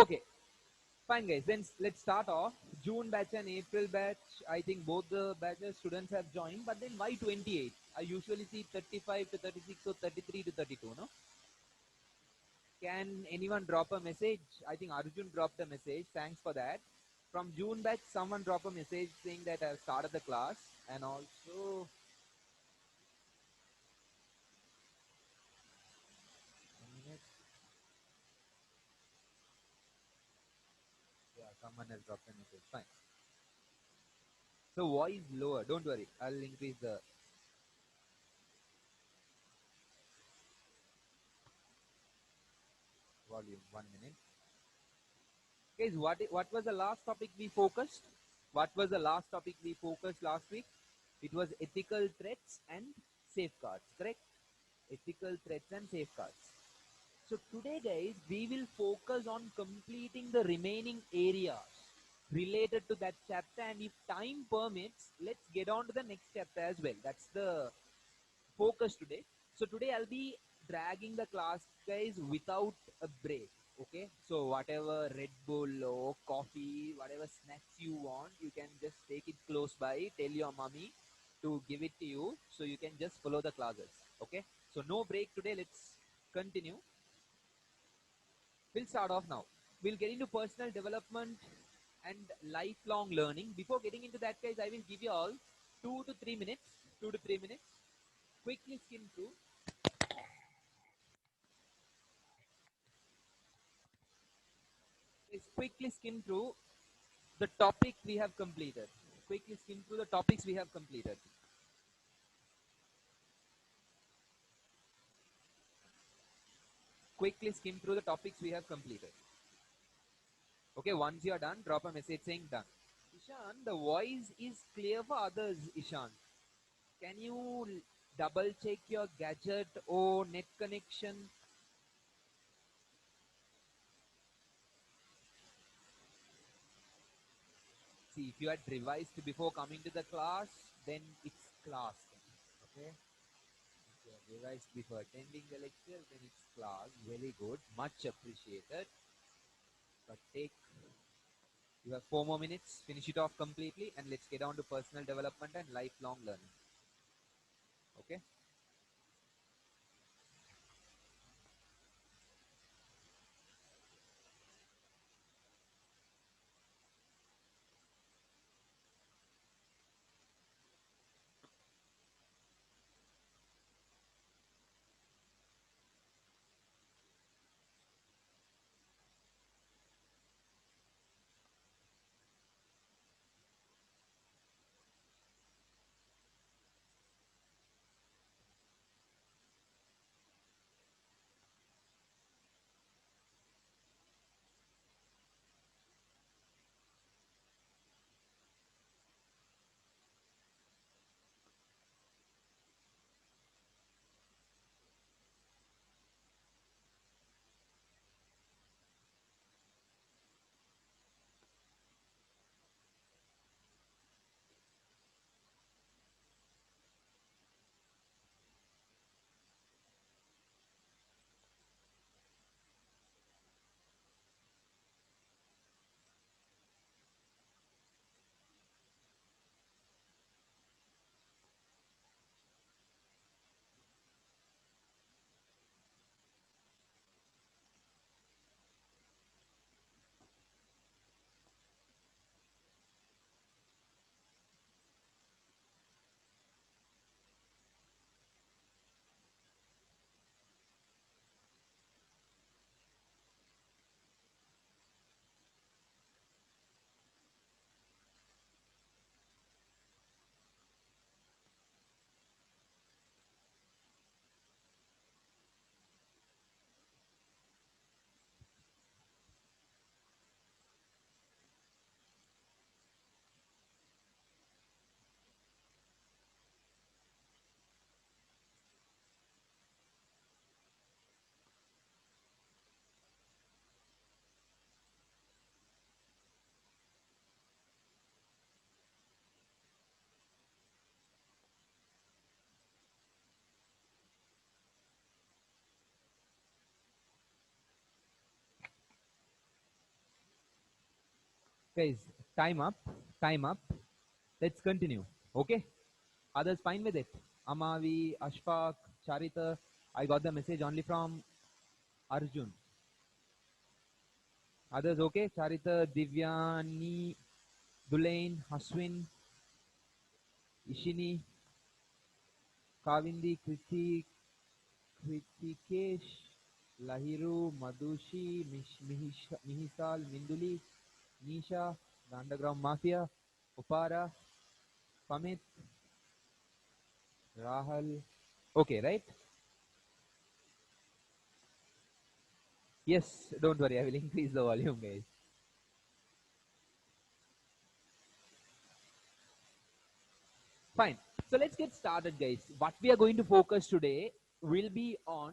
Okay, fine guys, then let's start off. June batch and April batch, I think both the batches students have joined, but then why 28? I usually see 35 to 36 or 33 to 32, no? Can anyone drop a message? I think Arjun dropped a message, thanks for that. From June batch, someone dropped a message saying that I've started the class, and also, a minute. Yeah, someone has dropped a message, fine. So voice lower, don't worry, I'll increase the volume, 1 minute. Guys, what was the last topic we focused? What was the last topic we focused last week? It was ethical threats and safeguards, correct? Ethical threats and safeguards. So today, guys, we will focus on completing the remaining areas related to that chapter, and if time permits, let's get on to the next chapter as well. That's the focus today. So today I'll be dragging the class, guys, without a break. Okay, so whatever Red Bull or coffee, whatever snacks you want, you can just take it close by. Tell your mommy to give it to you, so you can just follow the classes. Okay, so no break today. Let's continue. We'll start off now. We'll get into personal development and lifelong learning. Before getting into that, guys, I will give you all 2 to 3 minutes. 2 to 3 minutes. Quickly skim through. Let's quickly skim through the topic we have completed. Quickly skim through the topics we have completed. Quickly skim through the topics we have completed. Okay, once you are done, drop a message saying done. Ishan, the voice is clear for others, Ishan. Can you double check your gadget or net connection? See, if you had revised before coming to the class, then it's class. Okay? If you have revised before attending the lecture, then it's class. Very good. Much appreciated. But take, you have 4 more minutes, finish it off completely, and let's get on to personal development and lifelong learning. Okay? Guys, time up. Time up. Let's continue. Okay? Others fine with it? Amavi, Ashfaq, Charita. I got the message only from Arjun. Others okay? Charita, Divyani, Dulain, Haswin, Ishini, Kavindi, Kritikesh, Lahiru, Madhushi, Mihisal, Minduli, Nisha, the Underground Mafia, Upara, Pamit, Rahul. Okay, right? Yes, don't worry, I will increase the volume, guys. Fine. So let's get started, guys. What we are going to focus today will be on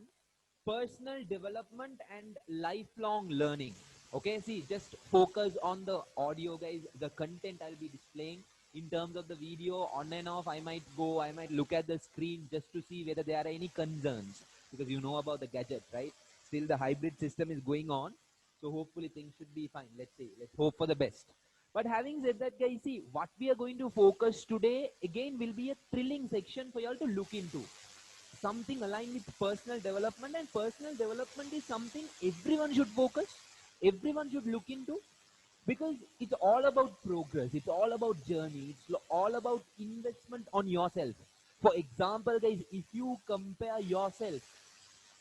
personal development and lifelong learning. Okay, see, just focus on the audio, guys. The content I'll be displaying in terms of the video on and off. I might look at the screen just to see whether there are any concerns because you know about the gadget, right? Still, the hybrid system is going on. So hopefully things should be fine. Let's see. Let's hope for the best. But having said that, guys, see, what we are going to focus today again will be a thrilling section for y'all to look into. Something aligned with personal development, and personal development is something everyone should focus, everyone should look into because it's all about progress, it's all about journey, it's all about investment on yourself. For example, guys, if you compare yourself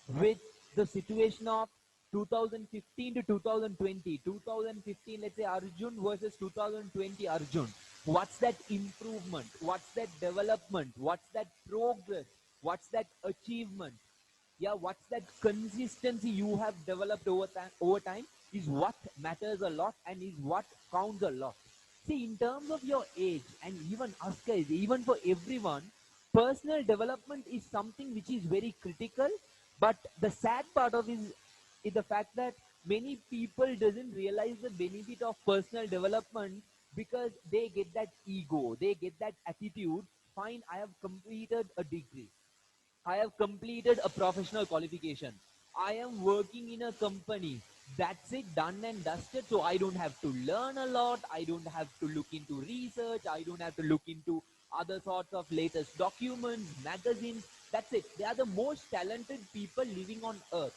with the situation of 2015 to 2020, 2015, let's say Arjun versus 2020 Arjun. What's that improvement? What's that development? What's that progress? What's that achievement? Yeah, what's that consistency you have developed over time is what matters a lot and is what counts a lot. See, in terms of your age and even us guys, even for everyone, personal development is something which is very critical. But the sad part of is the fact that many people doesn't realize the benefit of personal development because they get that ego, they get that attitude. Fine, I have completed a degree, I have completed a professional qualification. I am working in a company. That's it, done and dusted. So I don't have to learn a lot. I don't have to look into research. I don't have to look into other sorts of latest documents, magazines. That's it. They are the most talented people living on earth.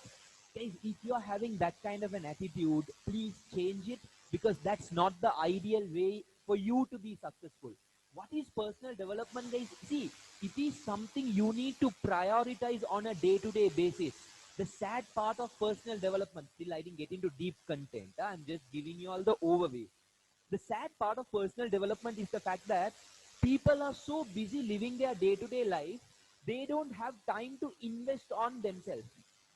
Guys, if you're having that kind of an attitude, please change it because that's not the ideal way for you to be successful. What is personal development, guys? See, it is something you need to prioritize on a day-to-day basis. The sad part of personal development, still I didn't get into deep content. I'm just giving you all the overview. The sad part of personal development is the fact that people are so busy living their day-to-day life, they don't have time to invest on themselves.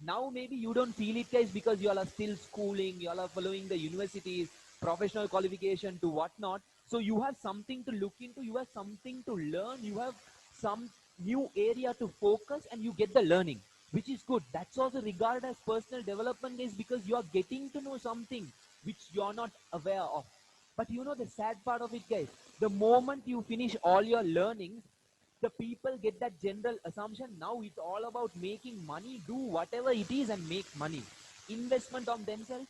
Now maybe you don't feel it, guys, because you all are still schooling, you all are following the universities, professional qualification to whatnot. So you have something to look into, you have something to learn, you have some new area to focus, and you get the learning, which is good. That's also regarded as personal development, is because you are getting to know something which you're not aware of. But you know the sad part of it, guys, the moment you finish all your learnings, the people get that general assumption now it's all about making money, do whatever it is and make money. Investment on themselves,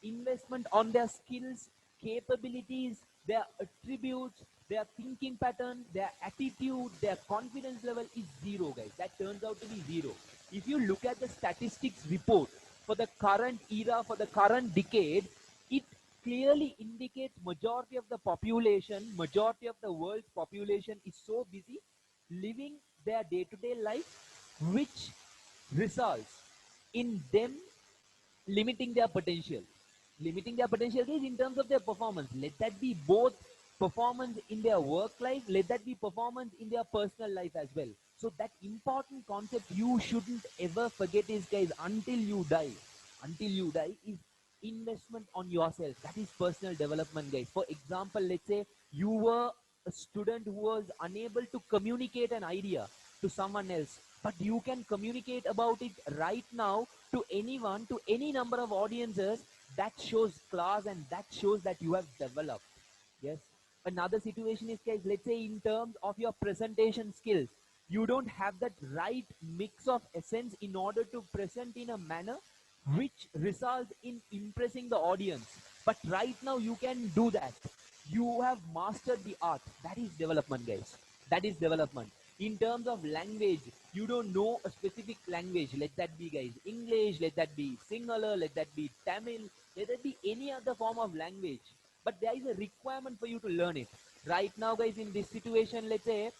investment on their skills, capabilities, their attributes, their thinking pattern, their attitude, their confidence level is zero, guys. That turns out to be zero. If you look at the statistics report for the current era, for the current decade, it clearly indicates majority of the population, majority of the world's population is so busy living their day-to-day life, which results in them limiting their potential. Limiting their potential is in terms of their performance. Let that be both performance in their work life, let that be performance in their personal life as well. So that important concept you shouldn't ever forget is, guys, until you die is investment on yourself. That is personal development, guys. For example, let's say you were a student who was unable to communicate an idea to someone else, but you can communicate about it right now to anyone, to any number of audiences. That shows class and that shows that you have developed. Yes. Another situation is, guys, let's say in terms of your presentation skills, you don't have that right mix of essence in order to present in a manner which results in impressing the audience. But right now you can do that. You have mastered the art. That is development, guys. That is development. In terms of language, you don't know a specific language. Let that be, guys, English, let that be Sinhala, let that be Tamil, let that be any other form of language. But there is a requirement for you to learn it. Right now, guys, in this situation, let's say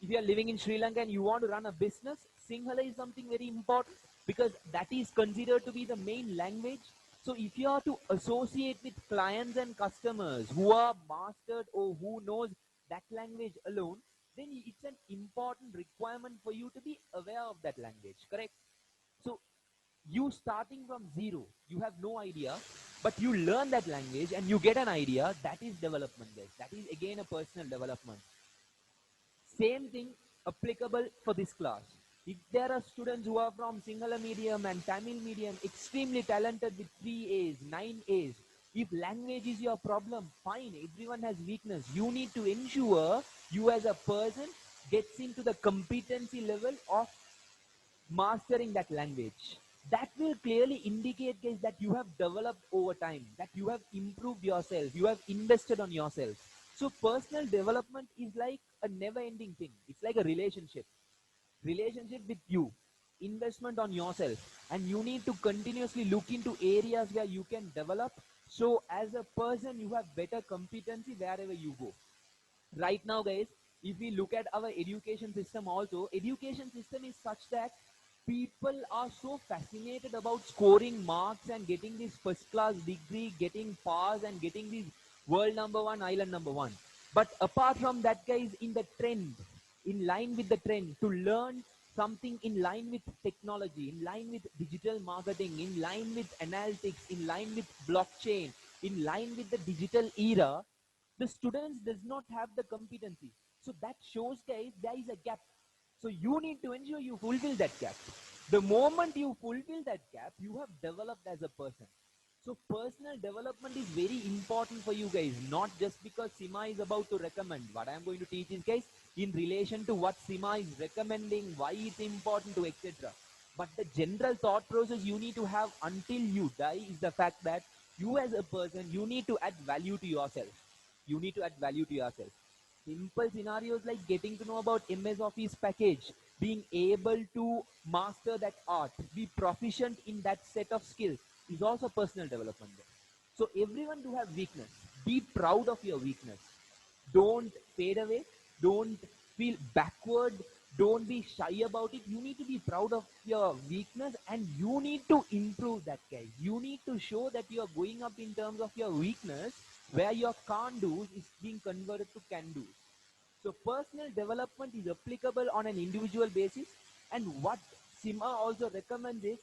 if you are living in Sri Lanka and you want to run a business, Sinhala is something very important because that is considered to be the main language. So if you are to associate with clients and customers who are mastered or who knows that language alone, then it's an important requirement for you to be aware of that language, correct? So you starting from zero, you have no idea, but you learn that language and you get an idea, that is development, guys. That is again a personal development. Same thing applicable for this class. If there are students who are from Sinhala medium and Tamil medium, extremely talented with 3 A's, 9 A's, if language is your problem, fine, everyone has weakness. You need to ensure you as a person gets into the competency level of mastering that language. That will clearly indicate, guys, that you have developed over time, that you have improved yourself, you have invested on yourself. So personal development is like a never ending thing. It's like a relationship with you, investment on yourself, and you need to continuously look into areas where you can develop. So as a person, you have better competency wherever you go. Right now, guys, if we look at our education system also, education system is such that people are so fascinated about scoring marks and getting this first class degree, getting pass and getting this world number one, island number one. But apart from that, guys, in the trend, in line with the trend, to learn something in line with technology, in line with digital marketing, in line with analytics, in line with blockchain, in line with the digital era, the students does not have the competency. So that shows, guys, there is a gap. So you need to ensure you fulfill that gap. The moment you fulfill that gap, you have developed as a person. So personal development is very important for you guys, not just because Sima is about to recommend. What I am going to teach is, guys, in relation to what Sima is recommending, why it's important to, etc. But the general thought process you need to have until you die is the fact that you as a person, you need to add value to yourself. You need to add value to yourself. Simple scenarios like getting to know about MS Office package, being able to master that art, be proficient in that set of skills is also personal development. So everyone do have weakness. Be proud of your weakness. Don't fade away. Don't feel backward. Don't be shy about it. You need to be proud of your weakness and you need to improve that, guys. You need to show that you are going up in terms of your weakness, where your can't do is being converted to can do. So personal development is applicable on an individual basis, and what SIMA also recommends is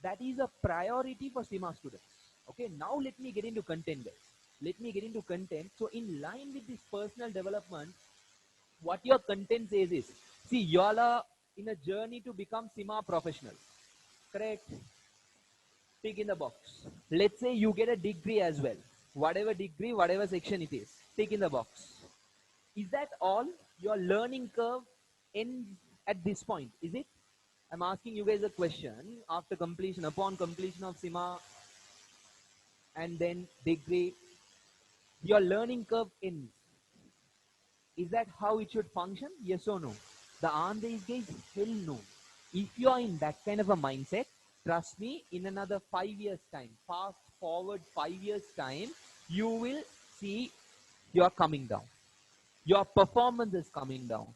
that is a priority for SIMA students. Okay, now let me get into content, guys. Let me get into content. So in line with this personal development, what your content says is, see, y'all are in a journey to become SIMA professionals. Correct? Tick in the box. Let's say you get a degree as well. Whatever degree, whatever section it is. Tick in the box. Is that all? Your learning curve ends at this point, is it? I'm asking you guys a question. After completion, upon completion of SIMA and then degree, your learning curve ends. Is that how it should function? Yes or no? The answer is, guys, hell no. If you are in that kind of a mindset, trust me, in another 5 years' time, fast forward 5 years' time, you will see you're coming down. Your performance is coming down.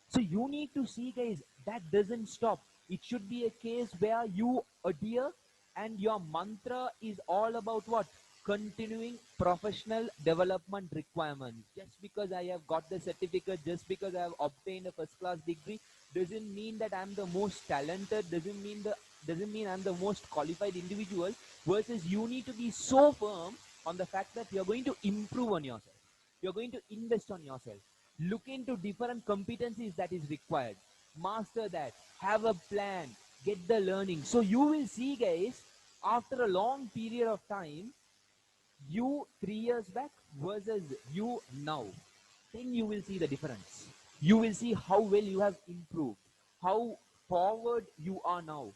So you need to see, guys, that doesn't stop. It should be a case where you adhere and your mantra is all about what? Continuing professional development requirements. Just because I have got the certificate, just because I have obtained a first class degree, doesn't mean that I'm the most talented, doesn't mean I'm the most qualified individual. Versus you need to be so firm on the fact that you're going to improve on yourself. You're going to invest on yourself. Look into different competencies that is required. Master that. Have a plan. Get the learning. So you will see, guys, after a long period of time, you 3 years back versus you now, then you will see the difference. You will see how well you have improved, how forward you are now.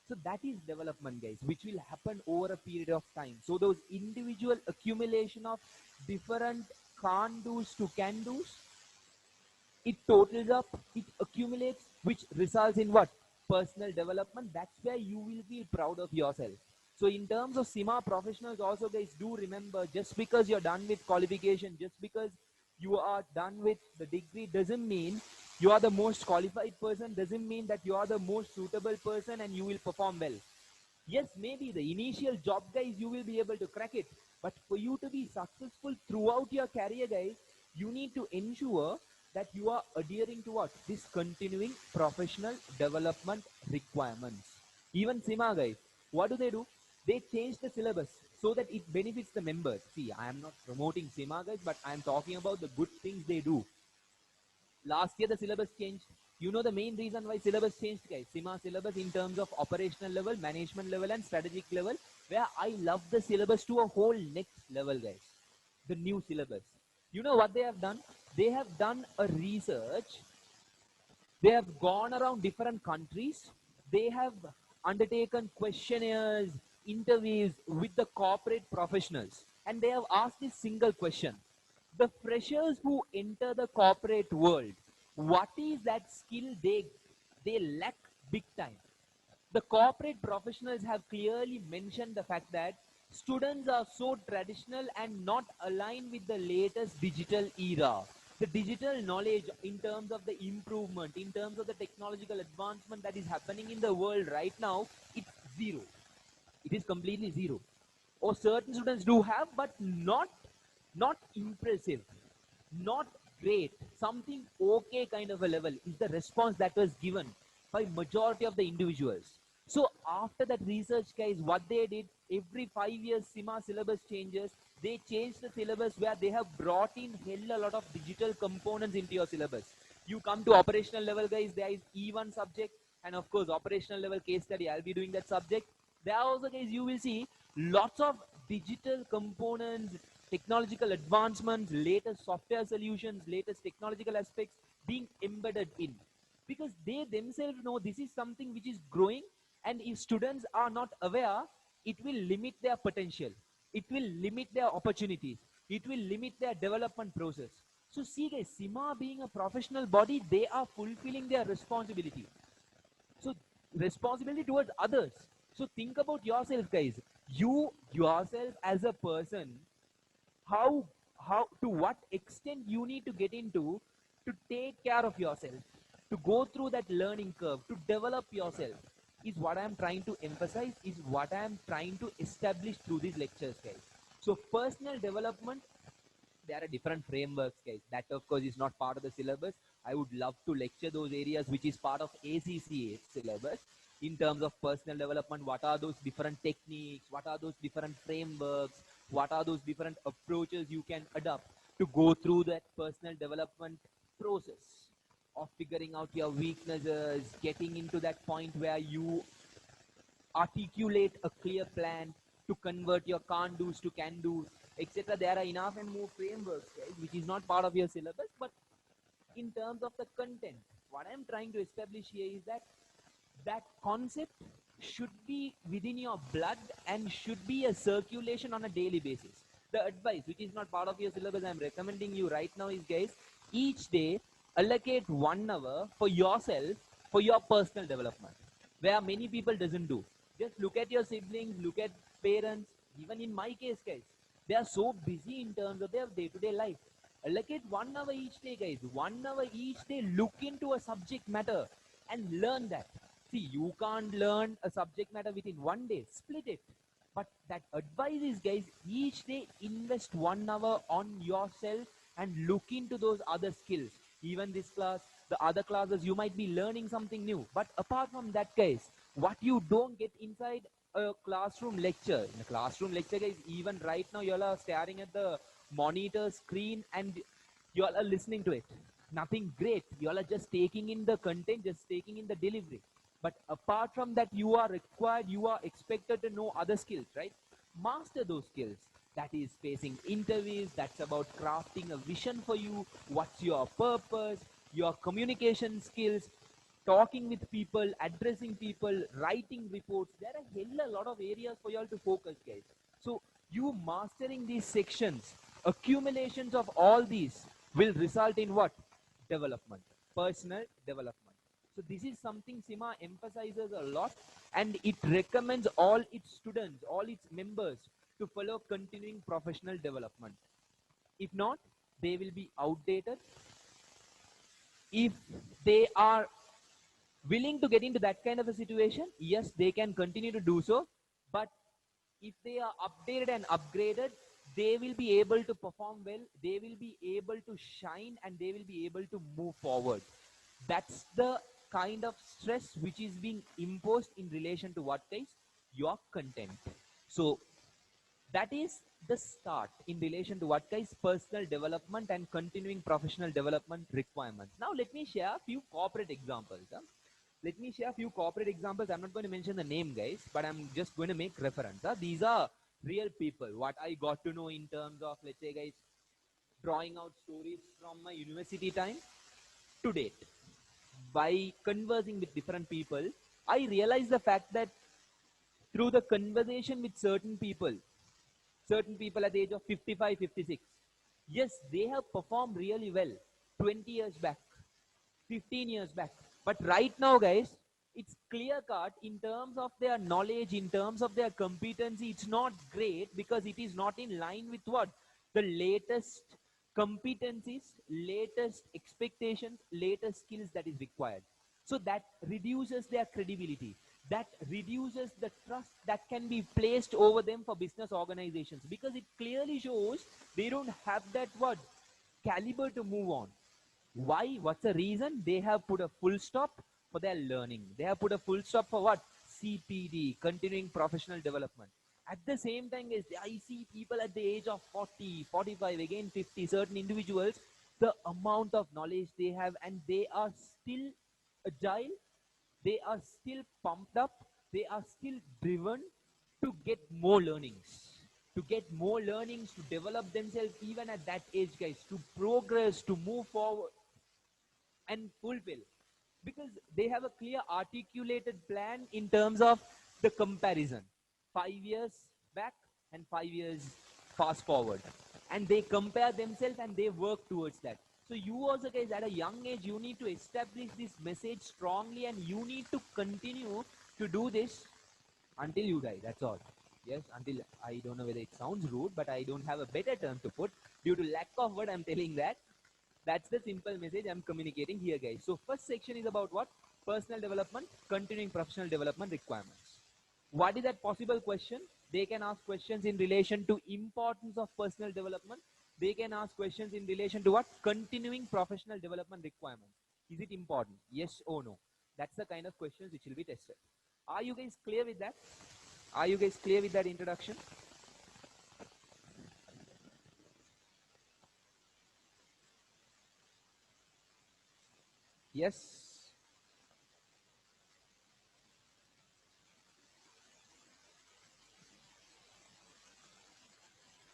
So that is development, guys, which will happen over a period of time. So those individual accumulation of different can't do's to can do's, it totals up, it accumulates, which results in what? Personal development. That's where you will feel proud of yourself. So in terms of SIMA professionals also, guys, do remember, just because you're done with qualification, just because you are done with the degree, doesn't mean you are the most qualified person, doesn't mean that you are the most suitable person and you will perform well. Yes, maybe the initial job, guys, you will be able to crack it. But for you to be successful throughout your career, guys, you need to ensure that you are adhering to what? This continuing professional development requirements. Even SIMA, guys, what do? They change the syllabus so that it benefits the members. See, I am not promoting SIMA, guys, but I am talking about the good things they do. Last year the syllabus changed. You know the main reason why syllabus changed, guys? SIMA syllabus in terms of operational level, management level and strategic level, where I love the syllabus to a whole next level, guys. The new syllabus. You know what they have done? They have done a research. They have gone around different countries. They have undertaken questionnaires, interviews with the corporate professionals. And they have asked this single question. The freshers who enter the corporate world, what is that skill they lack big time? The corporate professionals have clearly mentioned the fact that students are so traditional and not aligned with the latest digital era. The digital knowledge in terms of the improvement, in terms of the technological advancement that is happening in the world right now, it's zero. It is completely zero. Or certain students do have, but not impressive, not great, something okay kind of a level is the response that was given by majority of the individuals. So after that research, guys, what they did, every 5 years SIMA syllabus changes. They changed the syllabus where they have brought in hell a lot of digital components into your syllabus. You come to operational level, guys, there is E1 subject, and of course operational level case study, I'll be doing that subject. There also, guys, you will see lots of digital components, technological advancements, latest software solutions, latest technological aspects being embedded in. Because they themselves know this is something which is growing, and if students are not aware, it will limit their potential. It will limit their opportunities. It will limit their development process. So see, guys, SIMA being a professional body, they are fulfilling their responsibility. So responsibility towards others. So think about yourself, guys. You yourself as a person, how to what extent you need to get into to take care of yourself, to go through that learning curve, to develop yourself, is what I am trying to emphasize, is what I am trying to establish through these lectures, guys. So personal development, there are different frameworks, guys. That of course is not part of the syllabus. I would love to lecture those areas which is part of ACCA syllabus in terms of personal development. What are those different techniques? What are those different frameworks? What are those different approaches you can adopt to go through that personal development process of figuring out your weaknesses, getting into that point where you articulate a clear plan to convert your can't do's to can do's, etc. There are enough and more frameworks, guys, which is not part of your syllabus, but in terms of the content, what I'm trying to establish here is that that concept should be within your blood and should be a circulation on a daily basis. The advice, which is not part of your syllabus, I'm recommending you right now is, guys, each day allocate 1 hour for yourself, for your personal development, where many people doesn't do. Just look at your siblings, look at parents. Even in my case, guys, they are so busy in terms of their day-to-day life. Allocate 1 hour each day, guys. 1 hour each day. Look into a subject matter and learn that. See, you can't learn a subject matter within 1 day. Split it. But that advice is, guys, each day invest 1 hour on yourself and look into those other skills. Even this class, the other classes, you might be learning something new. But apart from that, guys, what you don't get inside a classroom lecture, in a classroom lecture, guys, even right now, you all are staring at the monitor screen and you all are listening to it. Nothing great. You all are just taking in the content, just taking in the delivery. But apart from that, you are required, you are expected to know other skills, right? Master those skills. That is facing interviews, that's about crafting a vision for you, what's your purpose, your communication skills. talking with people, addressing people, writing reports. There are hell a lot of areas for you all to focus, guys. So you mastering these sections, accumulations of all these will result in what? Development, personal development. So this is something SIMA emphasizes a lot, and it recommends all its students, all its members to follow continuing professional development. If not, they will be outdated. If they are willing to get into that kind of a situation, yes, they can continue to do so. But if they are updated and upgraded, they will be able to perform well, they will be able to shine, and they will be able to move forward. That's the kind of stress which is being imposed in relation to what, guys? Your content. So that is the start in relation to what, guys? Personal development and continuing professional development requirements. Now let me share a few corporate examples. Let me share a few corporate examples. I'm not going to mention the name, guys, but I'm just going to make reference. These are real people. What I got to know in terms of, let's say, guys, drawing out stories from my university time to date. By conversing with different people, I realized the fact that through the conversation with certain people at the age of 55, 56, yes, they have performed really well 20 years back, 15 years back. But right now, guys, it's clear cut in terms of their knowledge, in terms of their competency. It's not great because it is not in line with what? The latest competencies, latest expectations, latest skills that is required. So that reduces their credibility. That reduces the trust that can be placed over them for business organizations, because it clearly shows they don't have that what? Caliber to move on. Why? What's the reason? They have put a full stop for their learning. They have put a full stop for what? CPD, continuing professional development. At the same time, guys, I see people at the age of 40, 45, again 50, certain individuals, the amount of knowledge they have, and they are still agile, they are still pumped up, they are still driven to get more learnings, to develop themselves even at that age, guys, to progress, to move forward and fulfill, because they have a clear articulated plan in terms of the comparison 5 years back and 5 years fast forward, and they compare themselves and they work towards that. So you also, guys, at a young age, you need to establish this message strongly, and you need to continue to do this until you die. That's all. Yes, until, I don't know whether it sounds rude, but I don't have a better term to put. Due to lack of word, I'm telling that. That's the simple message I'm communicating here, guys. So first section is about what? Personal development, continuing professional development requirements. What is that possible question? They can ask questions in relation to importance of personal development. They can ask questions in relation to what? Continuing professional development requirements. Is it important? Yes or no? That's the kind of questions which will be tested. Are you guys clear with that? Are you guys clear with that introduction? Yes?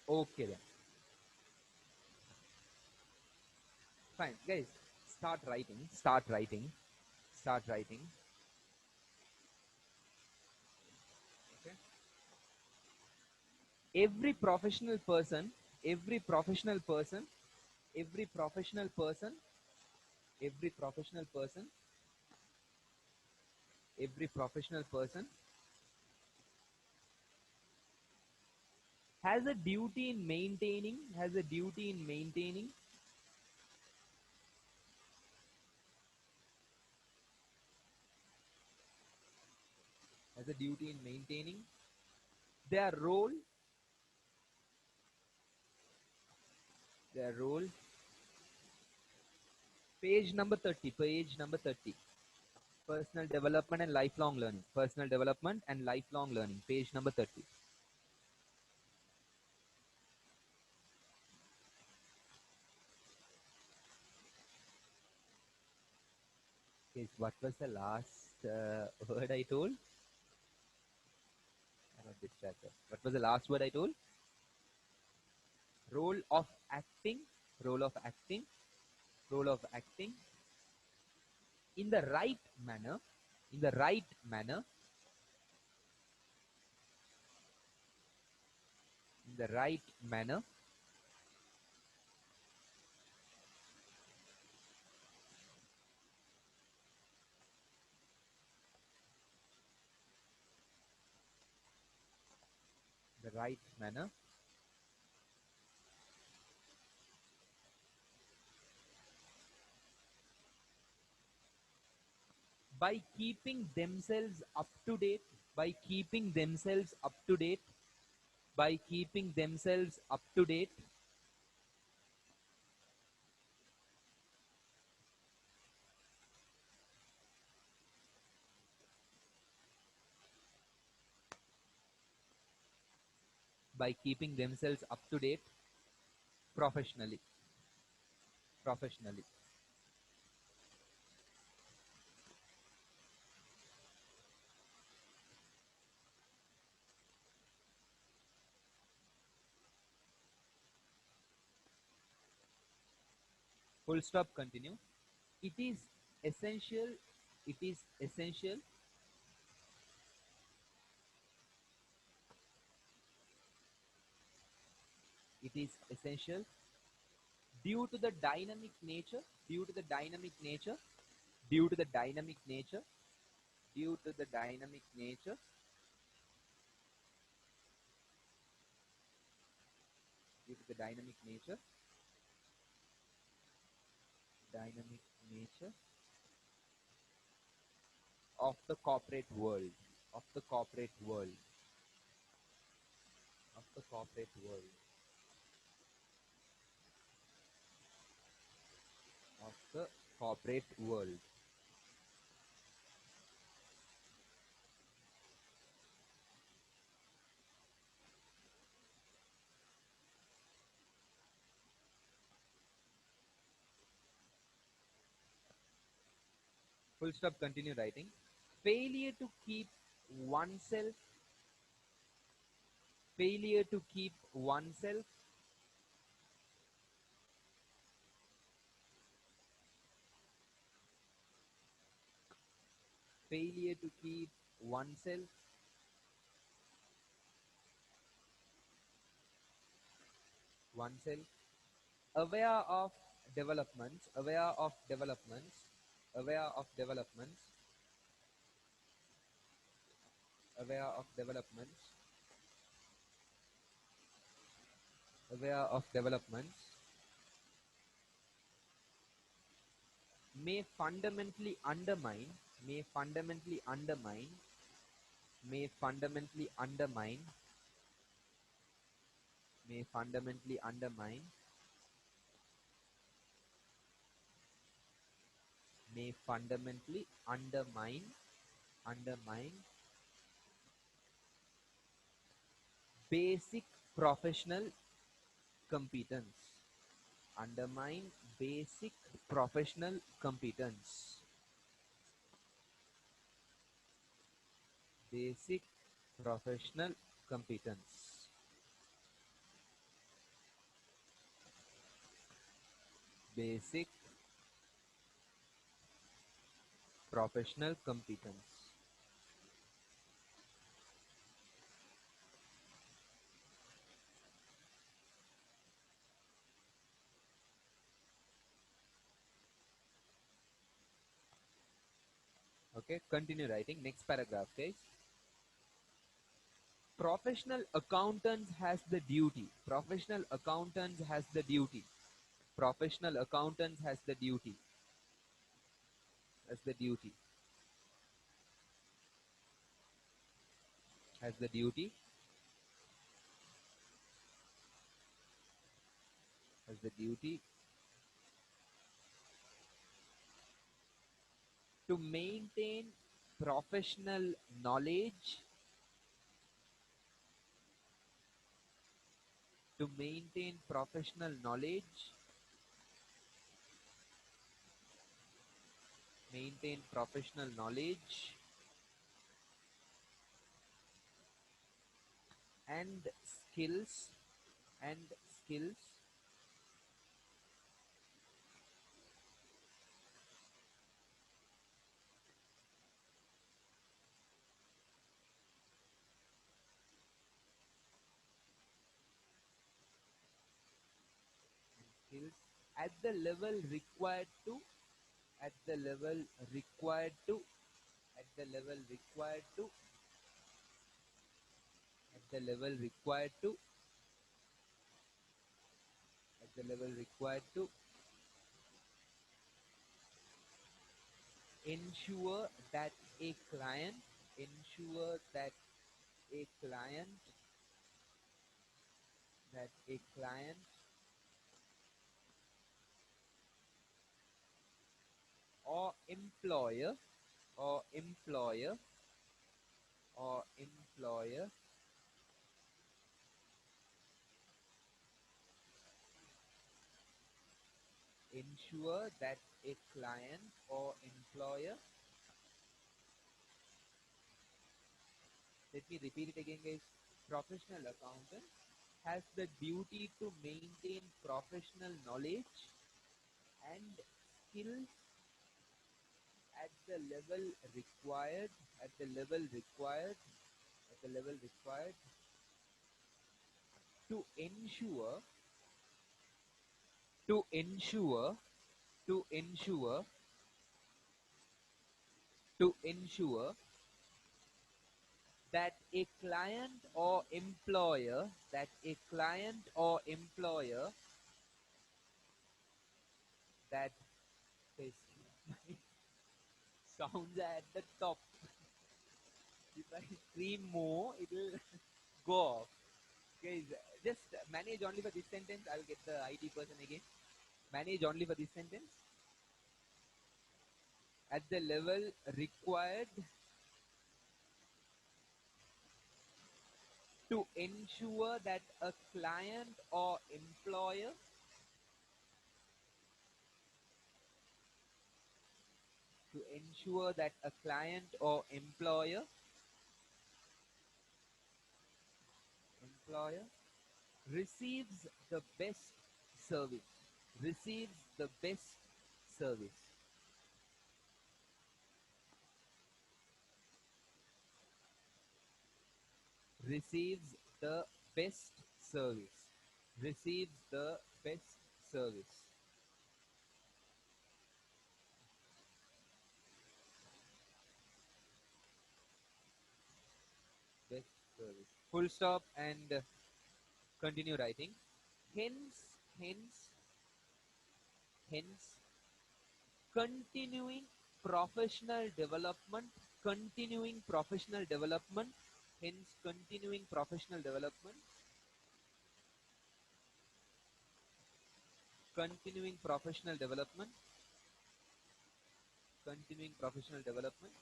Okay then. Fine. Guys, start writing. Start writing. Start writing. Okay. Every professional person, every professional person, every professional person, every professional person, every professional person has a duty in maintaining, has a duty in maintaining, has a duty in maintaining their role, their role. Page number 30, page number 30. Personal development and lifelong learning. Personal development and lifelong learning. Page number 30. Okay, what was the last word I told? I got distracted. What was the last word I told? Role of acting, role of acting, role of acting. in the right manner, in the right manner, in the right manner, the right manner, by keeping themselves up to date, by keeping themselves up to date, by keeping themselves up to date, by keeping themselves up to date professionally, professionally. Full stop, continue. It is essential, it is essential, it is essential due to the dynamic nature, due to the dynamic nature, due to the dynamic nature, due to the dynamic nature, due to the dynamic nature, dynamic nature of the corporate world, of the corporate world, of the corporate world, of the corporate world. Full stop, continue writing. Failure to keep oneself, failure to keep oneself, failure to keep oneself, oneself aware of developments, aware of developments, aware of developments, aware of developments, aware of developments, may fundamentally undermine, may fundamentally undermine, may fundamentally undermine, may fundamentally undermine, may fundamentally undermine, undermine basic professional competence, undermine basic professional competence, basic professional competence, basic professional competence. Okay, continue writing. Next paragraph, guys. Professional accountants has the duty. Professional accountants has the duty. Professional accountants has the duty. Has the duty. Has the duty. Has the duty to maintain professional knowledge, to maintain professional knowledge, maintain professional knowledge and skills, and skills at the level required to, at the level required to, at the level required to, at the level required to, at the level required to ensure that a client, ensure that a client, that a client or employer, or employer, or employer ensure that a client or employer, let me repeat it again guys, professional accountant has the duty to maintain professional knowledge and skills at the level required, at the level required, at the level required to ensure, to ensure, to ensure, to ensure that a client or employer, that a client or employer, that is sounds at the top. If I scream more, it will go off. Guys, just manage only for this sentence. I'll get the IT person again. Manage only for this sentence. At the level required to ensure that a client or employer, to ensure that a client or employer receives the best service, receives the best service, receives the best service, receives the best service, best service. Full stop and continue writing. Hence, hence, hence, continuing professional development, continuing professional development, hence continuing professional development, continuing professional development, continuing professional development,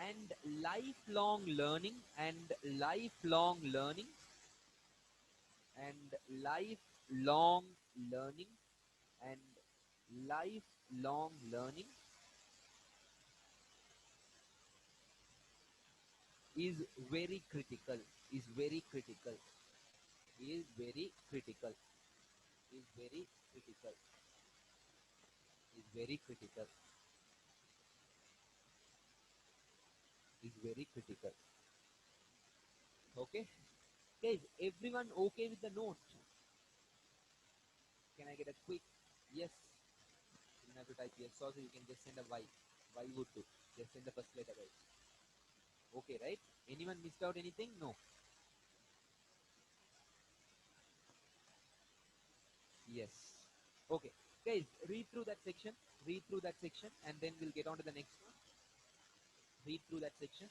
and lifelong learning, and lifelong learning, and lifelong learning, and lifelong learning is very critical, is very critical, is very critical, is very critical, is very critical, is very critical. Okay, guys, everyone okay with the note? Can I get a quick yes? You don't have to type yes also, you can just send a Y. Y would do. Just send the first letter, guys. Okay, right? Anyone missed out anything? No. Yes. Okay. Guys, read through that section. Read through that section and then we'll get on to the next one. Read through that section.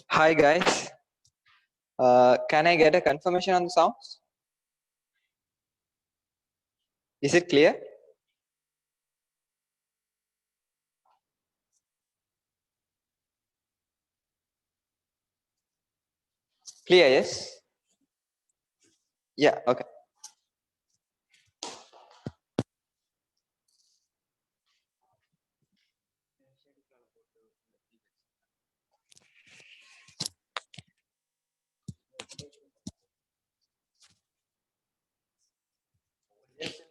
Hi guys, can I get a confirmation on the sounds? Is it clear? Clear, yes? Yeah, okay.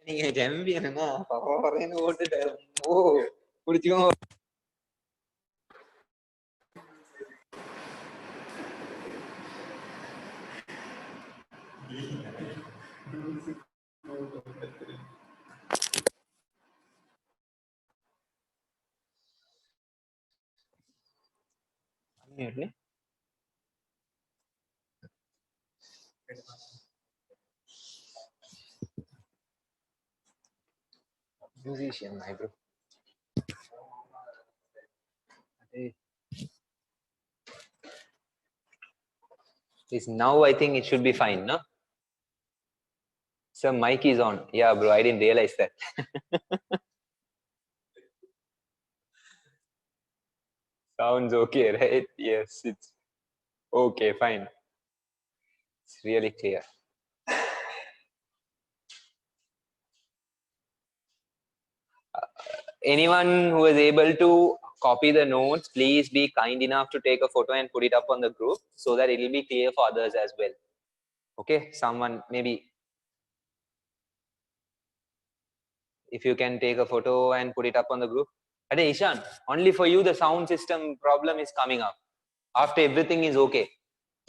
நீங்க ஜம்பியனா பரவாயில்லைன்னு ஓட்டுட்டாரு. ஓ குடிச்சுக்கோ. Musician, my bro. Is now I think it should be fine, no? So mic is on. Yeah, bro, I didn't realize that. Sounds okay, right? Yes, it's okay, fine. It's really clear. Anyone who is able to copy the notes, please be kind enough to take a photo and put it up on the group so that it will be clear for others as well. Okay, someone maybe if you can take a photo and put it up on the group. Hey Ishan, only for you the sound system problem is coming up. After everything is okay,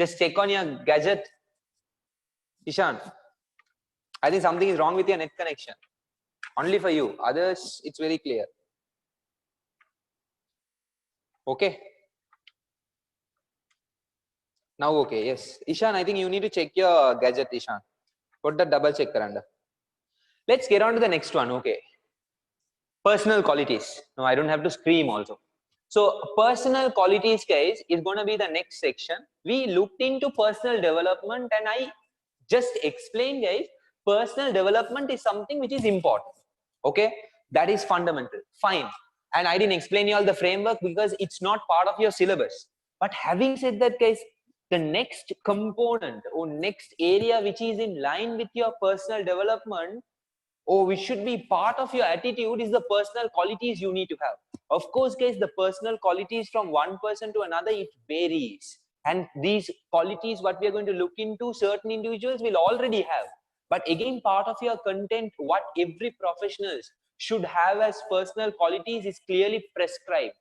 just check on your gadget. Ishan, I think something is wrong with your net connection. Only for you. Others, it's very clear. Okay. Now okay, yes. Ishan, I think you need to check your gadget, Ishan. Put the double check under. Let's get on to the next one. Okay. Personal qualities. No, I don't have to scream also. So personal qualities, guys, is going to be the next section. We looked into personal development and I just explained, guys, personal development is something which is important. Okay, that is fundamental. Fine. And I didn't explain you all the framework because it's not part of your syllabus. But having said that, guys, the next component or next area which is in line with your personal development which should be part of your attitude is the personal qualities you need to have. Of course, guys, the personal qualities from one person to another, it varies. And these qualities, what we are going to look into, certain individuals will already have. But again, part of your content, what every professionals should have as personal qualities is clearly prescribed.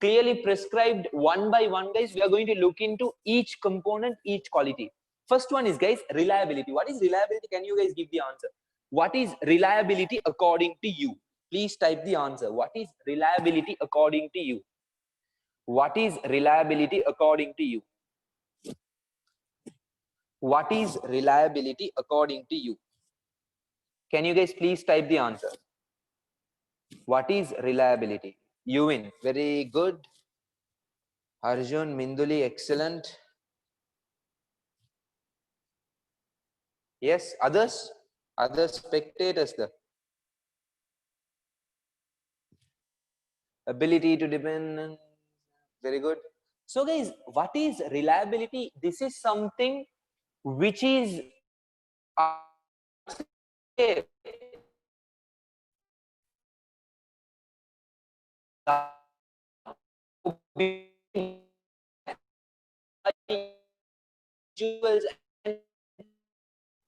Clearly prescribed one by one, guys. We are going to look into each component, each quality. First one is, guys, reliability. What is reliability? Can you guys give the answer? What is reliability according to you? Please type the answer. What is reliability according to you? What is reliability according to you? What is reliability according to you? Can you guys please type the answer? What is reliability? You win. Very good. Arjun, Minduli, excellent. Yes, others? Other spectators, the ability to depend. Very good. So guys, what is reliability? This is something which is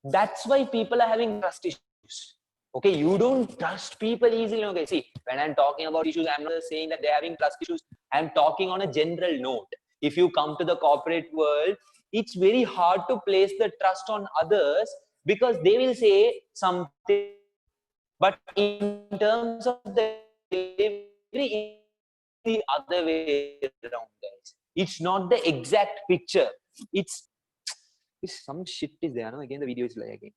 that's why people are having trust issues. Okay, you don't trust people easily. Okay, see, when I'm talking about issues, I'm not saying that they're having trust issues. I'm talking on a general note. If you come to the corporate world, it's very hard to place the trust on others because they will say something, but in terms of the delivery, the other way around, guys. It's not the exact picture. It's some shit is there. No? Again, the video is like again.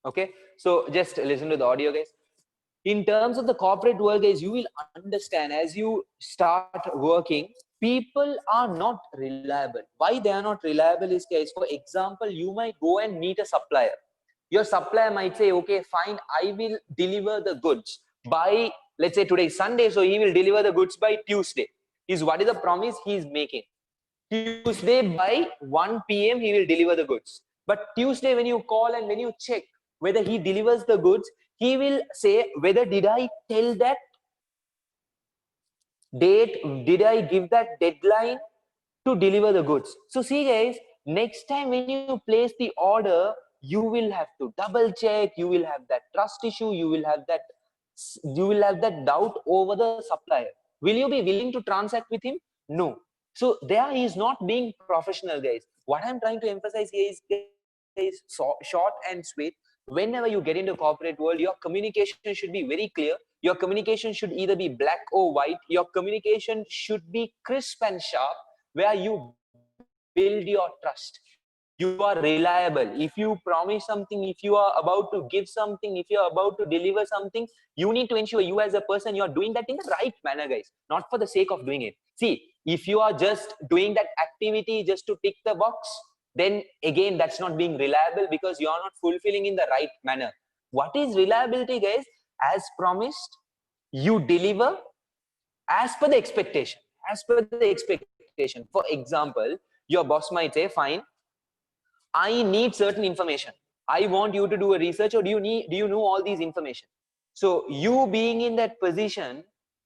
Okay, so just listen to the audio, guys. In terms of the corporate world, guys, you will understand as you start working, people are not reliable. Why they are not reliable is, guys, for example, you might go and meet a supplier. Your supplier might say, okay, fine, I will deliver the goods by, let's say today is Sunday, so he will deliver the goods by Tuesday. Is what is the promise he is making? Tuesday by 1 p.m. he will deliver the goods. But Tuesday when you call and when you check whether he delivers the goods, he will say, whether did I tell that date, did I give that deadline to deliver the goods? So see, guys, next time when you place the order, you will have to double check, you will have that trust issue, you will have that doubt over the supplier. Will you be willing to transact with him? No. So there he is not being professional, guys. What I'm trying to emphasize here is, guys, short and sweet. Whenever you get into corporate world, your communication should be very clear. Your communication should either be black or white. Your communication should be crisp and sharp, where you build your trust. You are reliable. If you promise something, if you are about to give something, if you are about to deliver something, you need to ensure you as a person, you are doing that in the right manner, guys, not for the sake of doing it. See, if you are just doing that activity just to tick the box, then again, that's not being reliable because you are not fulfilling in the right manner. What is reliability, guys? As promised, you deliver as per the expectation. As per the expectation. For example, your boss might say, fine, I need certain information. I want you to do a research, or do you know all these information? So you being in that position,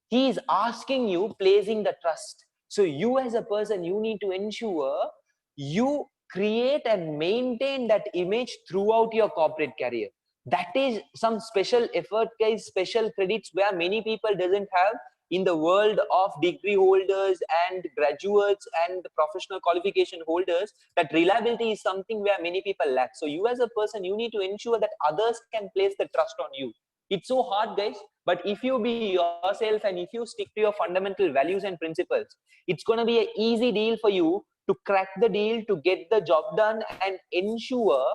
he is asking you, placing the trust. So you as a person, you need to ensure you create and maintain that image throughout your corporate career. That is some special effort, guys, special credits where many people doesn't have in the world of degree holders and graduates and professional qualification holders. That reliability is something where many people lack. So you as a person, you need to ensure that others can place the trust on you. It's so hard, guys, but if you be yourself and if you stick to your fundamental values and principles, it's going to be an easy deal for you to crack the deal, to get the job done, and ensure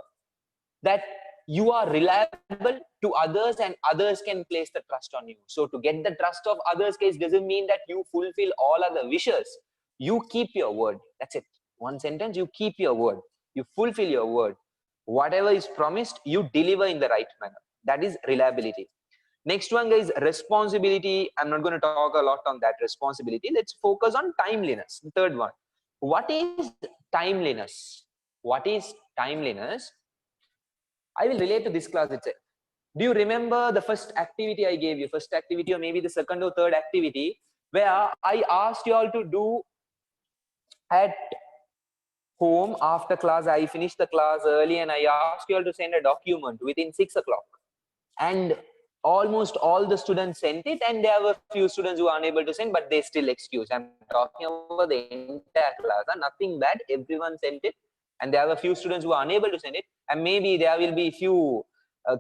that you are reliable to others and others can place the trust on you. So to get the trust of others, guys, doesn't mean that you fulfill all other wishes. You keep your word. That's it. One sentence, you keep your word. You fulfill your word. Whatever is promised, you deliver in the right manner. That is reliability. Next one, guys, responsibility. I'm not going to talk a lot on that responsibility. Let's focus on timeliness. The third one. What is timeliness? What is timeliness? I will relate to this class itself. Do you remember the first activity I gave you? First activity, or maybe the second or third activity, where I asked you all to do at home after class. I finished the class early and I asked you all to send a document within 6 o'clock. And almost all the students sent it, and there were few students who were unable to send, but they still excused. I'm talking about the entire class, nothing bad, everyone sent it, and there were few students who were unable to send it, and maybe there will be few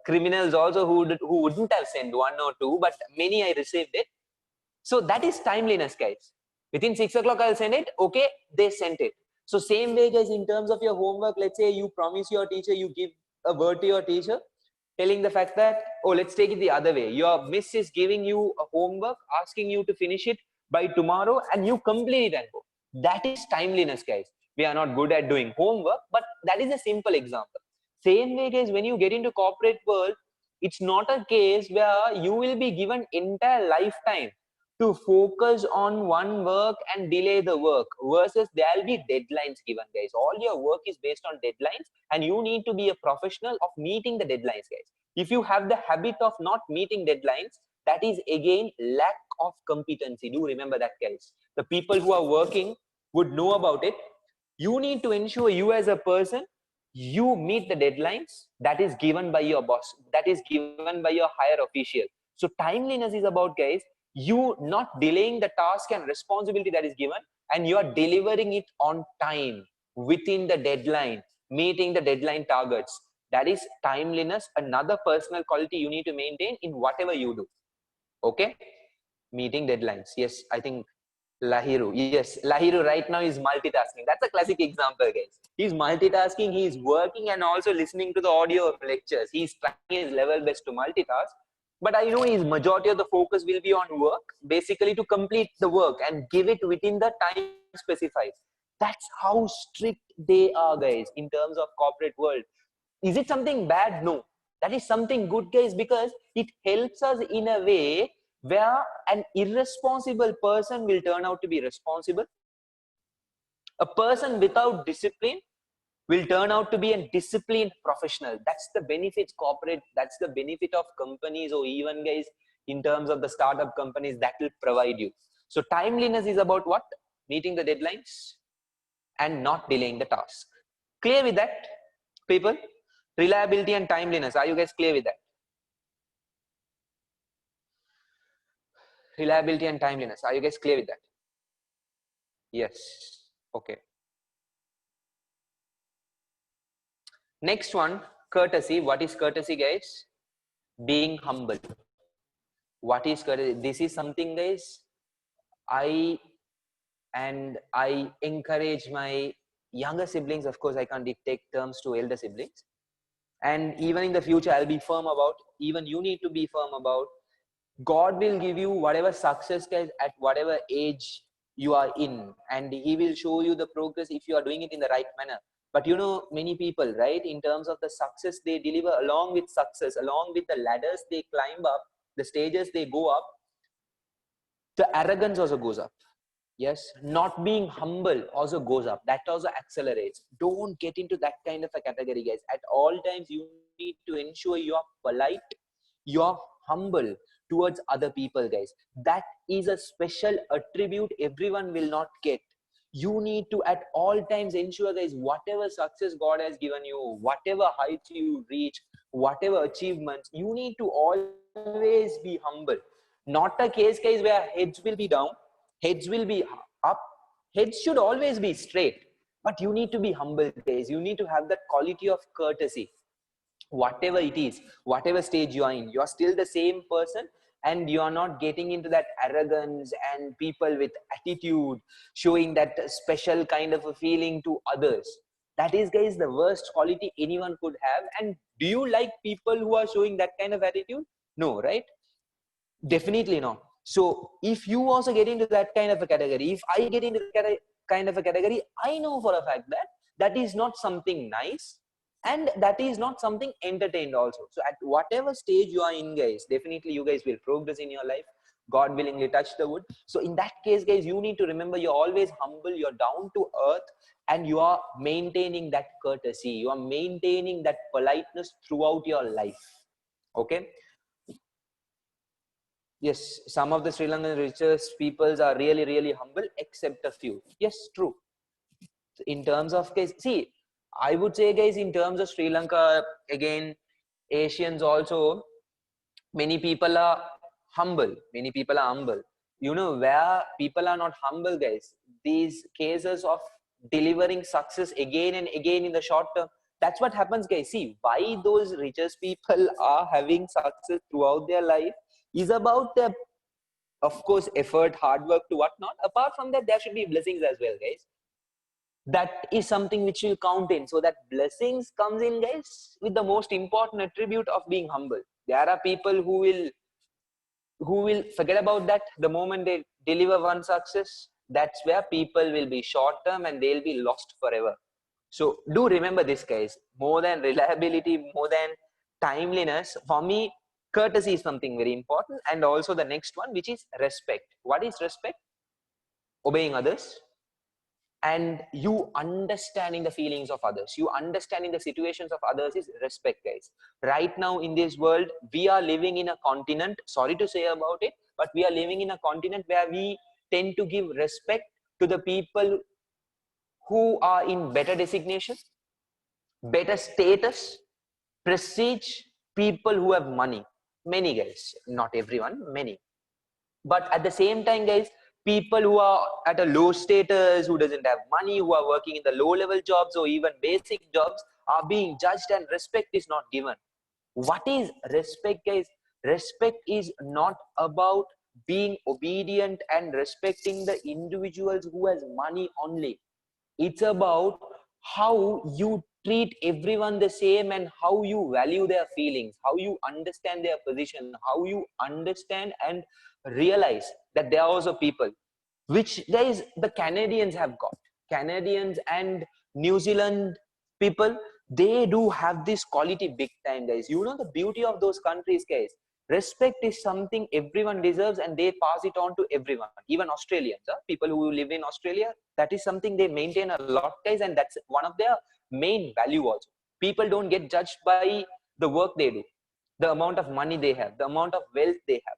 criminals also who wouldn't have sent one or two, but many I received it. So that is timeliness, guys. Within 6 o'clock I'll send it. Okay, they sent it. So same way, guys, in terms of your homework, let's say you promise your teacher, you give a word to your teacher, telling the fact that, oh, let's take it the other way. Your miss is giving you a homework, asking you to finish it by tomorrow, and you complete it and go. That is timeliness, guys. We are not good at doing homework, but that is a simple example. Same way, guys, when you get into corporate world, it's not a case where you will be given entire lifetime to focus on one work and delay the work, versus there'll be deadlines given, guys. All your work is based on deadlines, and you need to be a professional of meeting the deadlines, guys. If you have the habit of not meeting deadlines, that is again lack of competency. Do remember that, guys. The people who are working would know about it. You need to ensure you as a person, you meet the deadlines that is given by your boss, that is given by your higher official. So timeliness is about, guys, you not delaying the task and responsibility that is given, and you are delivering it on time within the deadline, meeting the deadline targets. That is timeliness, another personal quality you need to maintain in whatever you do. Okay, meeting deadlines. Yes, I think Lahiru. Yes, Lahiru right now is multitasking. That's a classic example, guys. He's multitasking, he's working and also listening to the audio of lectures. He's trying his level best to multitask. but I know his majority of the focus will be on work, basically to complete the work and give it within the time specified. That's how strict they are, guys, in terms of corporate world. Is it something bad? No. That is something good, guys, because it helps us in a way where an irresponsible person will turn out to be responsible. A person without discipline will turn out to be a disciplined professional. That's the benefits corporate, that's the benefit of companies, or even, guys, in terms of the startup companies that will provide you. So timeliness is about what? Meeting the deadlines and not delaying the task. Clear with that, people? Reliability and timeliness, are you guys clear with that? Reliability and timeliness, are you guys clear with that? Yes. Okay. Next one, courtesy. What is courtesy, guys? Being humble. What is courtesy? This is something, guys, I encourage my younger siblings. Of course, I can't dictate terms to elder siblings. And even in the future, I'll be firm about, even you need to be firm about, God will give you whatever success, guys, at whatever age you are in, and He will show you the progress if you are doing it in the right manner. But you know, many people, right, in terms of the success they deliver, along with success, along with the ladders they climb up, the stages they go up, the arrogance also goes up. Yes, not being humble also goes up. That also accelerates. Don't get into that kind of a category, guys. At all times, you need to ensure you're polite, you're humble towards other people, guys. That is a special attribute everyone will not get. You need to at all times ensure, guys, whatever success God has given you, whatever heights you reach, whatever achievements, you need to always be humble. Not a case, guys, where heads will be down, heads will be up. Heads should always be straight, but you need to be humble, guys. You need to have that quality of courtesy. Whatever it is, whatever stage you are in, you are still the same person, and you are not getting into that arrogance and people with attitude, showing that special kind of a feeling to others. That is, guys, the worst quality anyone could have. And do you like people who are showing that kind of attitude? No, right? Definitely not. So if you also get into that kind of a category, if I get into that kind of a category, I know for a fact that that is not something nice, and that is not something entertained also. So at whatever stage you are in, guys, definitely you guys will progress in your life. God willingly touch the wood. So in that case, guys, you need to remember you're always humble, you're down to earth, and you are maintaining that courtesy. You are maintaining that politeness throughout your life. Okay. Yes, some of the Sri Lankan richest peoples are really, really humble, except a few. Yes, true. In terms of case, see, I would say, guys, in terms of Sri Lanka, again, Asians also, many people are humble. Many people are humble. You know, where people are not humble, guys, these cases of delivering success again and again in the short term, that's what happens, guys. See, why those richest people are having success throughout their life is about their, of course, effort, hard work to whatnot. Apart from that, there should be blessings as well, guys. That is something which will count in. So that blessings comes in, guys, with the most important attribute of being humble. There are people who will forget about that the moment they deliver one success. That's where people will be short term and they'll be lost forever. So do remember this, guys. More than reliability, more than timeliness, for me, courtesy is something very important. And also the next one, which is respect. What is respect? Obeying others, and you understanding the feelings of others, you understanding the situations of others is respect, guys. Right now in this world, we are living in a continent, sorry to say about it, but we are living in a continent where we tend to give respect to the people who are in better designation, better status, prestige, people who have money. Many, guys, not everyone, many. But at the same time, guys, people who are at a low status, who doesn't have money, who are working in the low level jobs or even basic jobs, are being judged, and respect is not given. What is respect, guys? Respect is not about being obedient and respecting the individuals who has money only. It's about how you treat everyone the same, and how you value their feelings, how you understand their position, how you understand and realize that they are also people, which guys the Canadians have got. Canadians and New Zealand people, they do have this quality big time, guys. You know the beauty of those countries, guys. Respect is something everyone deserves, and they pass it on to everyone. Even Australians, people who live in Australia, that is something they maintain a lot, guys, and that's one of their main value also. People don't get judged by the work they do, the amount of money they have, the amount of wealth they have.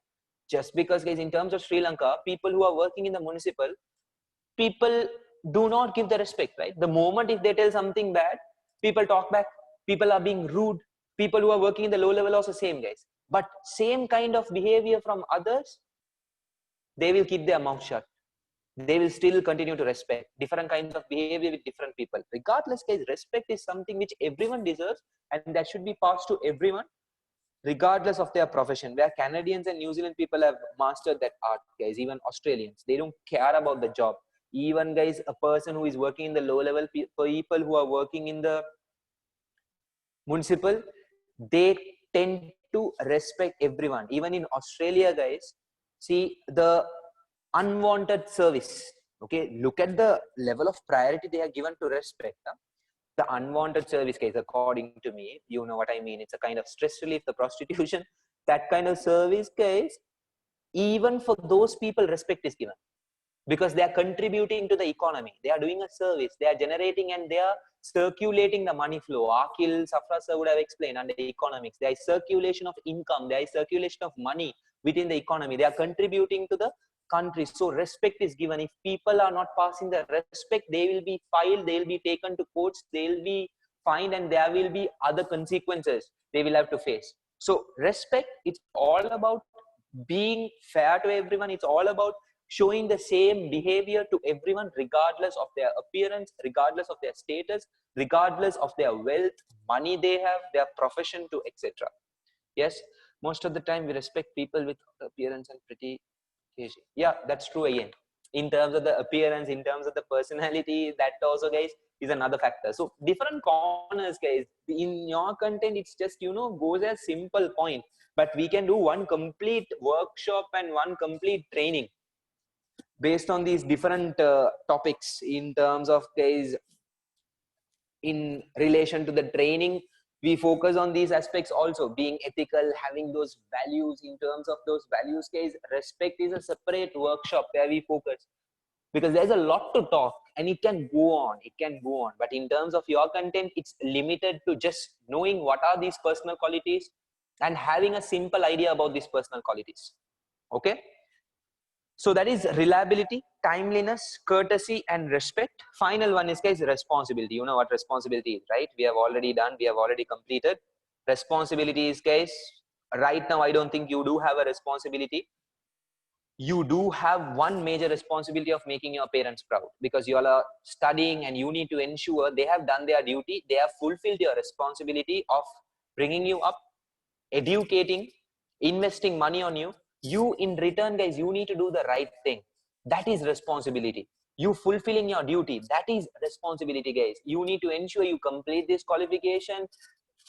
Just because, guys, in terms of Sri Lanka, people who are working in the municipal, people do not give the respect, right? The moment if they tell something bad, people talk back, people are being rude, people who are working in the low level also same, guys. But same kind of behavior from others, they will keep their mouth shut. They will still continue to respect different kinds of behavior with different people. Regardless, guys, respect is something which everyone deserves, and that should be passed to everyone regardless of their profession. Where Canadians and New Zealand people have mastered that art, guys. Even Australians, they don't care about the job. Even, guys, a person who is working in the low level, people who are working in the municipal, they tend to respect everyone. Even in Australia, guys, see the unwanted service. Okay, look at the level of priority they are given to respect. The unwanted service, guys, according to me, you know what I mean, it's a kind of stress relief, the prostitution, that kind of service, guys, even for those people respect is given, because they are contributing to the economy. They are doing a service, they are generating, and they are circulating the money flow. Akil Safra sir would have explained under economics, there is circulation of income, there is circulation of money within the economy. They are contributing to the country, so respect is given. If people are not passing the respect, they will be filed, they will be taken to courts, they will be fined, and there will be other consequences they will have to face. So respect, it's all about being fair to everyone. It's all about showing the same behavior to everyone, regardless of their appearance, regardless of their status, regardless of their wealth, money they have, their profession to etc. Yes, most of the time we respect people with appearance and pretty. Yeah, that's true again. In terms of the appearance, in terms of the personality, that also, guys, is another factor. So different corners, guys. In your content, it's just, goes as simple point, but we can do one complete workshop and one complete training based on these different topics, in terms of, guys, in relation to the training, we focus on these aspects also, being ethical, having those values. In terms of those values, guys, respect is a separate workshop where we focus, because there's a lot to talk and it can go on, but in terms of your content, it's limited to just knowing what are these personal qualities and having a simple idea about these personal qualities. Okay, so that is reliability, timeliness, courtesy, and respect. Final one is, guys, responsibility. You know what responsibility is, right? We have already done, we have already completed. Responsibility is, guys, right now I don't think you do have a responsibility. You do have one major responsibility of making your parents proud, because you all are studying and you need to ensure they have done their duty, they have fulfilled your responsibility of bringing you up, educating, investing money on you. You in return, guys, you need to do the right thing. That is responsibility. You fulfilling your duty, that is responsibility, guys. You need to ensure you complete this qualification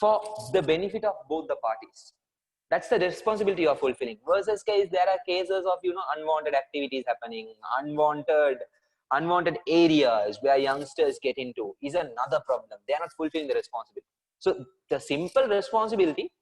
for the benefit of both the parties. That's the responsibility you are fulfilling. Versus, guys, there are cases of, unwanted activities happening, unwanted areas where youngsters get into, is another problem. They are not fulfilling the responsibility. So the simple responsibility,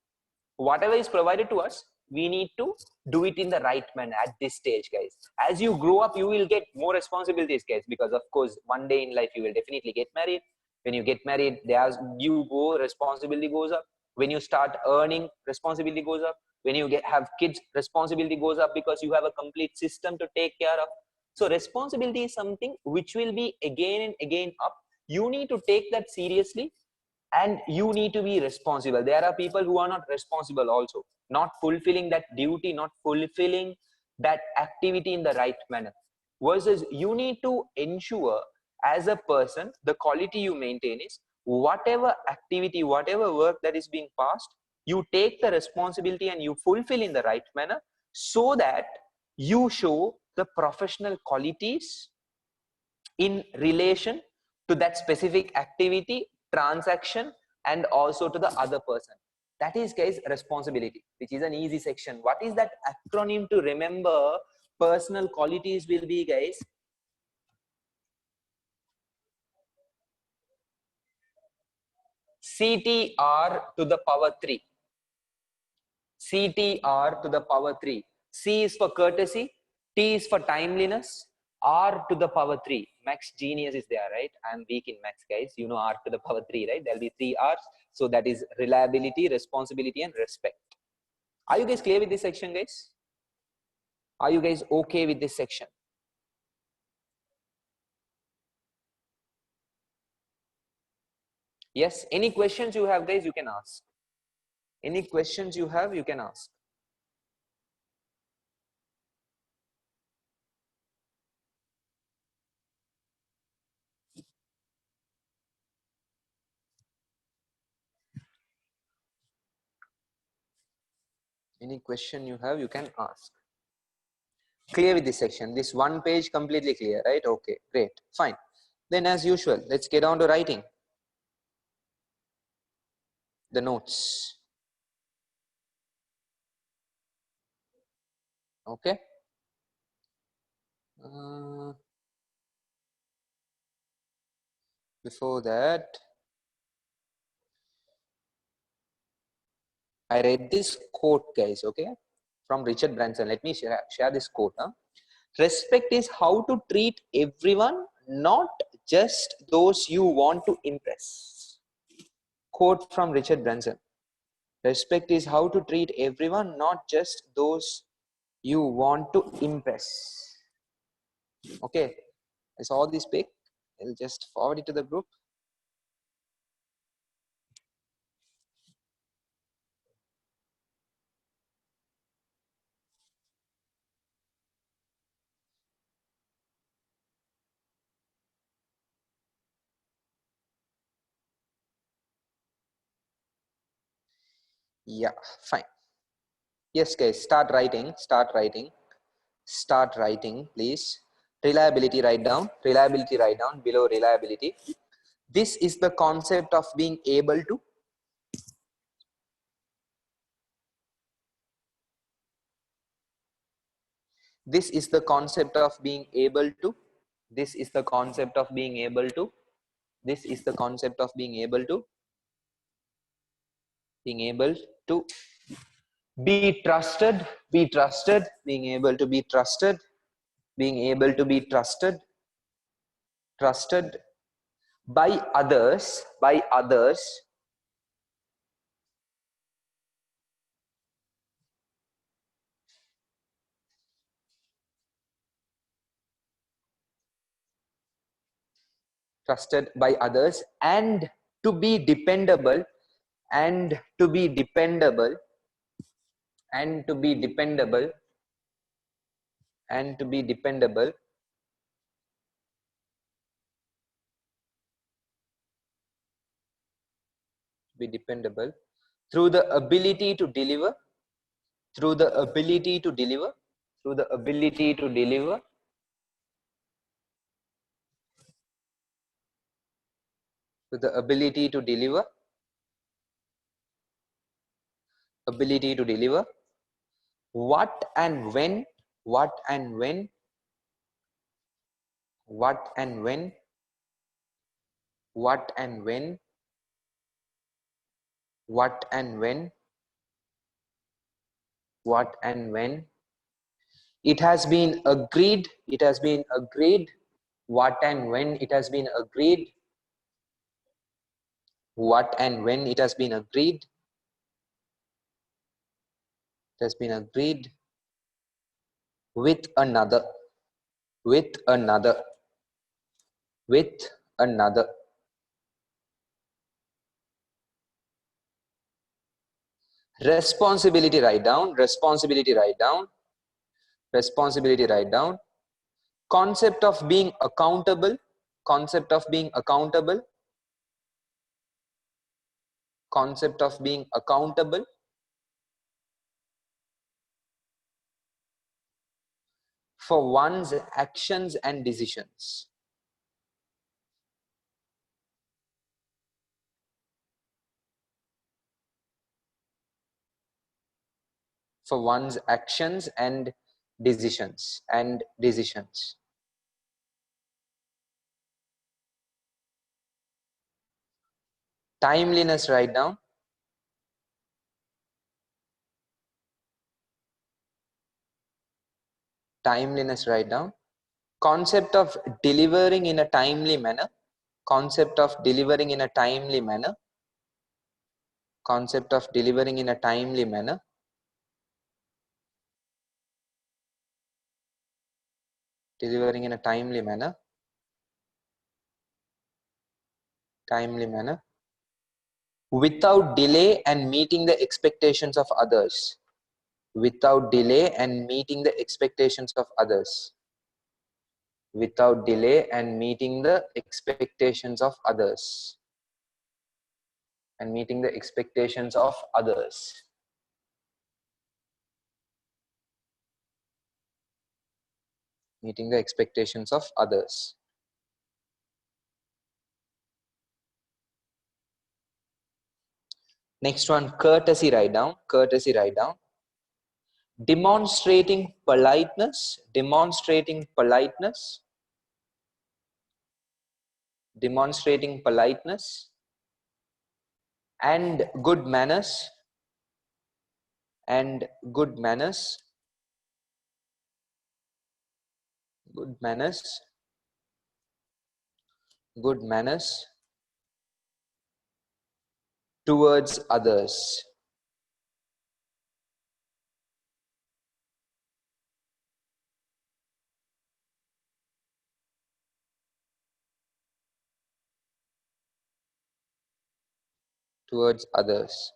whatever is provided to us, we need to do it in the right manner at this stage, guys. As you grow up, you will get more responsibilities, guys, because of course one day in life you will definitely get married. When you get married, responsibility goes up. When you start earning, responsibility goes up. When you have kids, responsibility goes up, because you have a complete system to take care of. So responsibility is something which will be again and again up. You need to take that seriously, and you need to be responsible. There are people who are not responsible also, not fulfilling that duty, not fulfilling that activity in the right manner. Versus, you need to ensure as a person, the quality you maintain is, whatever activity, whatever work that is being passed, you take the responsibility and you fulfill in the right manner, so that you show the professional qualities in relation to that specific activity, transaction and also to the other person. That is, guys, responsibility, which is an easy section. What is that acronym to remember? Personal qualities will be, guys, CTR to the power 3. CTR to the power 3. C is for courtesy, T is for timeliness, R to the power 3. Max genius is there, right? I'm weak in max, guys. You know R to the power 3, right? There'll be 3 R's. So that is reliability, responsibility, and respect. Are you guys clear with this section, guys? Are you guys okay with this section? Yes? Any questions you have, guys, you can ask. Any questions you have, you can ask. Any question you have, you can ask. Clear with this section? This one page completely clear, right? Okay, great, fine. Then as usual, let's get on to writing the notes. Okay. Before that, I read this quote, guys, okay, from Richard Branson. Let me share this quote. Huh? Respect is how to treat everyone, not just those you want to impress. Quote from Richard Branson. Respect is how to treat everyone, not just those you want to impress. Okay, I saw this pic. I'll just forward it to the group. Yeah, fine. Yes, guys, start writing, please. Reliability, write down, below reliability. This is the concept of being able to. This is the concept of being able to. This is the concept of being able to. This is the concept of being able to. Being able to be trusted, being able to be trusted, being able to be trusted, trusted by others, trusted by others, and to be dependable, and to be dependable, and to be dependable, and to be dependable, be dependable through the ability to deliver, through the ability to deliver, through the ability to deliver, through the ability to deliver, ability to deliver, what and when, what and when, what and when, what and when, what and when, what and when. It has been agreed, it has been agreed, what and when it has been agreed, what and when it has been agreed, it has been agreed with another, with another, with another. Responsibility, write down, responsibility, write down, responsibility, write down. Concept of being accountable, concept of being accountable, concept of being accountable for one's actions and decisions. for one's actions and decisions. Timeliness, write down. Timeliness, write down. Concept of delivering in a timely manner. Concept of delivering in a timely manner. Concept of delivering in a timely manner. Delivering in a timely manner. Timely manner. Without delay and meeting the expectations of others. Without delay and meeting the expectations of others. Without delay and meeting the expectations of others. And meeting the expectations of others. Meeting the expectations of others. Next one, courtesy, write down. Courtesy, write down. Demonstrating politeness. Demonstrating politeness. Demonstrating politeness. And good manners. And good manners. Good manners. Good manners towards others. Towards others.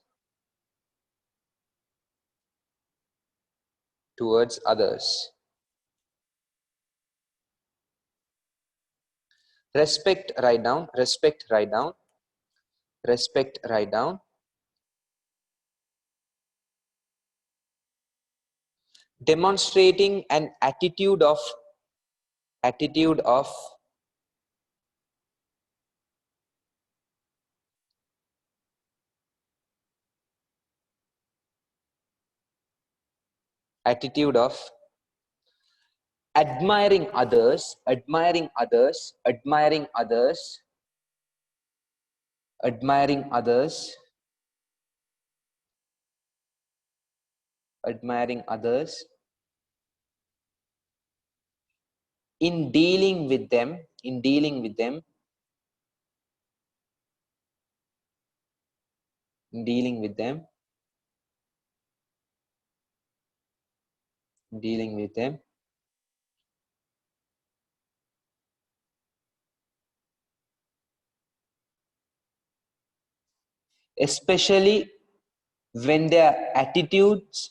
Towards others. Respect, write down. Respect, write down. Respect, write down. Demonstrating an attitude of attitude of attitude of admiring others, admiring others, admiring others, admiring others, admiring others, in dealing with them, in dealing with them, in dealing with them, in dealing with them, especially when their attitudes,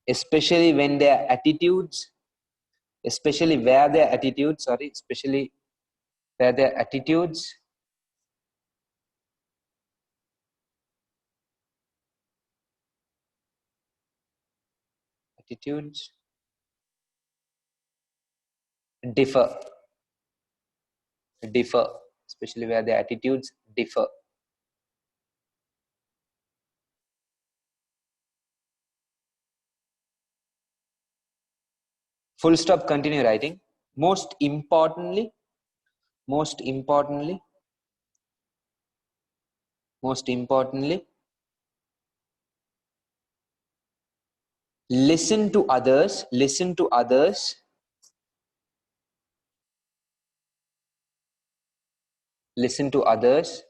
especially when their attitudes, especially where their attitudes, sorry, especially where their attitudes, attitudes differ, differ, especially where their attitudes differ. Full stop, continue writing. Most importantly, most importantly, most importantly, listen to others, listen to others, listen to others,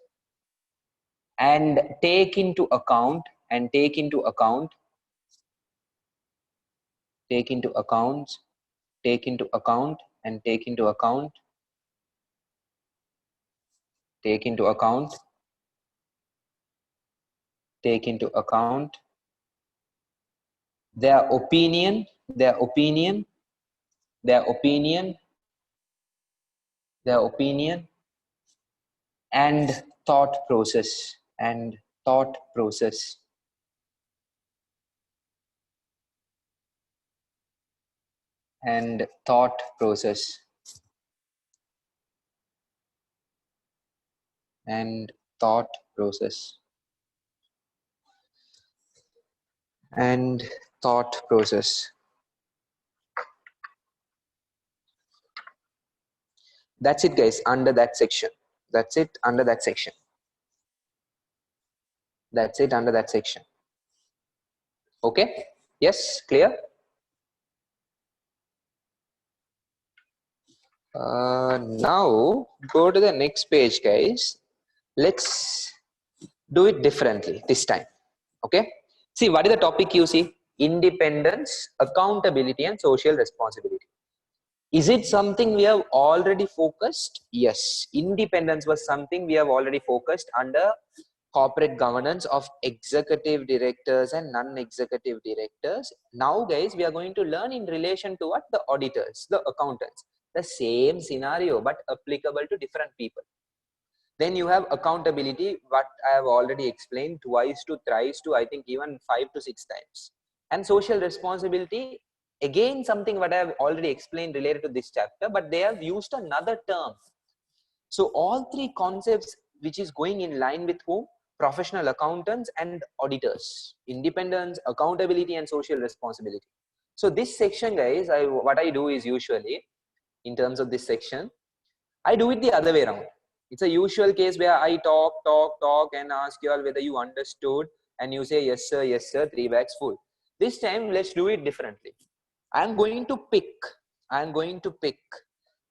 and take into account, and take into account, take into account, take into account, and take into account, take into account, take into account their opinion, their opinion, their opinion, their opinion, and thought process, and thought process, and thought process, and thought process. and thought process. That's it, guys, under that section. That's it under that section. That's it under that section. Okay? Yes, clear? Now go to the next page, guys. Let's do it differently this time. Okay? See, what is the topic you see? Independence, accountability, and social responsibility. Is it something we have already focused? Yes. Independence was something we have already focused under corporate governance of executive directors and non-executive directors. Now, guys, we are going to learn in relation to what? The auditors, the accountants. The same scenario, but applicable to different people. Then you have accountability, what I have already explained twice to thrice to, I think even 5 to 6 times. And social responsibility, again something what I have already explained related to this chapter, but they have used another term. So all three concepts which is going in line with whom? Professional accountants and auditors. Independence, accountability, and social responsibility. So this section, guys, what I do is usually, in terms of this section, I do it the other way around. It's a usual case where I talk and ask you all whether you understood, and you say yes sir, 3 bags full. This time let's do it differently. I'm going to pick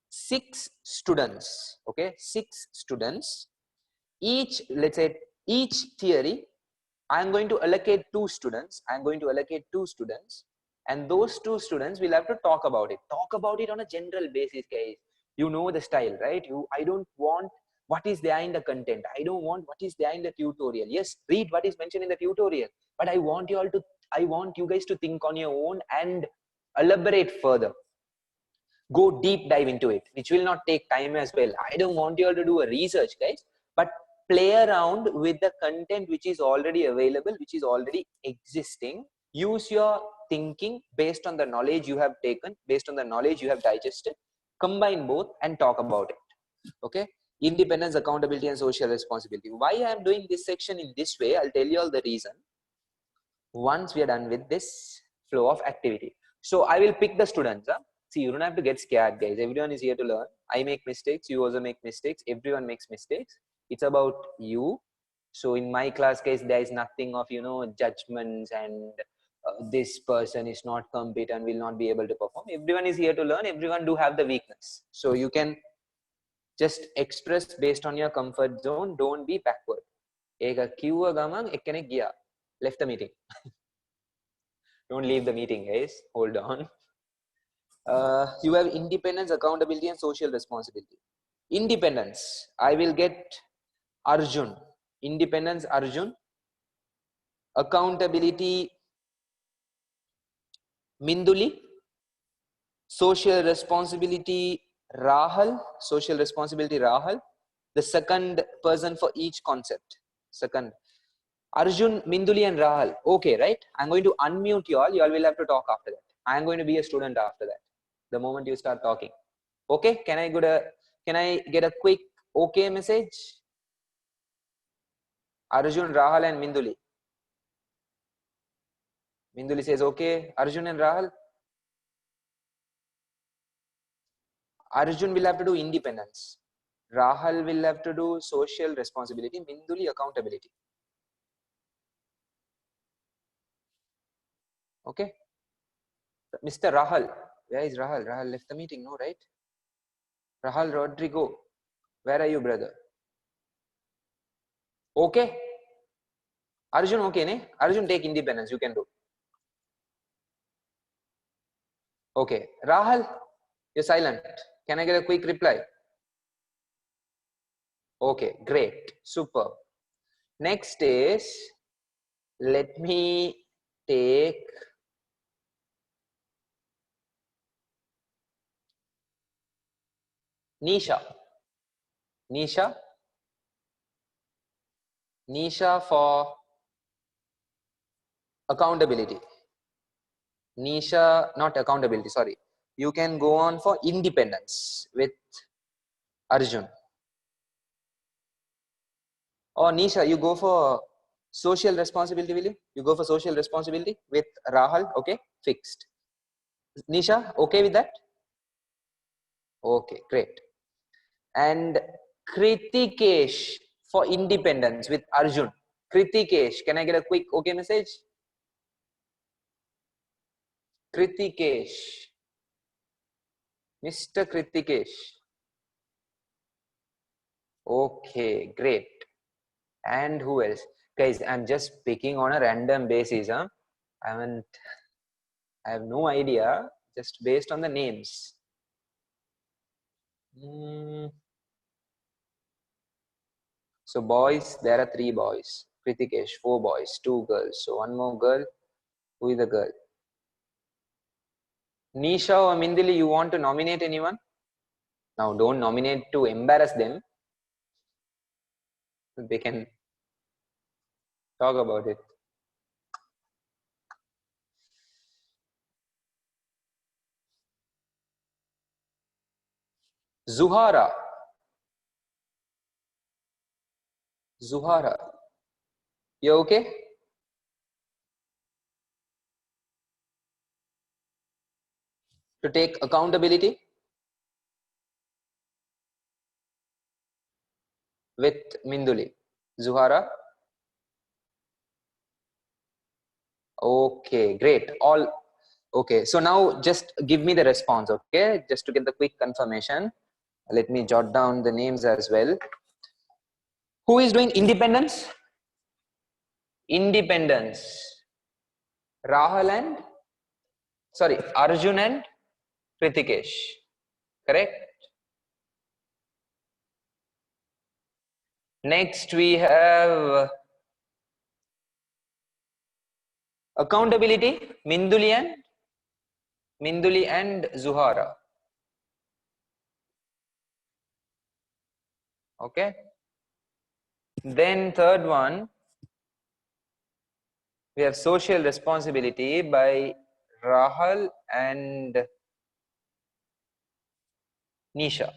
6 students. Okay, 6 students. Each, let's say, each theory I'm going to allocate 2 students. And those 2 students will have to talk about it. Talk about it on a general basis, guys. You know the style, right? I don't want what is there in the content. I don't want what is there in the tutorial. Yes, read what is mentioned in the tutorial. But I want you guys to think on your own and elaborate further. Go deep dive into it, which will not take time as well. I don't want you all to do a research, guys, but play around with the content which is already available, which is already existing. Use your thinking based on the knowledge you have taken, based on the knowledge you have digested. Combine both and talk about it. Okay? Independence, accountability, and social responsibility. Why I am doing this section in this way, I'll tell you all the reason once we are done with this flow of activity. So I will pick the students. See, you don't have to get scared, guys. Everyone is here to learn. I make mistakes. You also make mistakes. Everyone makes mistakes. It's about you. So in my class case, there is nothing of, judgments and this person is not competent, will not be able to perform. Everyone is here to learn. Everyone do have the weakness. So you can just express based on your comfort zone. Don't be backward. Left the meeting. Don't leave the meeting, guys. Hold on. You have independence, accountability, and social responsibility. Independence, I will get Arjun. Independence, Arjun. Accountability, Minduli. Social responsibility, Rahul. Social responsibility, Rahul. The second person for each concept. Second. Arjun, Minduli, and Rahul. Okay, right? I'm going to unmute you all. You all will have to talk after that. I'm going to be a student after that. The moment you start talking. Okay? Can I get a quick okay message? Arjun, Rahul, and Minduli. Minduli says okay. Arjun and Rahul. Arjun will have to do independence. Rahul will have to do social responsibility. Minduli, accountability. Okay? Mr. Rahul. Where is Rahul? Rahul left the meeting, no, right? Rahul Rodrigo. Where are you, brother? Okay? Arjun, okay, ne? Arjun, take independence. You can do. Okay. Rahul, you're silent. Can I get a quick reply? Okay, great. Super. Next is, let me take Nisha. Nisha for accountability. Nisha, not accountability, sorry. You can go on for independence with Arjun. Or Nisha, you go for Social responsibility, will you? You go for social responsibility with Rahul, okay? Fixed. Nisha, okay with that? Okay, great. And Kritikesh for independence with Arjun. Kritikesh, can I get a quick okay message? Kritikesh. Mr. Kritikesh. Okay, great. And who else? Guys, I'm just picking on a random basis. Huh? I have no idea, just based on the names. So boys, there are 3 boys. Kritikesh, 4 boys, 2 girls. So one more girl. Who is the girl? Nisha or Mindili, you want to nominate anyone? Now don't nominate to embarrass them. They can talk about it. Zuhara. Zuhara. You okay? To take accountability with Minduli. Zuhara. Okay, great. All okay. So now just give me the response, okay? Just to get the quick confirmation. Let me jot down the names as well. Who is doing independence? Independence. Rahul and sorry, Arjun and Kritikesh. Correct? Next we have accountability, Minduli and Zuhara. Okay. Then third one, we have social responsibility by Rahul and Nisha.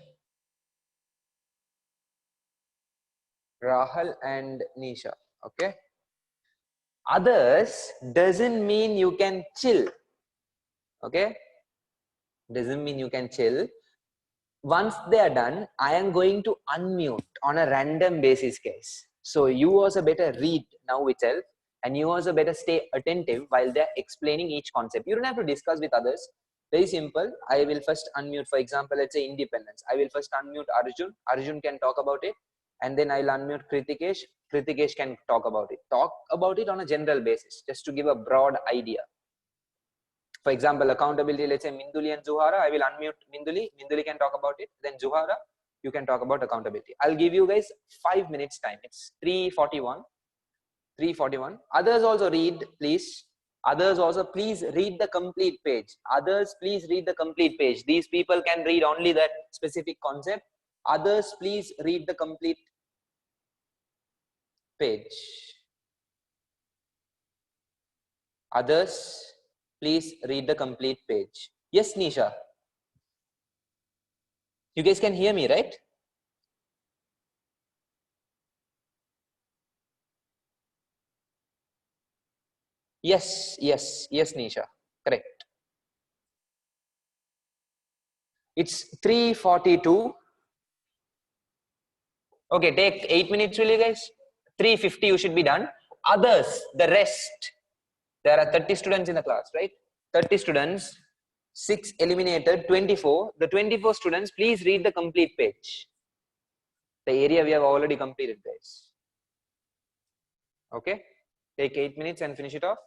Rahul and Nisha. Okay. Others doesn't mean you can chill. Okay. Doesn't mean you can chill. Once they are done, I am going to unmute on a random basis case. So you also better read now itself, and you also better stay attentive while they're explaining each concept. You don't have to discuss with others. Very simple. I will first unmute, for example, let's say independence. I will first unmute Arjun. Arjun can talk about it. And then I'll unmute Kritikesh. Kritikesh can talk about it. Talk about it on a general basis, just to give a broad idea. For example, accountability, let's say Minduli and Zuhara, I will unmute Minduli. Minduli can talk about it. Then Zuhara, you can talk about accountability. I'll give you guys 5 minutes time. It's 3:41. 3:41. Others also read, please. Others also, please read the complete page. Others, please read the complete page. These people can read only that specific concept. Others, please read the complete page. Others, please read the complete page. Yes, Nisha. You guys can hear me, right? Yes, Nisha. Correct. It's 3:42. Okay, take 8 minutes, will you guys? 3:50 you should be done. Others, the rest. There are 30 students in the class, right? 30 students, 6 eliminated, 24. The 24 students, please read the complete page. The area we have already completed, guys. Okay? Take 8 minutes and finish it off.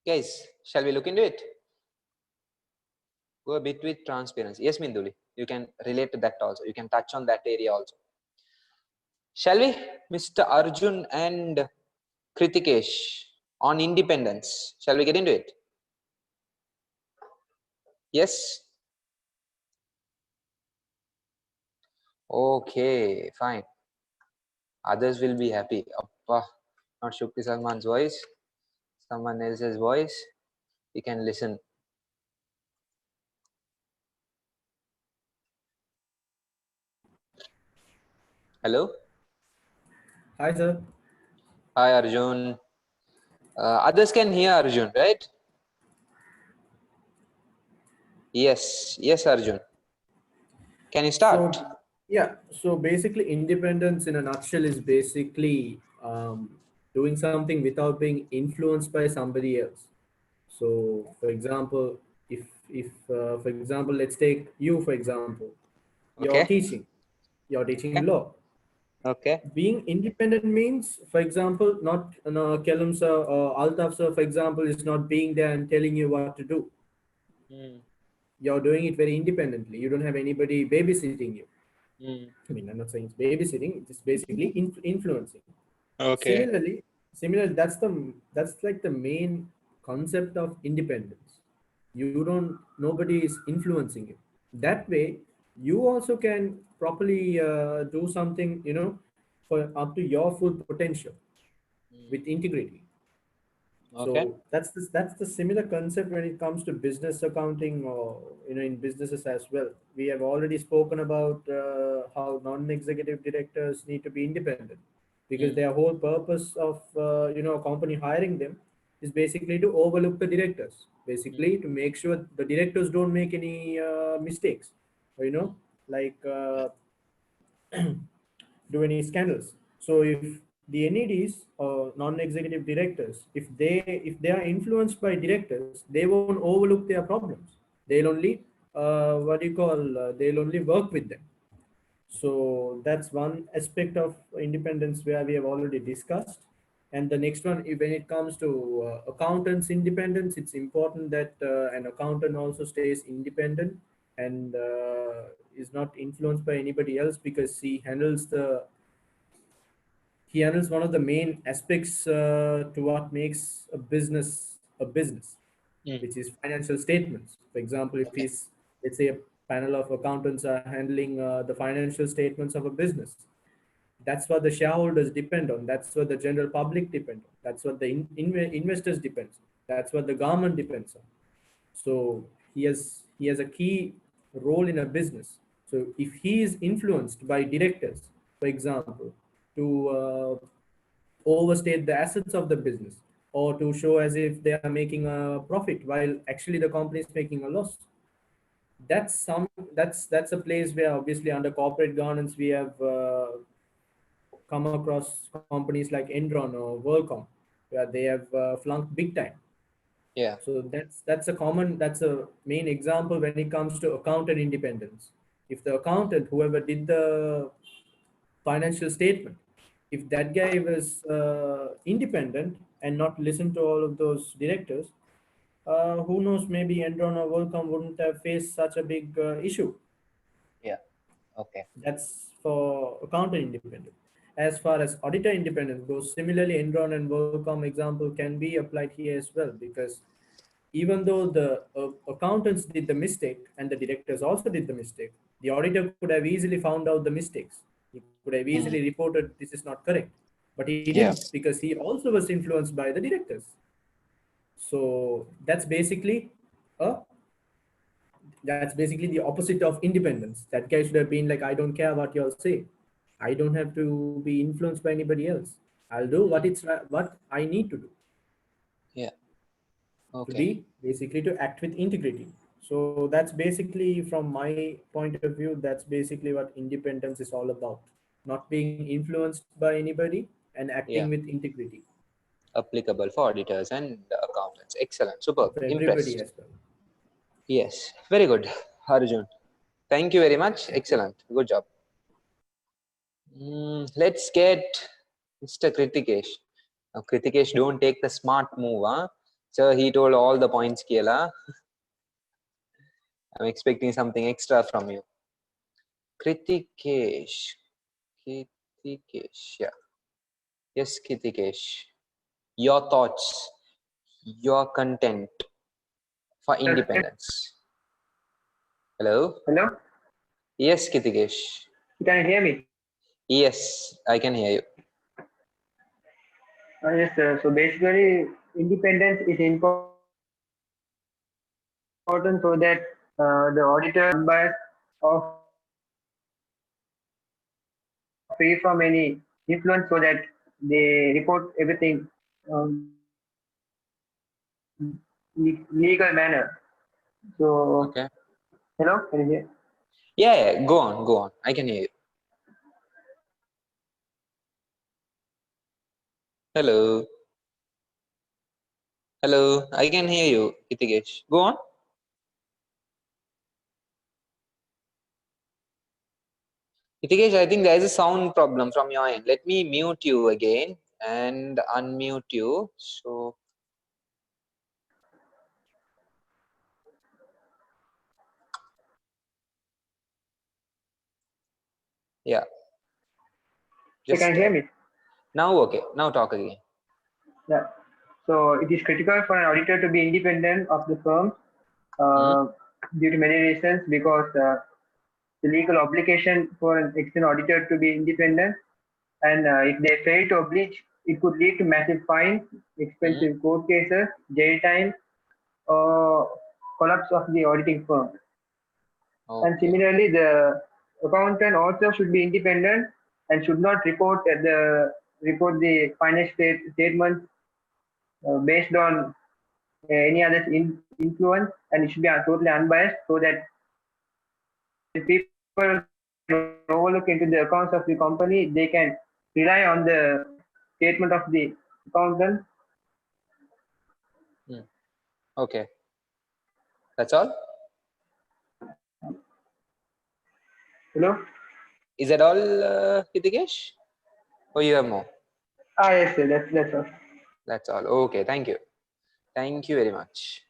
Guys, shall we look into it? Go a bit with transparency. Yes, Minduli, you can relate to that also. You can touch on that area also. Shall we? Mr. Arjun and Kritikesh on independence. Shall we get into it? Yes? Okay, fine. Others will be happy. Appa, not Shukri Salman's voice, someone else's voice. You can listen. Hello? Hi, sir. Hi, Arjun. Others can hear Arjun, right? Yes, yes, Arjun. Can you start? So, yeah, so basically, independence in a nutshell is basically doing something without being influenced by somebody else. So, for example, if for example, let's take you, for example, you're Okay, teaching, you're teaching okay, law. okay. Being independent means, for example, not Kelum sir or Altaf sir, for example, is not being there and telling you what to do. Mm, You're doing it very independently. You don't have anybody babysitting you. mm. I mean, I'm not saying it's babysitting. It's basically influencing. Okay. Similarly, that's like the main concept of independence. You don't. Nobody is influencing you. That way, you also can properly do something. For up to your full potential Mm. with integrity. Okay. So that's the similar concept when it comes to business accounting or in businesses as well. We have already spoken about how non-executive directors need to be independent because Mm. their whole purpose of a company hiring them is basically to overlook the directors, Mm. basically to make sure the directors don't make any mistakes, or, Mm. like Yeah. do any scandals. So if the NEDs or non-executive directors, if they are influenced by directors, they won't overlook their problems. They'll only they'll only work with them. So that's one aspect of independence where we have already discussed. And the next one, when it comes to accountants' independence, it's important that an accountant also stays independent and is not influenced by anybody else because he handles one of the main aspects to what makes a business, Mm. which is financial statements. For example, if Okay. he's, let's say, a panel of accountants are handling the financial statements of a business, that's what the shareholders depend on. That's what the general public depend on. That's what the investors depends on. That's what the government depends on. So he has a key role in a business. So if he is influenced by directors, for example, to overstate the assets of the business or to show as if they are making a profit while actually the company is making a loss, that's a place where obviously under corporate governance we have come across companies like Enron or WorldCom where they have flunked big time. Yeah. So that's a main example when it comes to accountant independence. If the accountant, whoever did the financial statement, if that guy was independent and not listen to all of those directors, who knows, maybe Enron or WorldCom wouldn't have faced such a big issue. Yeah. Okay. That's for accountant independent. As far as auditor independence goes, similarly, Enron and WorldCom example can be applied here as well because even though the accountants did the mistake and the directors also did the mistake, the auditor could have easily found out the mistakes. He could have easily Mm. reported this is not correct, but he didn't Yeah. because he also was influenced by the directors. So a that's basically the opposite of independence. That guy should have been like, I don't care what y'all say. I don't have to be influenced by anybody else. I'll do Mm. what I need to do Yeah. to Okay. be basically to act with integrity. So that's basically from my point of view, that's basically what independence is all about. Not being influenced by anybody and acting Yeah. with integrity Applicable for auditors and accountants. Excellent. Superb. for everybody Impressed. as well. Yes. Very good, Arjun. Thank you very much. Thank you. Excellent. Good job. Let's get Mr. Kritikesh. Now, Kritikesh, don't take the smart move, huh? So he told all the points, Kiela. I'm expecting something extra from you. Kritikesh. Kritikesh. Yeah. Yes, Kritikesh. Your thoughts, your content for independence. Hello? Hello, Yes, Kritikesh. can you hear me? Yes, I can hear you. Yes, sir. So basically, independence is important so that the auditor unbiased or free from any influence so that they report everything um, legal manner. So, Okay. hello, can you hear? Yeah, yeah. Go on, go on. I can hear you. Hello. Hello. I can hear you, Kritikesh. Go on. Hitesh, I think there is a sound problem from your end. Let me mute you again and unmute you. So, yeah, So can just you hear me? now, okay. Now talk again. Yeah. So it is critical for an auditor to be independent of the firm Hmm? uh, due to many reasons because the legal obligation for an external auditor to be independent, and if they fail to oblige, it could lead to massive fines, Hmm? expensive court cases, jail time, or collapse of the auditing firm. And Okay. similarly, the accountant also should be independent and should not report the financial statements based on any other influence, and it should be totally unbiased so that when people can overlook into the accounts of the company, they can rely on the statement of the accountant. Hmm. Okay. That's all? Hello? Is that all, Hitesh? Or you have more? Ah, yes, sir, that's all. That's all. Okay. Thank you. Thank you very much.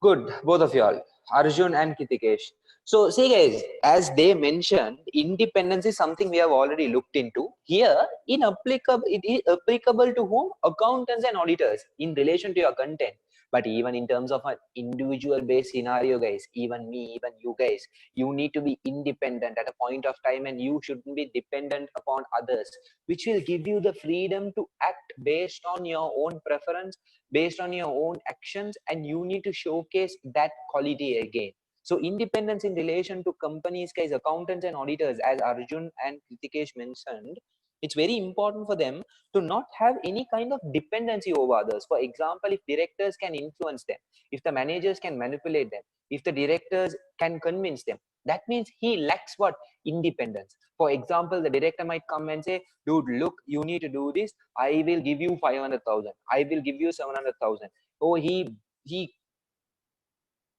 Good, both of y'all, Arjun and Kitikesh. So, see, guys, as they mentioned, independence is something we have already looked into. Here, it is applicable to whom? Accountants and auditors in relation to your content. But even in terms of an individual based scenario, guys, even me, even you guys, you need to be independent at a point of time and you shouldn't be dependent upon others, which will give you the freedom to act based on your own preference, based on your own actions, and you need to showcase that quality again. So independence in relation to companies, guys, accountants and auditors, as Arjun and Kritikesh mentioned, it's very important for them to not have any kind of dependency over others. For example, if directors can influence them, if the managers can manipulate them, if the directors can convince them, that means he lacks what? Independence. For example, the director might come and say, dude, look, you need to do this. I will give you 500,000. I will give you 700,000. Oh, he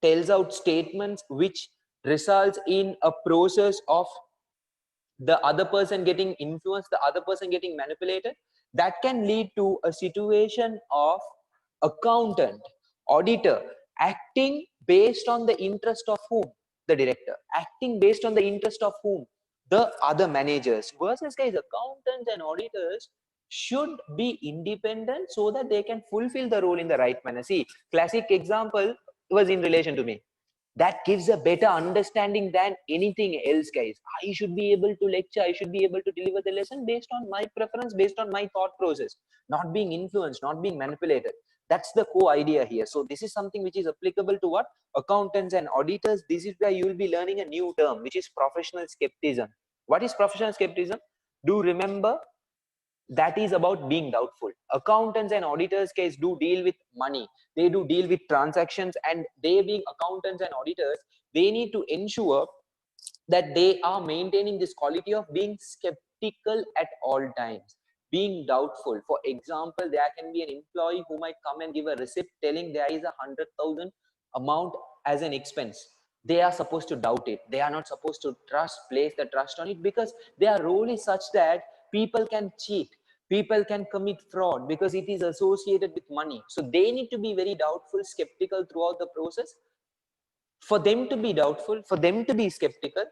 tells out statements which results in a process of the other person getting influenced, the other person getting manipulated. That can lead to a situation of accountant, auditor acting based on the interest of whom? The director. Acting based on the interest of whom? The other managers. Versus, guys, accountants and auditors should be independent so that they can fulfill the role in the right manner. See, classic example was in relation to me. That gives a better understanding than anything else, guys. I should be able to lecture, I should be able to deliver the lesson based on my preference, based on my thought process, not being influenced, not being manipulated. That's the core idea here. So this is something which is applicable to what? Accountants and auditors. This is where you will be learning a new term, which is professional skepticism. What is professional skepticism? Do remember, that is about being doubtful. Accountants and auditors case do deal with money, they do deal with transactions, and they, being accountants and auditors, they need to ensure that they are maintaining this quality of being skeptical at all times, being doubtful. For example, there can be an employee who might come and give a receipt telling there is 100,000 amount as an expense. They are supposed to doubt it, they are not supposed to place the trust on it, because their role is such that people can cheat, People can commit fraud because it is associated with money. So they need to be very doubtful, skeptical throughout the process. For them to be doubtful, for them to be skeptical,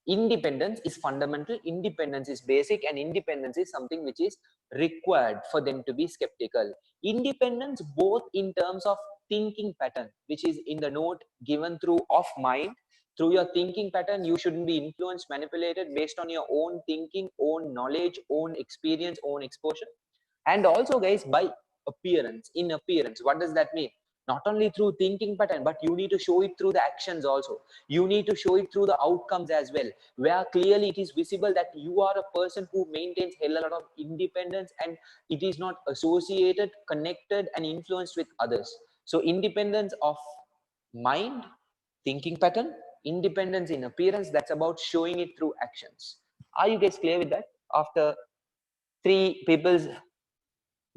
independence is fundamental, independence is basic, and independence is something which is required for them to be skeptical. Independence both in terms of thinking pattern, which is in the note given through of mind. Through your thinking pattern, you shouldn't be influenced, manipulated based on your own thinking, own knowledge, own experience, own exposure. And also guys, by appearance, in appearance, what does that mean? Not only through thinking pattern, but you need to show it through the actions also. You need to show it through the outcomes as well, where clearly it is visible that you are a person who maintains a lot of independence and it is not associated, connected and influenced with others. So independence of mind, thinking pattern, independence in appearance, that's about showing it through actions. Are you guys clear with that? After three people's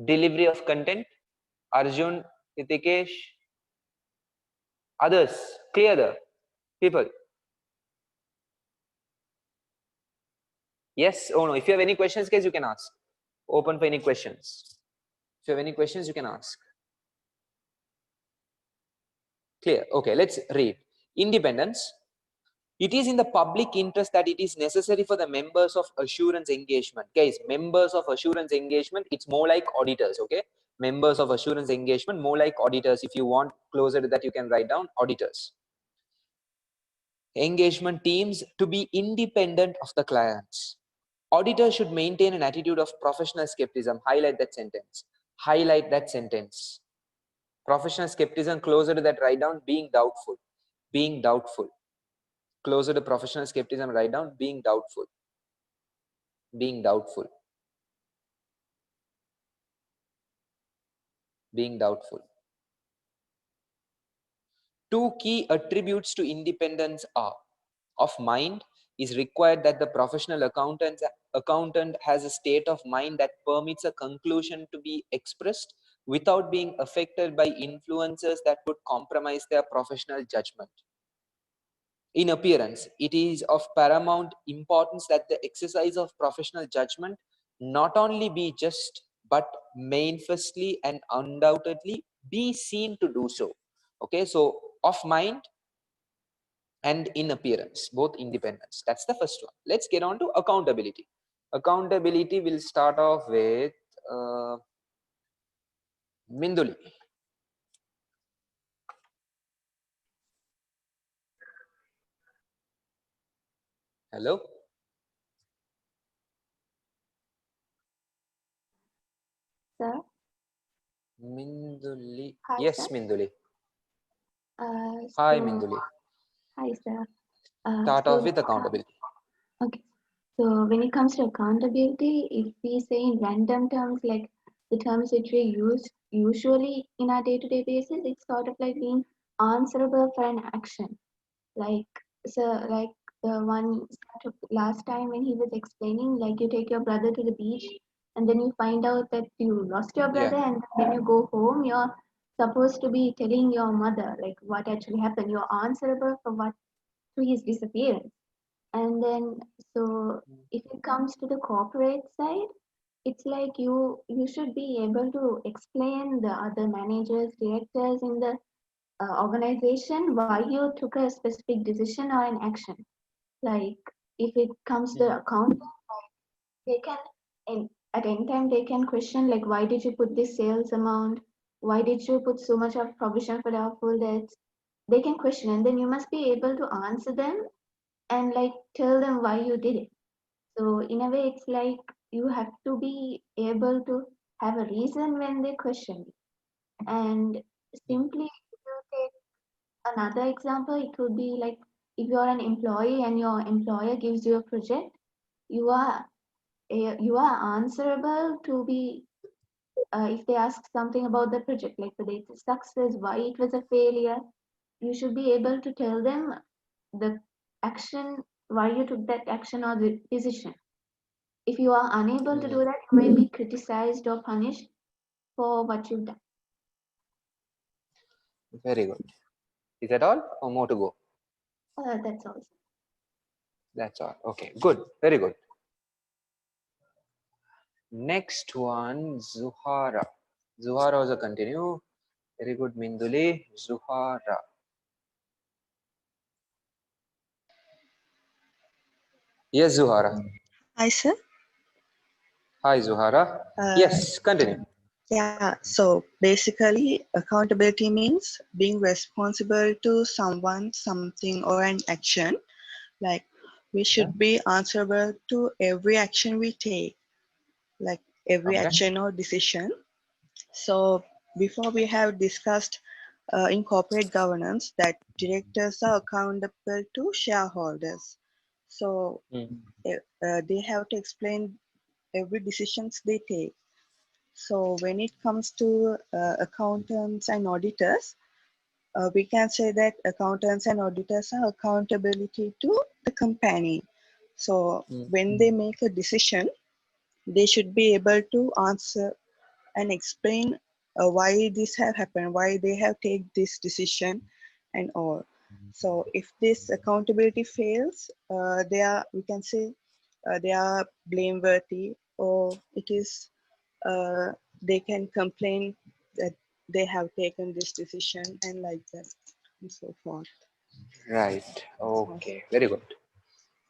delivery of content, Arjun, Hitikesh, others, clear the people? Yes or no? If you have any questions, guys, you can ask. Open for any questions. If you have any questions, you can ask. Clear. Okay, let's read. Independence. It is in the public interest that it is necessary for the members of assurance engagement. Guys, members of assurance engagement, it's more like auditors, okay? Members of assurance engagement, more like auditors. If you want closer to that, you can write down auditors. Engagement teams to be independent of the clients. Auditors should maintain an attitude of professional skepticism. Highlight that sentence. Highlight that sentence. Professional skepticism, closer to that, write down being doubtful. Being doubtful. Closer to professional skepticism, write down being doubtful. Being doubtful. Being doubtful. Two key attributes to independence are: of mind is required that the professional accountant has a state of mind that permits a conclusion to be expressed without being affected by influences that would compromise their professional judgment. In appearance, it is of paramount importance that the exercise of professional judgment not only be just, but manifestly and undoubtedly be seen to do so. Okay, so of mind and in appearance, both independence. That's the first one. Let's get on to accountability. Accountability will start off with Minduli. Hello? Sir? Minduli. Hi, Yes, sir. Minduli. Uh, Hi, so, Minduli. Hi, sir. Start off with accountability. Okay. So when it comes to accountability, if we say in random terms, like the terms which we use usually in our day-to-day basis, it's sort of like being answerable for an action. Like, so like the one last time when he was explaining, like you take your brother to the beach and then you find out that you lost your brother, Yeah. and when you go home, you're supposed to be telling your mother like what actually happened. You're answerable for what to his disappearance. And then so if it comes to the corporate side, it's like you should be able to explain the other managers, directors in the organization why you took a specific decision or an action. Like if it comes to accounting, they can at any time they can question like why did you put this sales amount? Why did you put so much of provision for doubtful debts? They can question, and then you must be able to answer them and like tell them why you did it. So in a way, it's like you have to be able to have a reason when they question you. And simply, if you take another example, it could be like if you're an employee and your employer gives you a project, you are you are answerable to be if they ask something about the project, like whether it's a success, why it was a failure, you should be able to tell them the action, why you took that action or the decision. If you are unable to do that, you may be criticized or punished for what you've done. Very good. Is that all or more to go? That's all. That's all. Okay, good. Very good. Next one, Zuhara. Zuhara also continue. Very good, Minduli. Zuhara. Yes, Zuhara. Hi, sir. Hi, Zuhara. Yes, continue. Yeah, so basically, accountability means being responsible to someone, something, or an action. Like, we should be answerable to every action we take, like every Okay. action or decision. So, before we have discussed in corporate governance that directors are accountable to shareholders. So, they have to explain every decisions they take. So when it comes to accountants and auditors, we can say that accountants and auditors are accountability to the company. So when they make a decision, they should be able to answer and explain why this have happened, why they have taken this decision and all. So if this accountability fails, they are, we can say, they are blameworthy, or it is they can complain that they have taken this decision and like that and so forth. Right. Okay. Very good.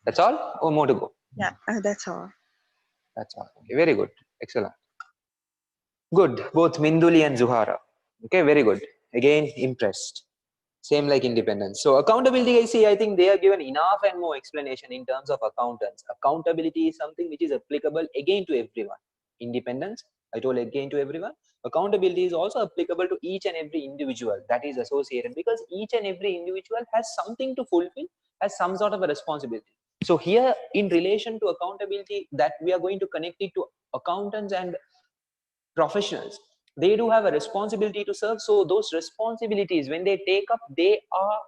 That's all or more to go? Yeah, that's all. That's all. Okay. Very good. Excellent. Good. Both Minduli and Zuhara. Okay. Very good. Again, impressed. Same like independence. So accountability, I see, I think they are given enough and more explanation in terms of accountants. Accountability is something which is applicable again to everyone. Independence, I told again to everyone. Accountability is also applicable to each and every individual that is associated, because each and every individual has something to fulfill, has some sort of a responsibility. So here in relation to accountability, that we are going to connect it to accountants and professionals. They do have a responsibility to serve. So those responsibilities, when they take up, they are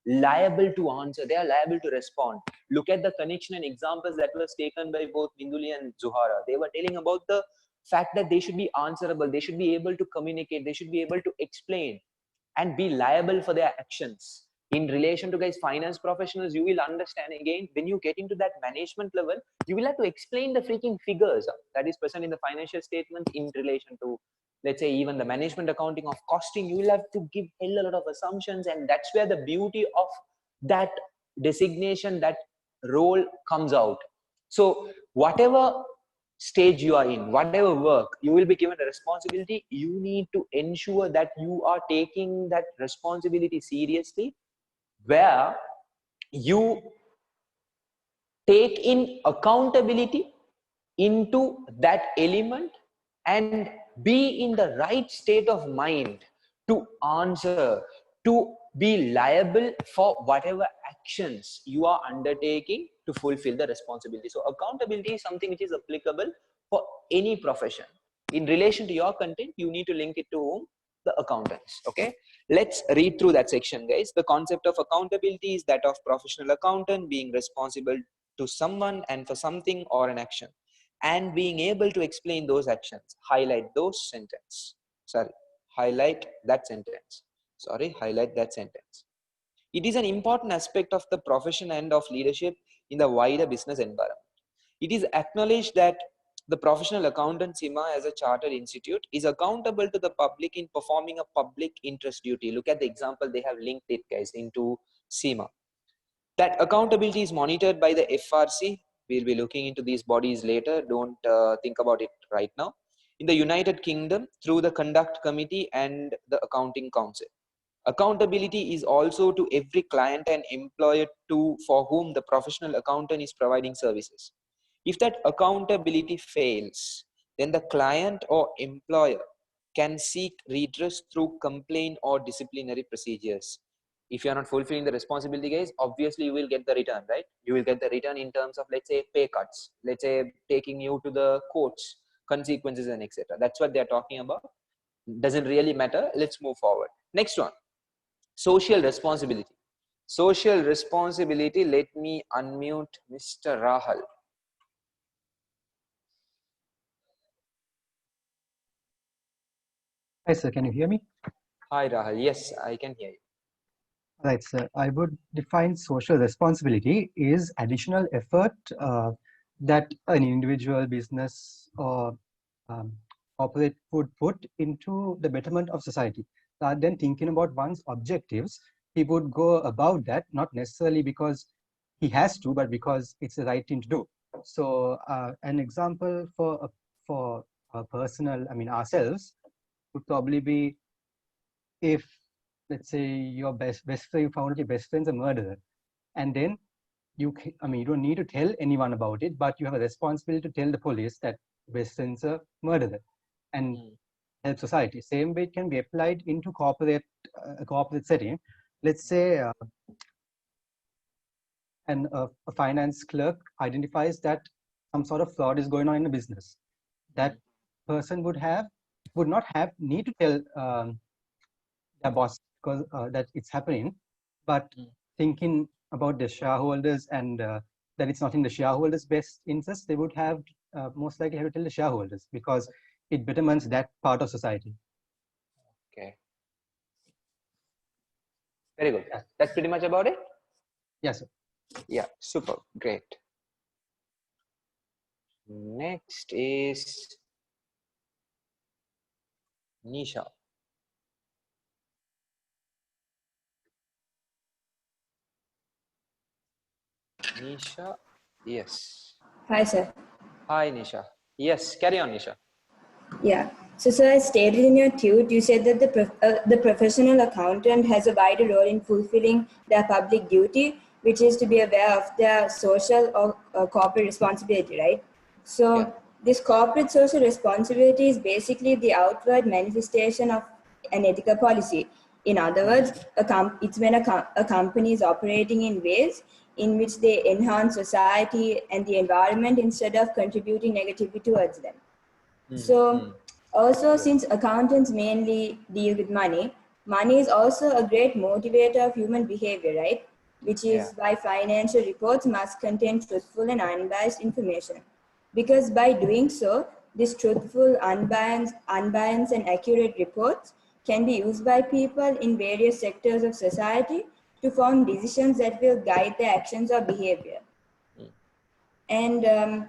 liable to answer, they are liable to respond. Look at the connection and examples that was taken by both Minduli and Zuhara. They were telling about the fact that they should be answerable, they should be able to communicate, they should be able to explain and be liable for their actions. In relation to guys finance professionals, you will understand again, when you get into that management level, you will have to explain the freaking figures that is present in the financial statement in relation to, let's say, even the management accounting of costing. You will have to give a lot of assumptions, and that's where the beauty of that designation, that role comes out. So whatever stage you are in, whatever work, you will be given a responsibility. You need to ensure that you are taking that responsibility seriously, where you take in accountability into that element and be in the right state of mind to answer, to be liable for whatever actions you are undertaking to fulfill the responsibility. So accountability is something which is applicable for any profession. In relation to your content, you need to link it to whom? The accountants. Okay, let's read through that section, guys. The concept of accountability is that of professional accountant being responsible to someone and for something or an action, and being able to explain those actions. Highlight those sentence. Sorry, highlight that sentence. Sorry, highlight that sentence. It is an important aspect of the profession and of leadership in the wider business environment. It is acknowledged that the professional accountant CIMA as a chartered institute is accountable to the public in performing a public interest duty. Look at the example they have linked it, guys, into CIMA. That accountability is monitored by the FRC. We'll be looking into these bodies later. Don't think about it right now. In the United Kingdom, through the Conduct Committee and the Accounting Council. Accountability is also to every client and employer for whom the professional accountant is providing services. If that accountability fails, then the client or employer can seek redress through complaint or disciplinary procedures. If you are not fulfilling the responsibility, guys, obviously you will get the return, right? You will get the return in terms of, let's say, pay cuts, let's say taking you to the courts, consequences and etc. That's what they're talking about. Doesn't really matter. Let's move forward. Next one, social responsibility. Social responsibility. Let me unmute Mr. Rahul. Hi, sir. Can you hear me? Hi, Rahul. Yes, I can hear you. Right, sir. I would define social responsibility is additional effort that an individual, business, or corporate would put into the betterment of society. Rather than thinking about one's objectives, he would go about that, not necessarily because he has to, but because it's the right thing to do. So an example for personal, I mean ourselves, would probably be if, let's say, your best friend, you found out your best friend's a murderer, and then you don't need to tell anyone about it, but you have a responsibility to tell the police that best friend's a murderer and help society. Same way it can be applied into corporate setting. Let's say a finance clerk identifies that some sort of fraud is going on in a business. That person would not need to tell their boss because that it's happening, but thinking about the shareholders and that it's not in the shareholders' best interest, they would have most likely have to tell the shareholders because it betterments that part of society. Okay. Very good. That's pretty much about it? Yes, sir. Yeah, super, great. Next is Nisha. Nisha, yes. Hi, sir. Hi, Nisha. Yes, carry on, Nisha. Yeah. So, sir, as stated in your tweet, you said that the professional accountant has a wider role in fulfilling their public duty, which is to be aware of their social or corporate responsibility, right? So, this corporate social responsibility is basically the outward manifestation of an ethical policy. In other words, it's when a company is operating in ways in which they enhance society and the environment instead of contributing negatively towards them. So, also, since accountants mainly deal with money, money is also a great motivator of human behavior, right? Which is why financial reports must contain truthful and unbiased information. Because by doing so, these truthful, unbiased, and accurate reports can be used by people in various sectors of society to form decisions that will guide their actions or behavior. And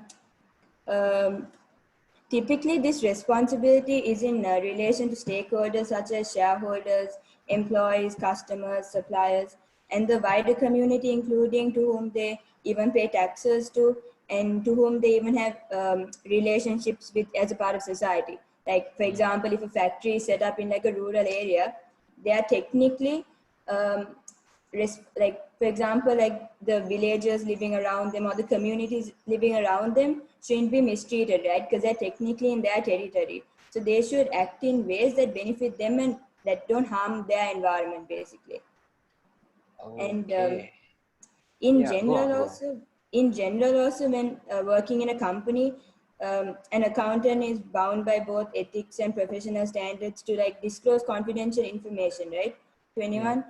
typically, this responsibility is in relation to stakeholders such as shareholders, employees, customers, suppliers, and the wider community, including to whom they even pay taxes to and to whom they even have relationships with as a part of society. Like, for example, if a factory is set up in like a rural area, they are technically like, for example, like the villagers living around them or the communities living around them shouldn't be mistreated, right? Because they're technically in their territory. So they should act in ways that benefit them and that don't harm their environment, basically. Okay. And in general also when working in a company, an accountant is bound by both ethics and professional standards to like disclose confidential information, right, to anyone,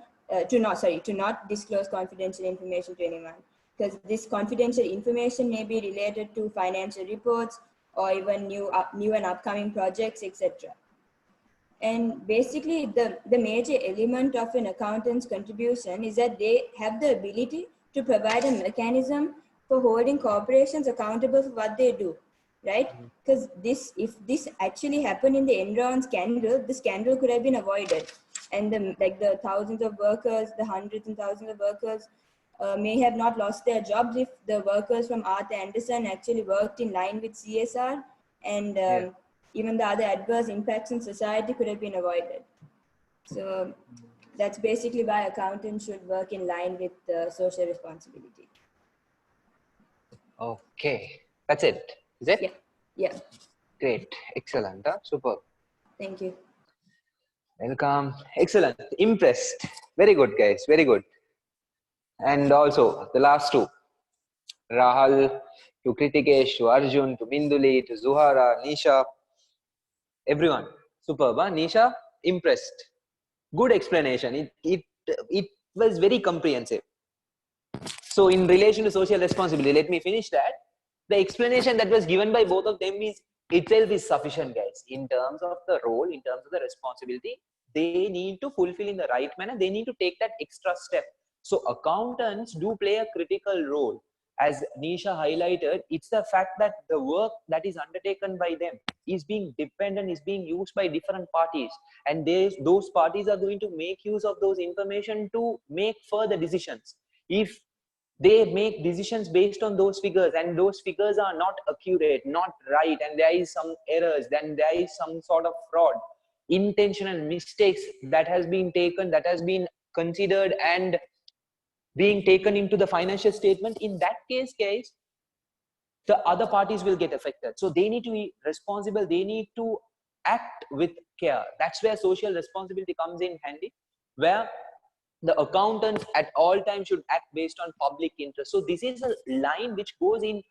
to not disclose confidential information to anyone, because this confidential information may be related to financial reports or even new and upcoming projects, etc. And basically, the major element of an accountant's contribution is that they have the ability to provide a mechanism for holding corporations accountable for what they do, right? Because if this actually happened in the Enron scandal, the scandal could have been avoided, and the thousands of workers, the hundreds and thousands of workers, may have not lost their jobs if the workers from Arthur Andersen actually worked in line with CSR, and even the other adverse impacts in society could have been avoided. So that's basically why accountants should work in line with social responsibility. Okay, that's it. Is it? Yeah. Yeah. Great, excellent, super. Thank you. Welcome. Excellent. Impressed. Very good, guys. Very good. And also the last two, Rahul, to Kritikesh, to Arjun, to Minduli, to Zuhara, Nisha, everyone. Superb. Huh? Nisha, impressed. Good explanation. It was very comprehensive. So in relation to social responsibility, let me finish that. The explanation that was given by both of them is itself is sufficient, guys. In terms of the role, in terms of the responsibility, they need to fulfill in the right manner. They need to take that extra step. So accountants do play a critical role. as Nisha highlighted, it's the fact that the work that is undertaken by them is being dependent, is being used by different parties, and those parties are going to make use of those information to make further decisions. If they make decisions based on those figures and those figures are not accurate, not right, and there is some errors, then there is some sort of fraud, intentional mistakes that has been taken, that has been considered and being taken into the financial statement, in that case, guys, the other parties will get affected. So they need to be responsible, they need to act with care. That's where social responsibility comes in handy, where the accountants at all times should act based on public interest. So this is a line which goes in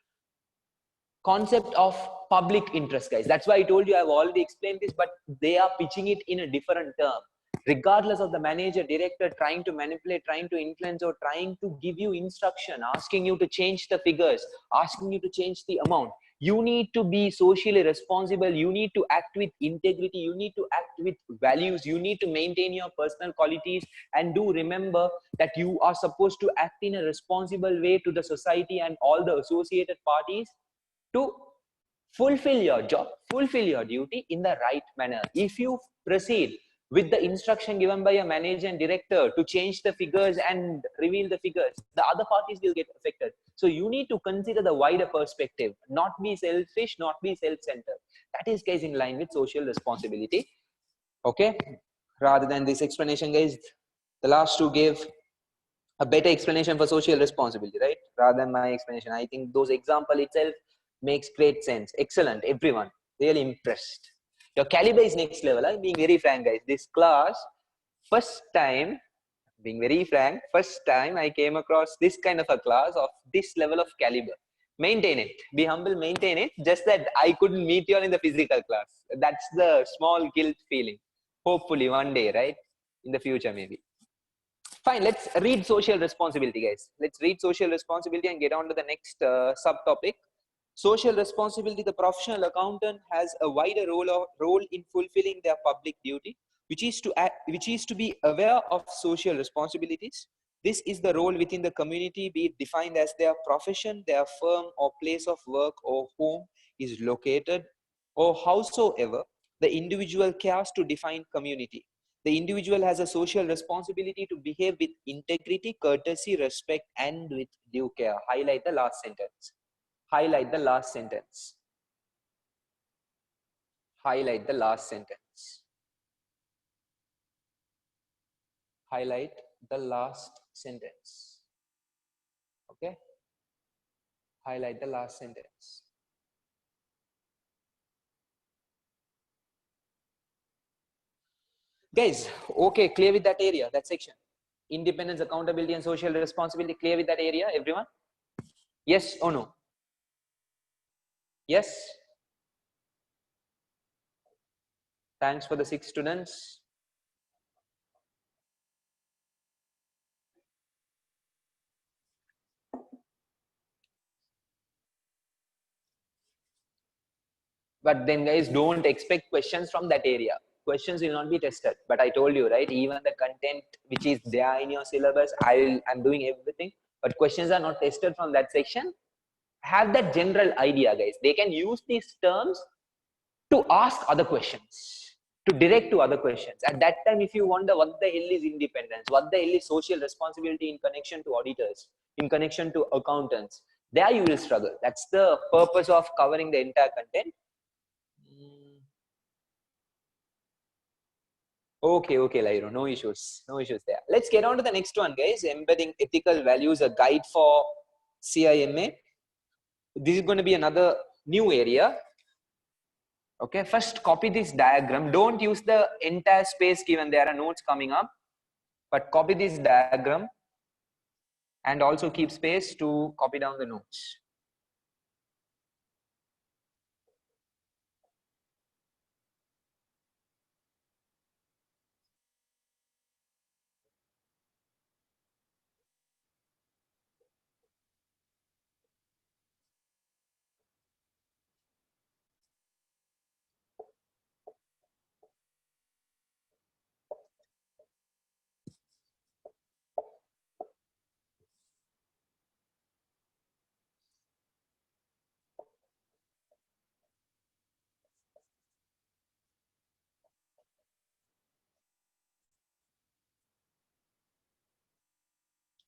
concept of public interest, guys. That's why I told you, I've already explained this, but they are pitching it in a different term. Regardless of the manager, director trying to manipulate, trying to influence, or trying to give you instruction, asking you to change the figures, asking you to change the amount, you need to be socially responsible, you need to act with integrity, you need to act with values, you need to maintain your personal qualities, and do remember that you are supposed to act in a responsible way to the society and all the associated parties to fulfill your job, fulfill your duty in the right manner. If you proceed with the instruction given by a manager and director to change the figures and reveal the figures, the other parties will get affected. So you need to consider the wider perspective, not be selfish, not be self-centered. That is, guys, in line with social responsibility. Okay, rather than this explanation, guys, the last two gave a better explanation for social responsibility, right? Rather than my explanation. I think those example itself makes great sense. Excellent, everyone. Really impressed. Your caliber is next level. I'm being very frank, guys. This class, first time, being very frank, first time I came across this kind of a class of this level of caliber. Maintain it. Be humble, maintain it. Just that I couldn't meet you all in the physical class. That's the small guilt feeling. Hopefully one day, right? In the future, maybe. Fine, let's read social responsibility, guys. Let's read social responsibility and get on to the next subtopic. Social responsibility, the professional accountant has a wider role in fulfilling their public duty, which is to be aware of social responsibilities. This is the role within the community, be it defined as their profession, their firm or place of work, or home is located, or howsoever the individual cares to define community. The individual has a social responsibility to behave with integrity, courtesy, respect, and with due care. Highlight the last sentence. Highlight the last sentence. Highlight the last sentence. Highlight the last sentence. Okay? Highlight the last sentence. Guys, okay, clear with that area, that section. Independence, accountability, and social responsibility, clear with that area, everyone? Yes or no? Yes? Thanks for the 6 students. But then, guys, don't expect questions from that area. Questions will not be tested. But I told you, right? Even the content which is there in your syllabus, I'm doing everything. But questions are not tested from that section. Have that general idea, guys. They can use these terms to ask other questions, to direct to other questions. At that time, if you wonder what the hell is independence, what the hell is social responsibility in connection to auditors, in connection to accountants, there you will struggle. That's the purpose of covering the entire content. Okay, Lairo, no issues there. Let's get on to the next one, guys. Embedding ethical values, a guide for CIMA. This is going to be another new area. Okay, first copy this diagram. Don't use the entire space given. There are notes coming up, but copy this diagram and also keep space to copy down the notes.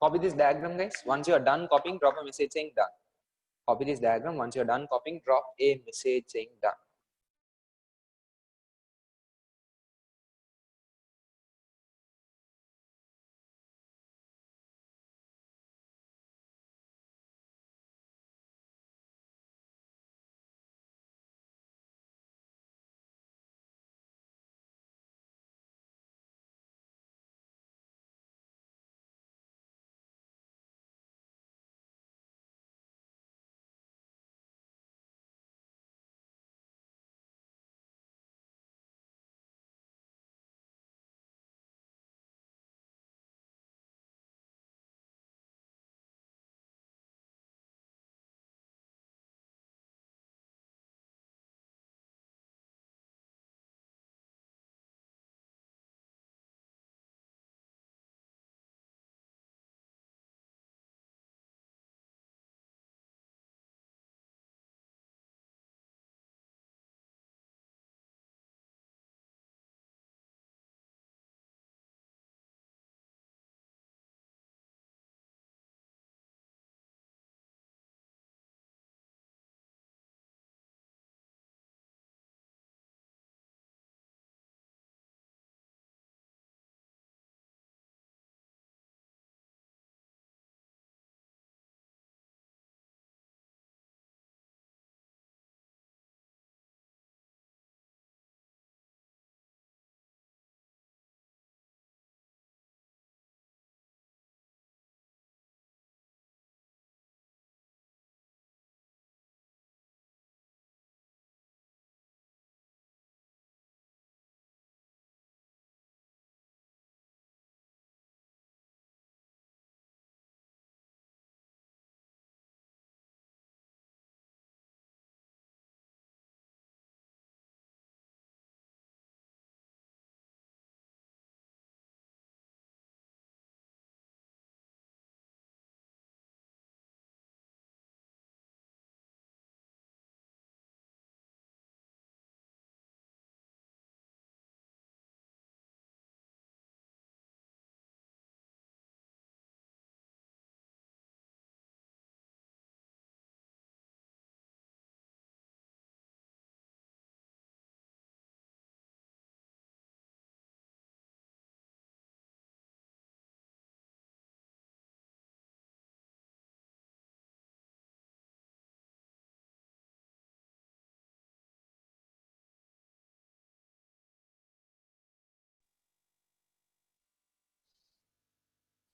Copy this diagram, guys. Once you are done copying, drop a message saying done. Copy this diagram. Once you are done copying, drop a message saying done.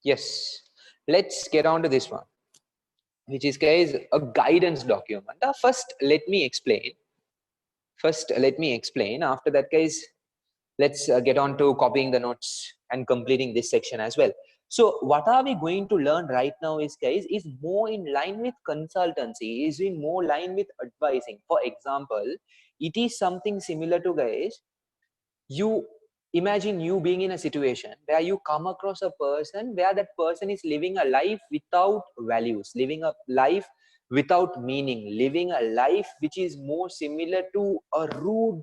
Yes, let's get on to this one, which is, guys, a guidance document. First, let me explain. After that, guys, let's get on to copying the notes and completing this section as well. So what are we going to learn right now is, guys, is more in line with consultancy, is in more line with advising. For example, it is something similar to, guys, you imagine you being in a situation where you come across a person where that person is living a life without values, living a life without meaning, living a life which is more similar to a rude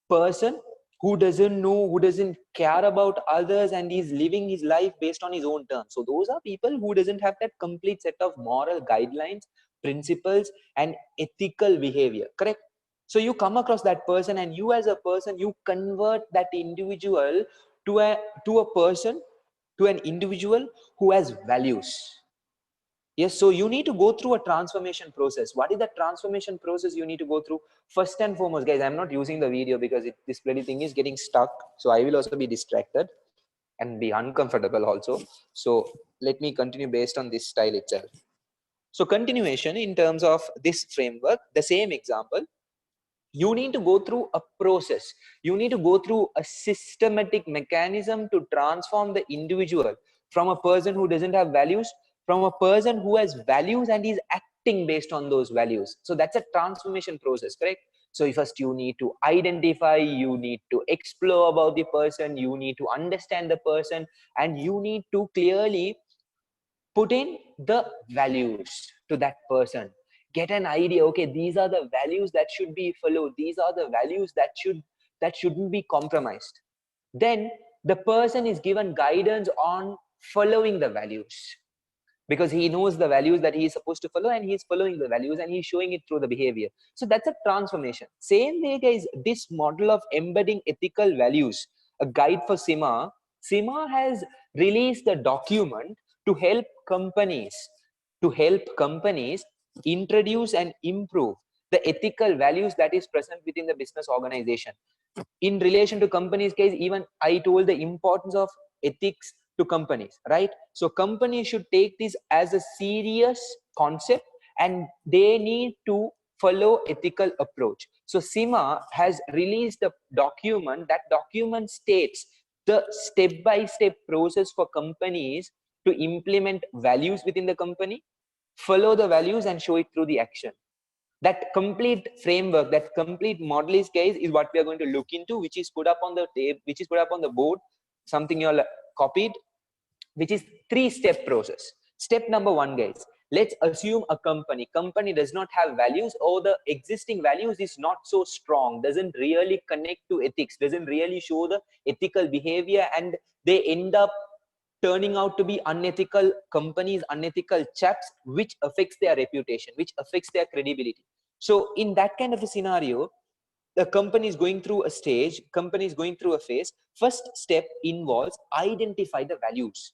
person who doesn't know, who doesn't care about others, and he's living his life based on his own terms. So those are people who doesn't have that complete set of moral guidelines, principles, and ethical behavior, correct? So you come across that person, and you as a person, you convert that individual to a person, to an individual who has values. Yes, so you need to go through a transformation process. What is the transformation process you need to go through? First and foremost, guys, I'm not using the video because this bloody thing is getting stuck. So I will also be distracted and be uncomfortable also. So let me continue based on this style itself. So continuation in terms of this framework, the same example, you need to go through a process. You need to go through a systematic mechanism to transform the individual from a person who doesn't have values, from a person who has values and is acting based on those values. So that's a transformation process, correct? So first you need to identify, you need to explore about the person, you need to understand the person, and you need to clearly put in the values to that person. Get an idea, okay, these are the values that should be followed, these are the values that shouldn't be compromised. Then the person is given guidance on following the values, because he knows the values that he is supposed to follow, and he is following the values and he's showing it through the behavior. So that's a transformation. Same way, guys, this model of embedding ethical values, a guide for SIMA has released a document to help companies introduce and improve the ethical values that is present within the business organization. In relation to companies, guys, even I told the importance of ethics to companies, right? So companies should take this as a serious concept, and they need to follow ethical approach. So SIMA has released a document. That document states the step-by-step process for companies to implement values within the company, follow the values, and show it through the action. That complete framework, that complete model is, guys, is what we are going to look into, which is put up on the table, which is put up on the board, something you all copied, which is 3-step process. Step number 1, guys, let's assume a company does not have values, or the existing values is not so strong, doesn't really connect to ethics, doesn't really show the ethical behavior, and they end up turning out to be unethical companies, unethical chaps, which affects their reputation, which affects their credibility. So in that kind of a scenario, the company is going through a stage, company is going through a phase. First step involves identify the values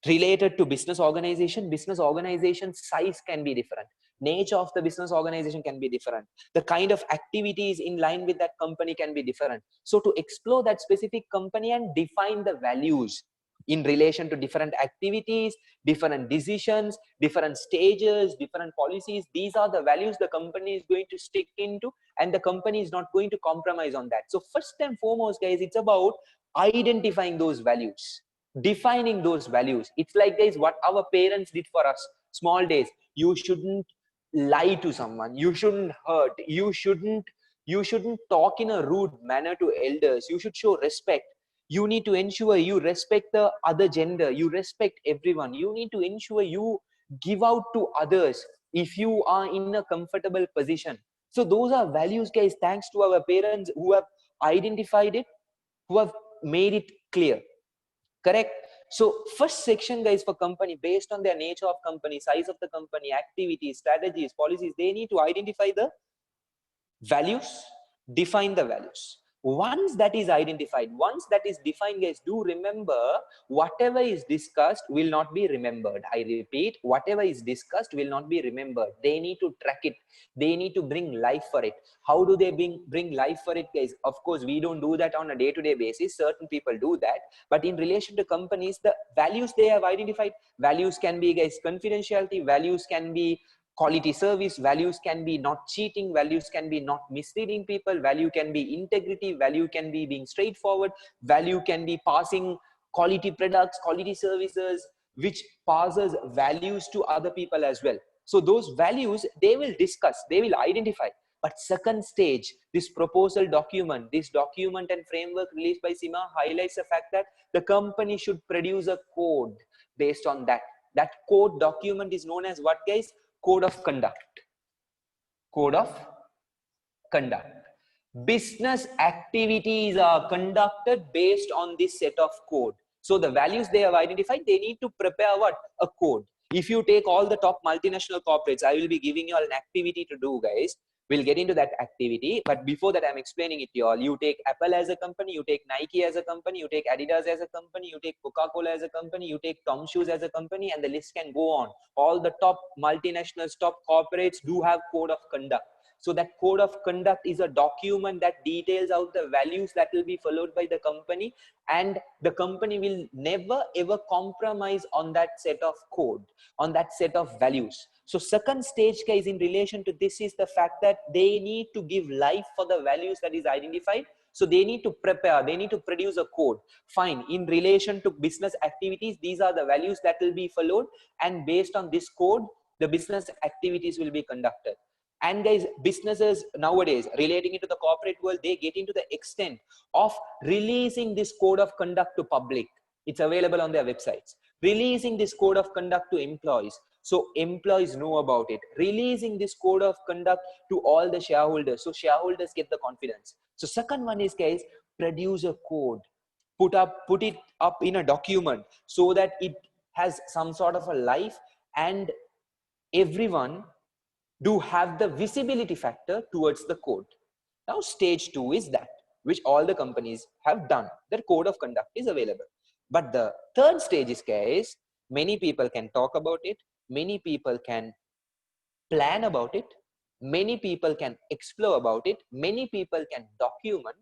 related to business organization. Business organization size can be different, nature of the business organization can be different, the kind of activities in line with that company can be different. So to explore that specific company and define the values in relation to different activities, different decisions, different stages, different policies, these are the values the company is going to stick into, and the company is not going to compromise on that. So first and foremost, guys, it's about identifying those values, defining those values. It's like, guys, what our parents did for us small days. You shouldn't lie to someone, you shouldn't hurt, you shouldn't talk in a rude manner to elders, you should show respect. You need to ensure you respect the other gender, you respect everyone, you need to ensure you give out to others if you are in a comfortable position. So those are values, guys, thanks to our parents who have identified it, who have made it clear. Correct? So first section, guys, for company, based on their nature of company, size of the company, activities, strategies, policies, they need to identify the values, define the values. Once that is identified, once that is defined, guys, do remember, whatever is discussed will not be remembered. I repeat, whatever is discussed will not be remembered. They need to track it. They need to bring life for it. How do they bring life for it, guys? Of course, we don't do that on a day-to-day basis. Certain people do that. But in relation to companies, the values they have identified, values can be, guys, confidentiality, values can be quality service, values can be not cheating, values can be not misleading people, value can be integrity, value can be being straightforward, value can be passing quality products, quality services, which passes values to other people as well. So those values they will discuss, they will identify. But second stage, this proposal document, this document and framework released by SIMA highlights the fact that the company should produce a code based on that. That code document is known as what, guys? Code of conduct. Code of conduct. Business activities are conducted based on this set of code. So the values they have identified, they need to prepare what? A code. If you take all the top multinational corporates, I will be giving you all an activity to do, guys. We'll get into that activity. But before that, I'm explaining it to you all. You take Apple as a company, you take Nike as a company, you take Adidas as a company, you take Coca-Cola as a company, you take Tom Shoes as a company, and the list can go on. All the top multinationals, top corporates do have code of conduct. So that code of conduct is a document that details out the values that will be followed by the company, and the company will never ever compromise on that set of code, on that set of values. So second stage, guys, in relation to this is the fact that they need to give life for the values that is identified. So they need to prepare, they need to produce a code. Fine, in relation to business activities, these are the values that will be followed, and based on this code, the business activities will be conducted. And guys, businesses nowadays relating into the corporate world, they get into the extent of releasing this code of conduct to public. It's available on their websites. Releasing this code of conduct to employees, so employees know about it. Releasing this code of conduct to all the shareholders, so shareholders get the confidence. So second one is, guys, produce a code. put it up in a document so that it has some sort of a life and everyone do have the visibility factor towards the code. Now stage 2 is that which all the companies have done. Their code of conduct is available. But the third stage is many people can talk about it, many people can plan about it, many people can explore about it, many people can document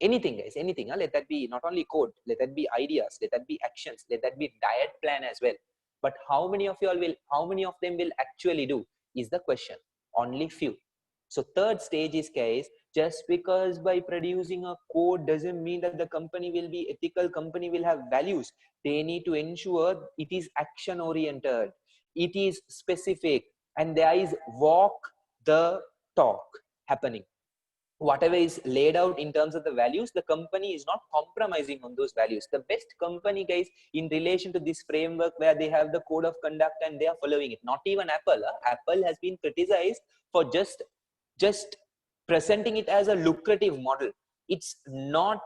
anything, guys, anything. Let that be not only code, let that be ideas, let that be actions, let that be diet plan as well. But how many of them will actually do is the question. Only few. So third stage is case, just because by producing a code doesn't mean that the company will be ethical, company will have values. They need to ensure it is action oriented, it is specific, and there is walk the talk happening. Whatever is laid out in terms of the values, the company is not compromising on those values. The best company, guys, in relation to this framework where they have the code of conduct and they are following it, not even Apple. Apple has been criticized for just presenting it as a lucrative model. It's not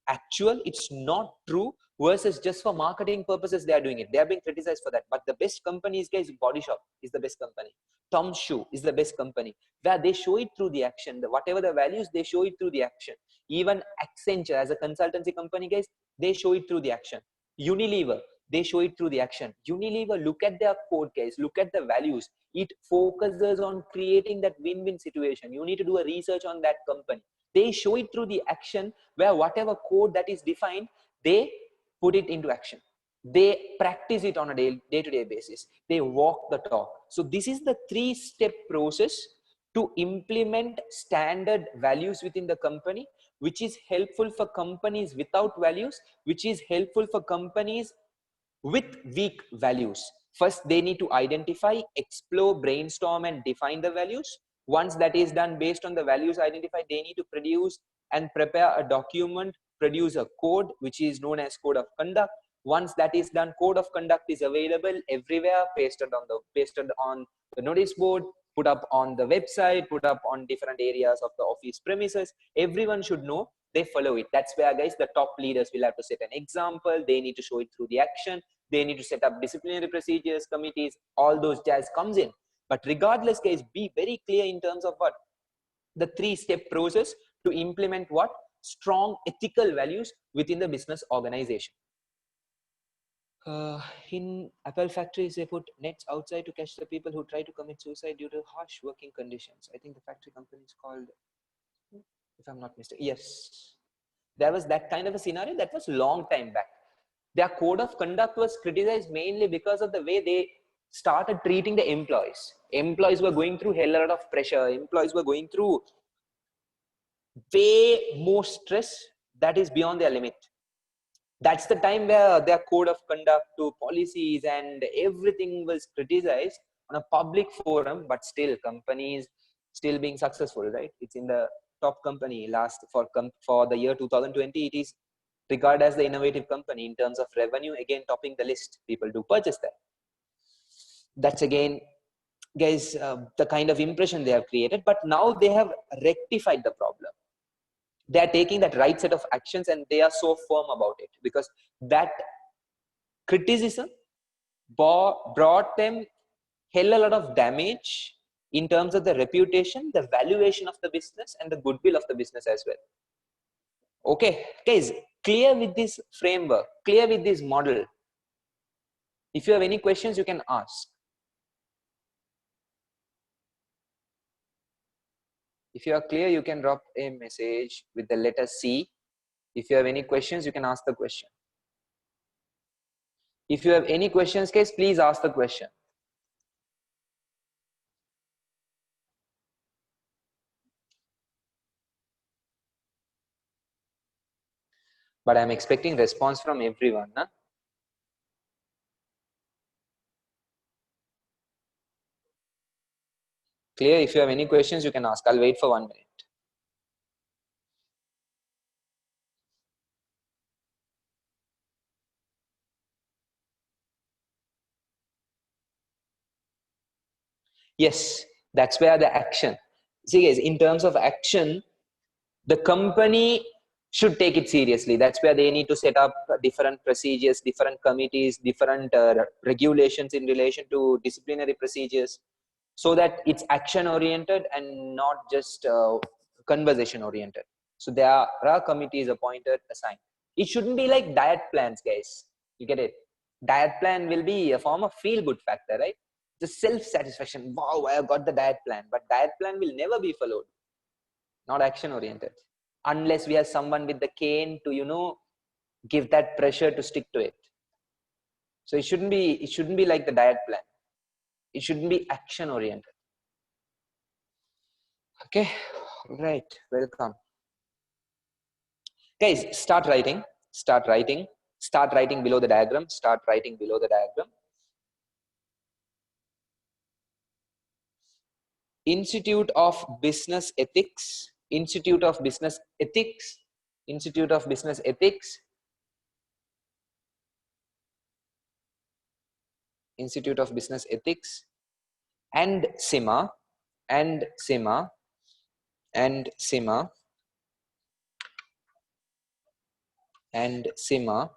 actual, it's not true, versus just for marketing purposes they are doing it. They are being criticized for that. But the best companies, guys, Body Shop is the best company, Tom's Shoe is the best company, where they show it through the action. Whatever the values, they show it through the action. Even Accenture as a consultancy company, guys, they show it through the action. Unilever, they show it through the action. Unilever, look at their code, guys, look at the values. It focuses on creating that win-win situation. You need to do a research on that company. They show it through the action, where whatever code that is defined, they put it into action. They practice it on a day-to-day basis. They walk the talk. So this is the 3-step process to implement standard values within the company, which is helpful for companies without values, which is helpful for companies with weak values. First, they need to identify, explore, brainstorm, and define the values. Once that is done, based on the values identified, they need to produce and prepare a document, produce a code, which is known as code of conduct. Once that is done, code of conduct is available everywhere, pasted on the notice board, put up on the website, put up on different areas of the office premises. Everyone should know, they follow it. That's where, guys, the top leaders will have to set an example. They need to show it through the action. They need to set up disciplinary procedures, committees, all those jazz comes in. But regardless, guys, be very clear in terms of what? The 3-step process to implement what? Strong ethical values within the business organization. In Apple factories, they put nets outside to catch the people who try to commit suicide due to harsh working conditions. I think the factory company is called, if I'm not mistaken, yes. There was that kind of a scenario. That was long time back. Their code of conduct was criticized mainly because of the way they started treating the employees. Employees were going through hell lot of pressure. Employees were going through way more stress that is beyond their limit. That's the time where their code of conduct to policies and everything was criticized on a public forum, but still companies still being successful, right? It's in the top company for the year 2020. It is regarded as the innovative company in terms of revenue, again topping the list. People do purchase that. That's again, guys, the kind of impression they have created, but now they have rectified the problem. They are taking that right set of actions and they are so firm about it, because that criticism brought them hell a lot of damage in terms of the reputation, the valuation of the business, and the goodwill of the business as well. Okay, guys, clear with this framework, clear with this model. If you have any questions, you can ask. If you are clear, you can drop a message with the letter C. If you have any questions, you can ask the question. If you have any questions, guys, please ask the question. But I'm expecting response from everyone. Huh? Clear? If you have any questions, you can ask. I'll wait for 1 minute. Yes, that's where the action. See, guys, in terms of action, the company should take it seriously. That's where they need to set up different procedures, different committees, different regulations in relation to disciplinary procedures, so that it's action oriented and not just conversation oriented. So there are committees appointed, assigned. It shouldn't be like diet plans, guys. You get it? Diet plan will be a form of feel good factor, right? The self-satisfaction. Wow, I have got the diet plan. But diet plan will never be followed. Not action oriented. Unless we have someone with the cane to, give that pressure to stick to it. So it shouldn't be like the diet plan. It shouldn't be action oriented. Okay, right, welcome. Guys, start writing below the diagram, Institute of Business Ethics, Institute of Business Ethics, Institute of Business Ethics, Institute of Business Ethics, and SIMA, and SIMA, and SIMA, and SIMA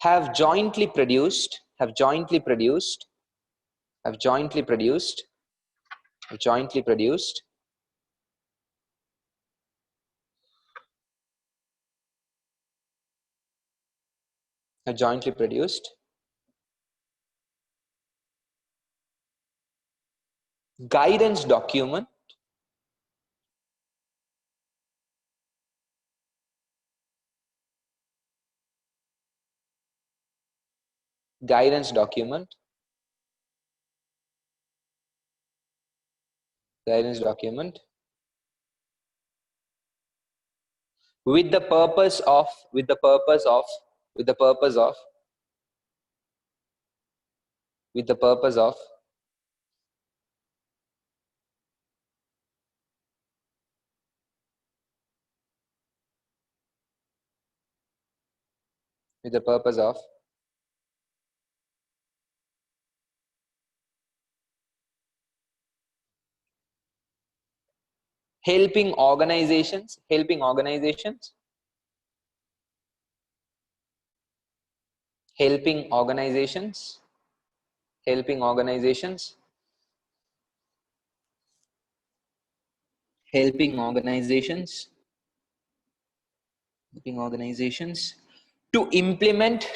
have jointly produced, have jointly produced a jointly produced guidance document with the purpose of helping organizations to implement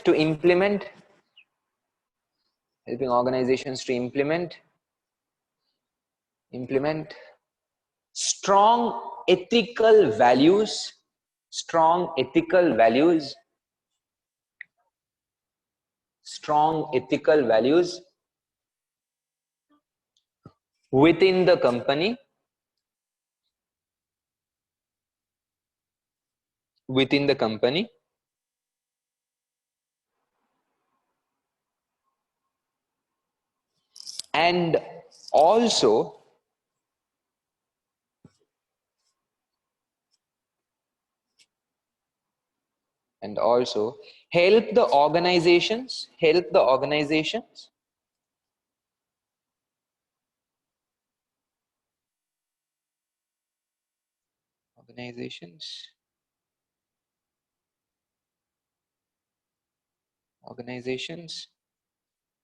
strong ethical values within the company, and also help the organizations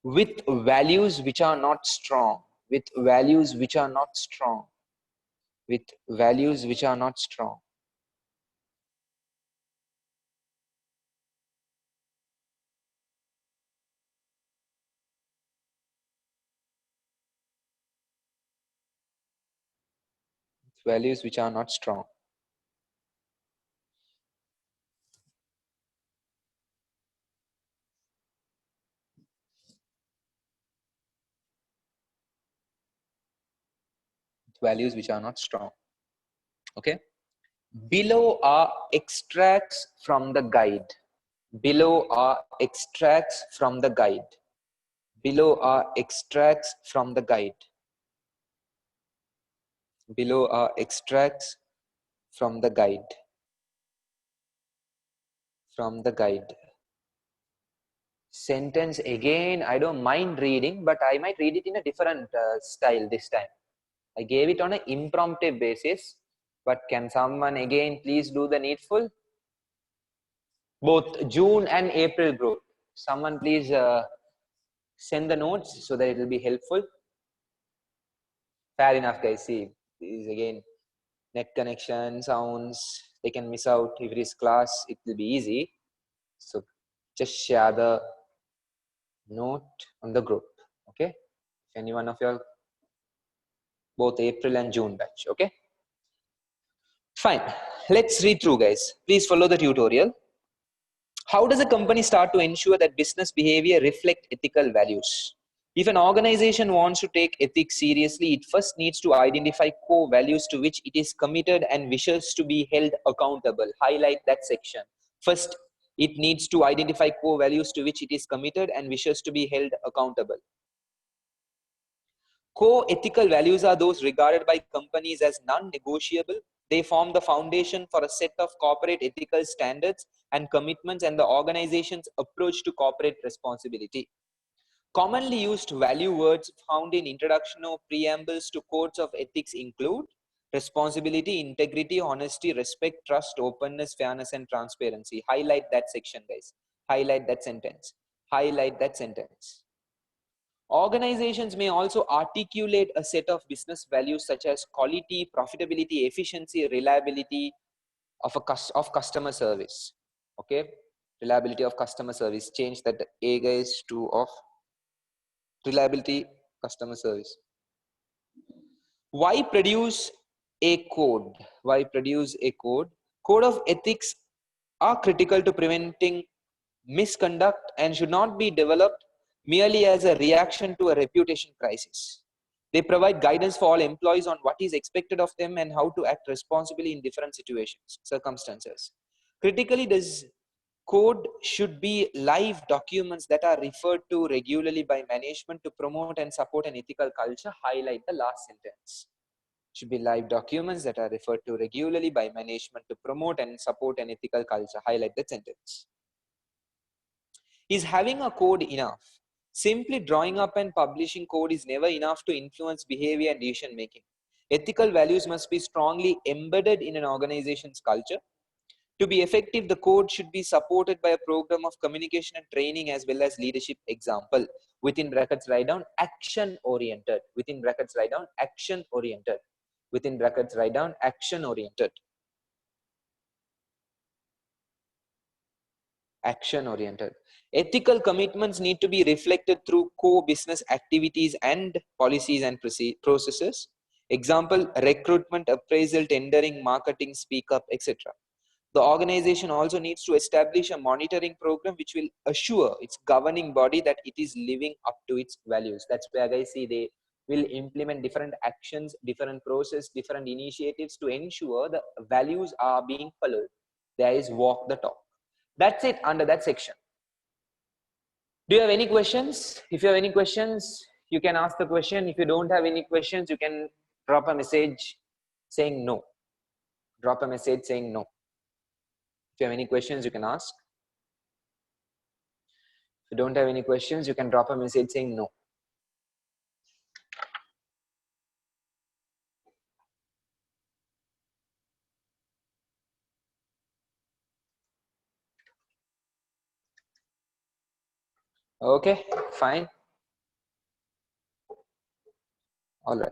with values which are not strong, values which are not strong. Okay, below are extracts from the guide. Below are extracts from the guide. Below are extracts from the guide. Below are extracts from the guide. From the guide. Sentence again, I don't mind reading, but I might read it in a different style this time. I gave it on an impromptu basis. But can someone again please do the needful? Both June and April group. Someone please send the notes so that it will be helpful. Fair enough, guys. See, this is again net connection, sounds, they can miss out. If it is class, it will be easy. So just share the note on the group. Okay. If any one of your both April and June batch. Okay. Fine. Let's read through, guys. Please follow the tutorial. How does a company start to ensure that business behavior reflect ethical values? If an organization wants to take ethics seriously, it first needs to identify core values to which it is committed and wishes to be held accountable. Highlight that section. First, it needs to identify core values to which it is committed and wishes to be held accountable. Core ethical values are those regarded by companies as non-negotiable. They form the foundation for a set of corporate ethical standards and commitments and the organization's approach to corporate responsibility. Commonly used value words found in introduction or preambles to codes of ethics include responsibility, integrity, honesty, respect, trust, openness, fairness, and transparency. Highlight that section, guys. Highlight that sentence. Highlight that sentence. Organizations may also articulate a set of business values such as quality, profitability, efficiency, reliability of customer service. Okay, reliability of customer service. Change that A, guys, to of reliability customer service. Why produce a code? Why produce a code? Code of ethics are critical to preventing misconduct and should not be developed merely as a reaction to a reputation crisis. They provide guidance for all employees on what is expected of them and how to act responsibly in different situations, circumstances. Critically, this code should be live documents that are referred to regularly by management to promote and support an ethical culture. Highlight the last sentence. Should be live documents that are referred to regularly by management to promote and support an ethical culture. Highlight that sentence. Is having a code enough? Simply drawing up and publishing code is never enough to influence behavior and decision making. Ethical values must be strongly embedded in an organization's culture. To be effective, the code should be supported by a program of communication and training as well as leadership example. Within brackets, write down action oriented. Within brackets, write down action oriented. Within brackets, write down action oriented. Action oriented. Ethical commitments need to be reflected through core business activities and policies and processes. Example, recruitment, appraisal, tendering, marketing, speak up, etc. The organization also needs to establish a monitoring program which will assure its governing body that it is living up to its values. That's where guys see they will implement different actions, different process, different initiatives to ensure the values are being followed. There is walk the talk. That's it under that section. Do you have any questions? If you have any questions, you can ask the question. If you don't have any questions, you can drop a message saying no. Drop a message saying no. If you have any questions, you can ask. If you don't have any questions, you can drop a message saying no. Okay, fine. All right.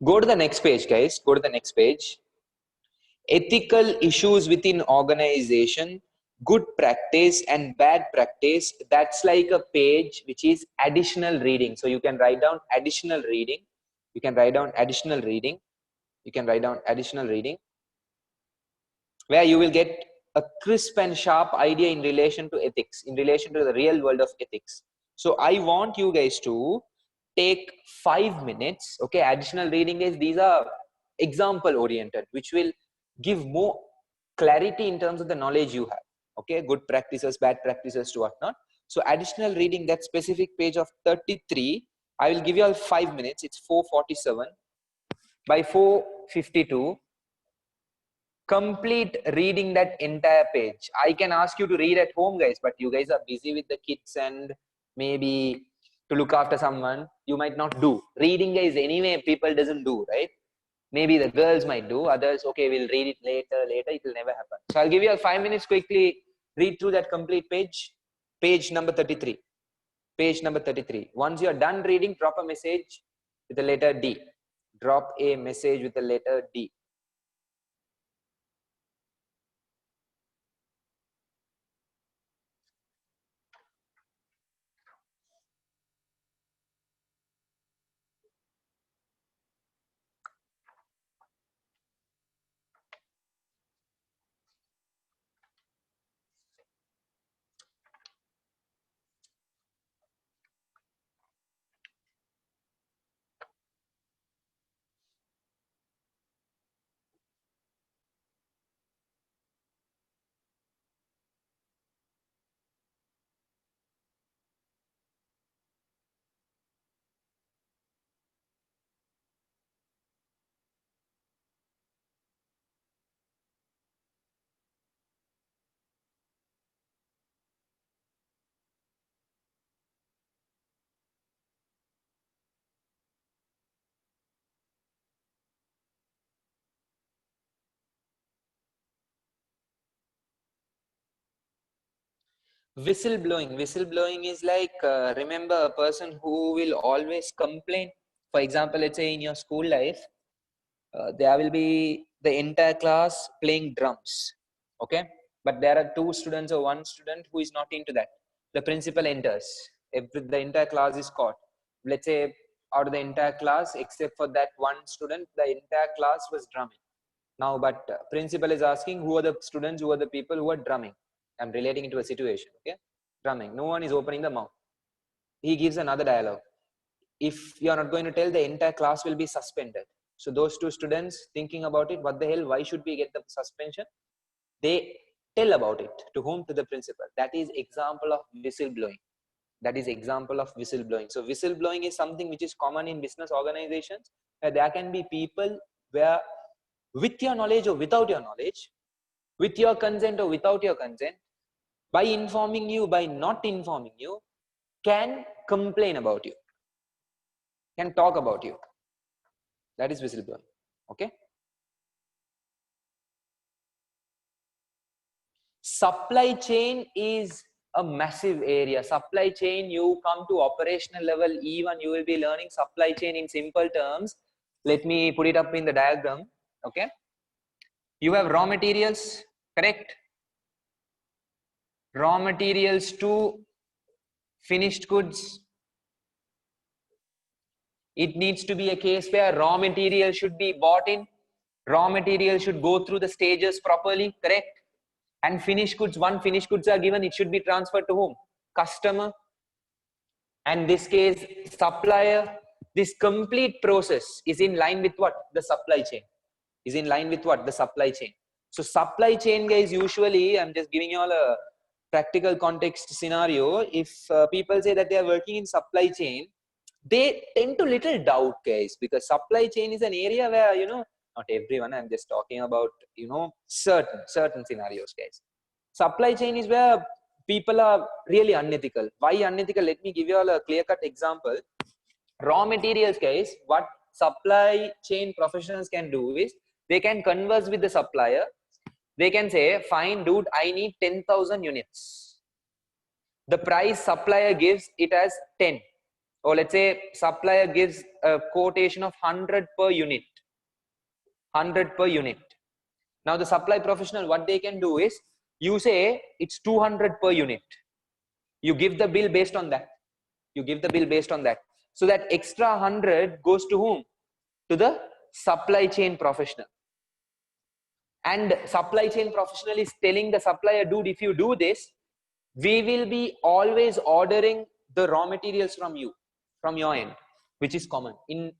Go to the next page, guys. Go to the next page. Ethical issues within organization, good practice and bad practice. That's like a page which is additional reading. So you can write down additional reading. You can write down additional reading. You can write down additional reading, where you will get a crisp and sharp idea in relation to ethics, in relation to the real world of ethics. So I want you guys to take 5 minutes. Okay, additional reading is, these are example oriented, which will give more clarity in terms of the knowledge you have. Okay, good practices, bad practices to whatnot. So additional reading, that specific page of 33, I will give you all 5 minutes. It's 4:47. By 4:52, complete reading that entire page. I can ask you to read at home, guys, but you guys are busy with the kids and maybe to look after someone, you might not do. Reading, guys, anyway, people doesn't do, right? Maybe the girls might do, others, okay, we'll read it later, it will never happen. So I'll give you 5 minutes quickly, read through that complete page, page number 33. Page number 33. Once you're done reading, drop a message with the letter D. Drop a message with the letter D. Whistleblowing. Whistleblowing is like, remember, a person who will always complain. For example, let's say in your school life, there will be the entire class playing drums. Okay. But there are 2 students or 1 student who is not into that. The principal enters. If the entire class is caught. Let's say out of the entire class, except for that 1 student, the entire class was drumming. Now, but principal is asking who are the students, who are the people who are drumming. I'm relating it to a situation, okay? Drumming. No one is opening the mouth. He gives another dialogue. If you are not going to tell, the entire class will be suspended. So those 2 students thinking about it, what the hell, why should we get the suspension? They tell about it. To whom? To the principal. That is example of whistleblowing. That is example of whistleblowing. So whistleblowing is something which is common in business organizations, where there can be people where, with your knowledge or without your knowledge, with your consent or without your consent, by informing you, by not informing you, can complain about you, can talk about you. That is whistleblowing. Okay. Supply chain is a massive area. Supply chain, you come to operational level, even you will be learning supply chain in simple terms. Let me put it up in the diagram. Okay. You have raw materials, correct? Raw materials to finished goods. It needs to be a case where raw material should be bought in, raw material should go through the stages properly, correct? And finished goods, one finished goods are given, it should be transferred to whom? Customer. And this case, supplier. This complete process is in line with what? The supply chain. Is in line with what? The supply chain. So supply chain, guys, usually, I'm just giving you all a practical context scenario. If people say that they are working in supply chain, they tend to little doubt, guys, because supply chain is an area where, you know, not everyone, I'm just talking about, you know, certain scenarios, guys. Supply chain is where people are really unethical. Why unethical? Let me give you all a clear-cut example. Raw materials, guys, what supply chain professionals can do is, they can converse with the supplier. They can say, fine, dude, I need 10,000 units. The price supplier gives it as 10. Or let's say supplier gives a quotation of 100 per unit. 100 per unit. Now the supply professional, what they can do is, you say it's 200 per unit. You give the bill based on that. You give the bill based on that. So that extra 100 goes to whom? To the supply chain professional. And supply chain professional is telling the supplier, dude, if you do this, we will be always ordering the raw materials from you, from your end, which is common. In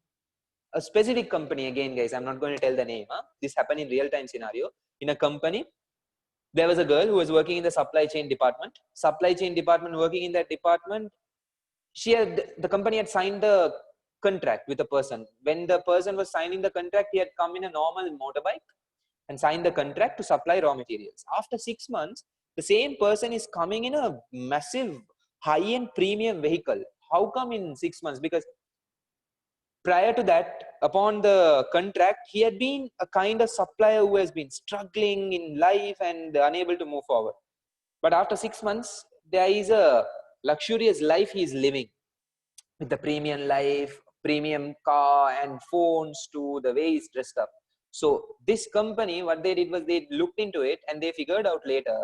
a specific company, again, guys, I'm not going to tell the name. This happened in real-time scenario. In a company, there was a girl who was working in the supply chain department. Supply chain department, working in that department, the company had signed the contract with a person. When the person was signing the contract, he had come in a normal motorbike and signed the contract to supply raw materials. After 6 months, the same person is coming in a massive high-end premium vehicle. How come in 6 months? Because prior to that, upon the contract, he had been a kind of supplier who has been struggling in life and unable to move forward. But after 6 months, there is a luxurious life he is living, with the premium life, premium car and phones to the way he's dressed up. So this company, what they did was they looked into it and they figured out later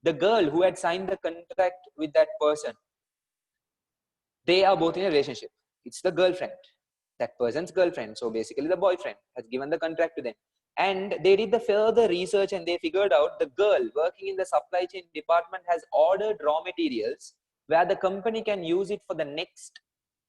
the girl who had signed the contract with that person, they are both in a relationship. It's the girlfriend, that person's girlfriend. So basically the boyfriend has given the contract to them. And they did the further research and they figured out the girl working in the supply chain department has ordered raw materials where the company can use it for the next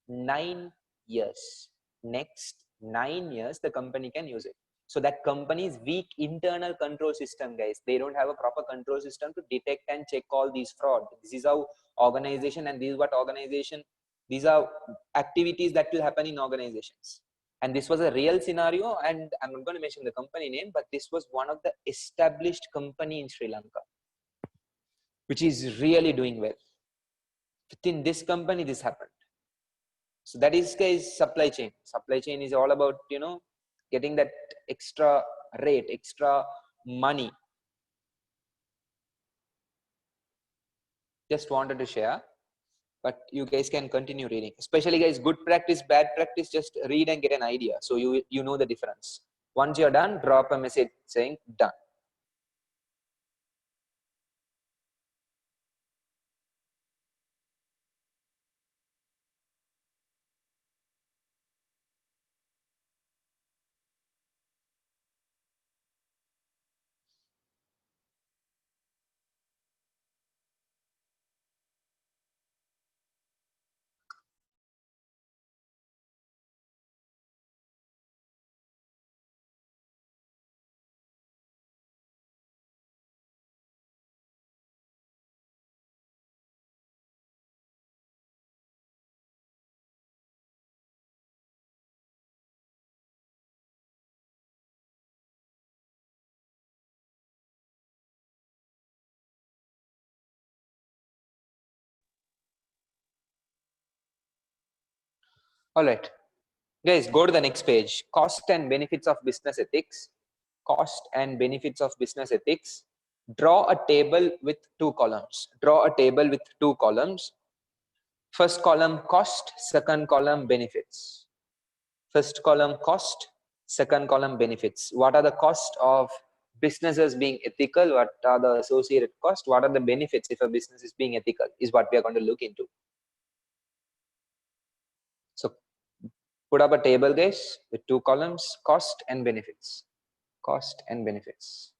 9 years. Next 9 years, the company can use it. So that company's weak internal control system, guys, they don't have a proper control system to detect and check all these fraud. This is how organization, and this is what organization, these are activities that will happen in organizations. And this was a real scenario, and I'm not going to mention the company name, but this was one of the established company in Sri Lanka, which is really doing well. Within this company, this happened. So that is, guys, supply chain. Supply chain is all about, getting that extra rate, extra money. Just wanted to share, but you guys can continue reading. Especially, guys, good practice, bad practice, just read and get an idea. So you know the difference. Once you're done, drop a message saying done. All right. Guys, go to the next page. Cost and benefits of business ethics. Cost and benefits of business ethics. Draw a table with 2 columns. Draw a table with 2 columns. First column cost, second column benefits. First column cost, second column benefits. What are the costs of businesses being ethical? What are the associated costs? What are the benefits if a business is being ethical is what we are going to look into. So put up a table, guys, with 2 columns, cost and benefits. Cost and benefits.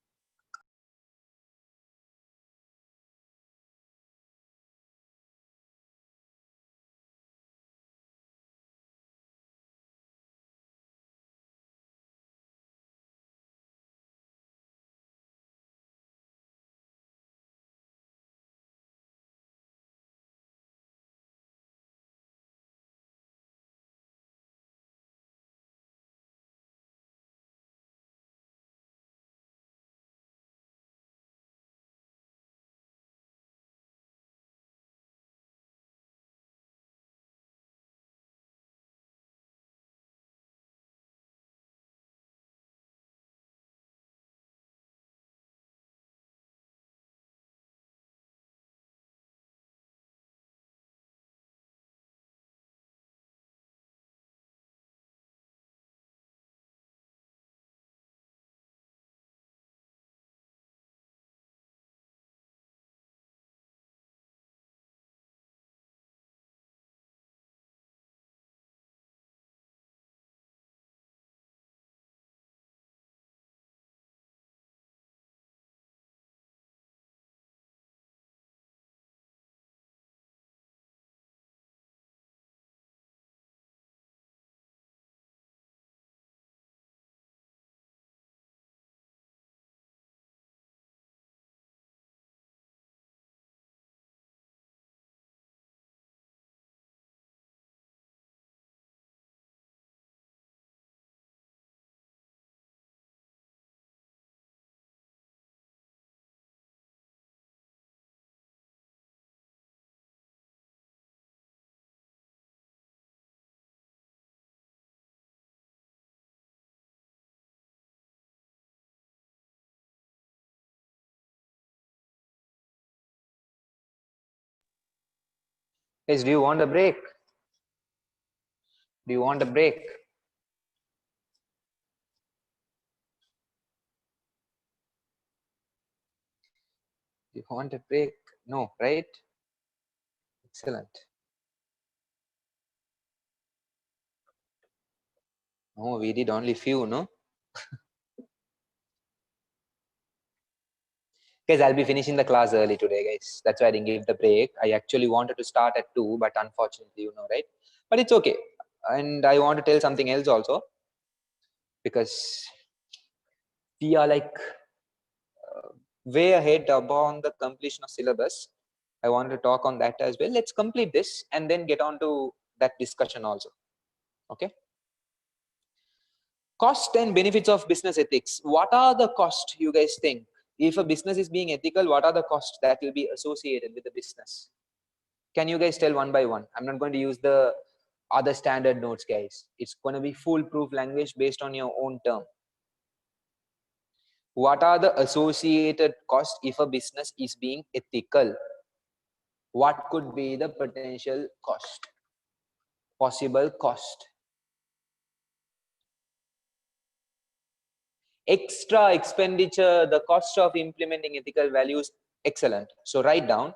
Guys, do you want a break? Do you want a break? Do you want a break? No, right? Excellent. No, we did only few, no? Guys, I'll be finishing the class early today, guys. That's why I didn't give the break. I actually wanted to start at 2, but unfortunately, you know, right? But it's okay. And I want to tell something else also, because we are like way ahead upon the completion of syllabus. I want to talk on that as well. Let's complete this and then get on to that discussion also. Okay. Cost and benefits of business ethics. What are the costs you guys think? If a business is being ethical, what are the costs that will be associated with the business? Can you guys tell one by one? I'm not going to use the other standard notes, guys. It's going to be foolproof language based on your own term. What are the associated costs if a business is being ethical? What could be the potential cost? Possible cost? Extra expenditure, the cost of implementing ethical values. Excellent. So write down.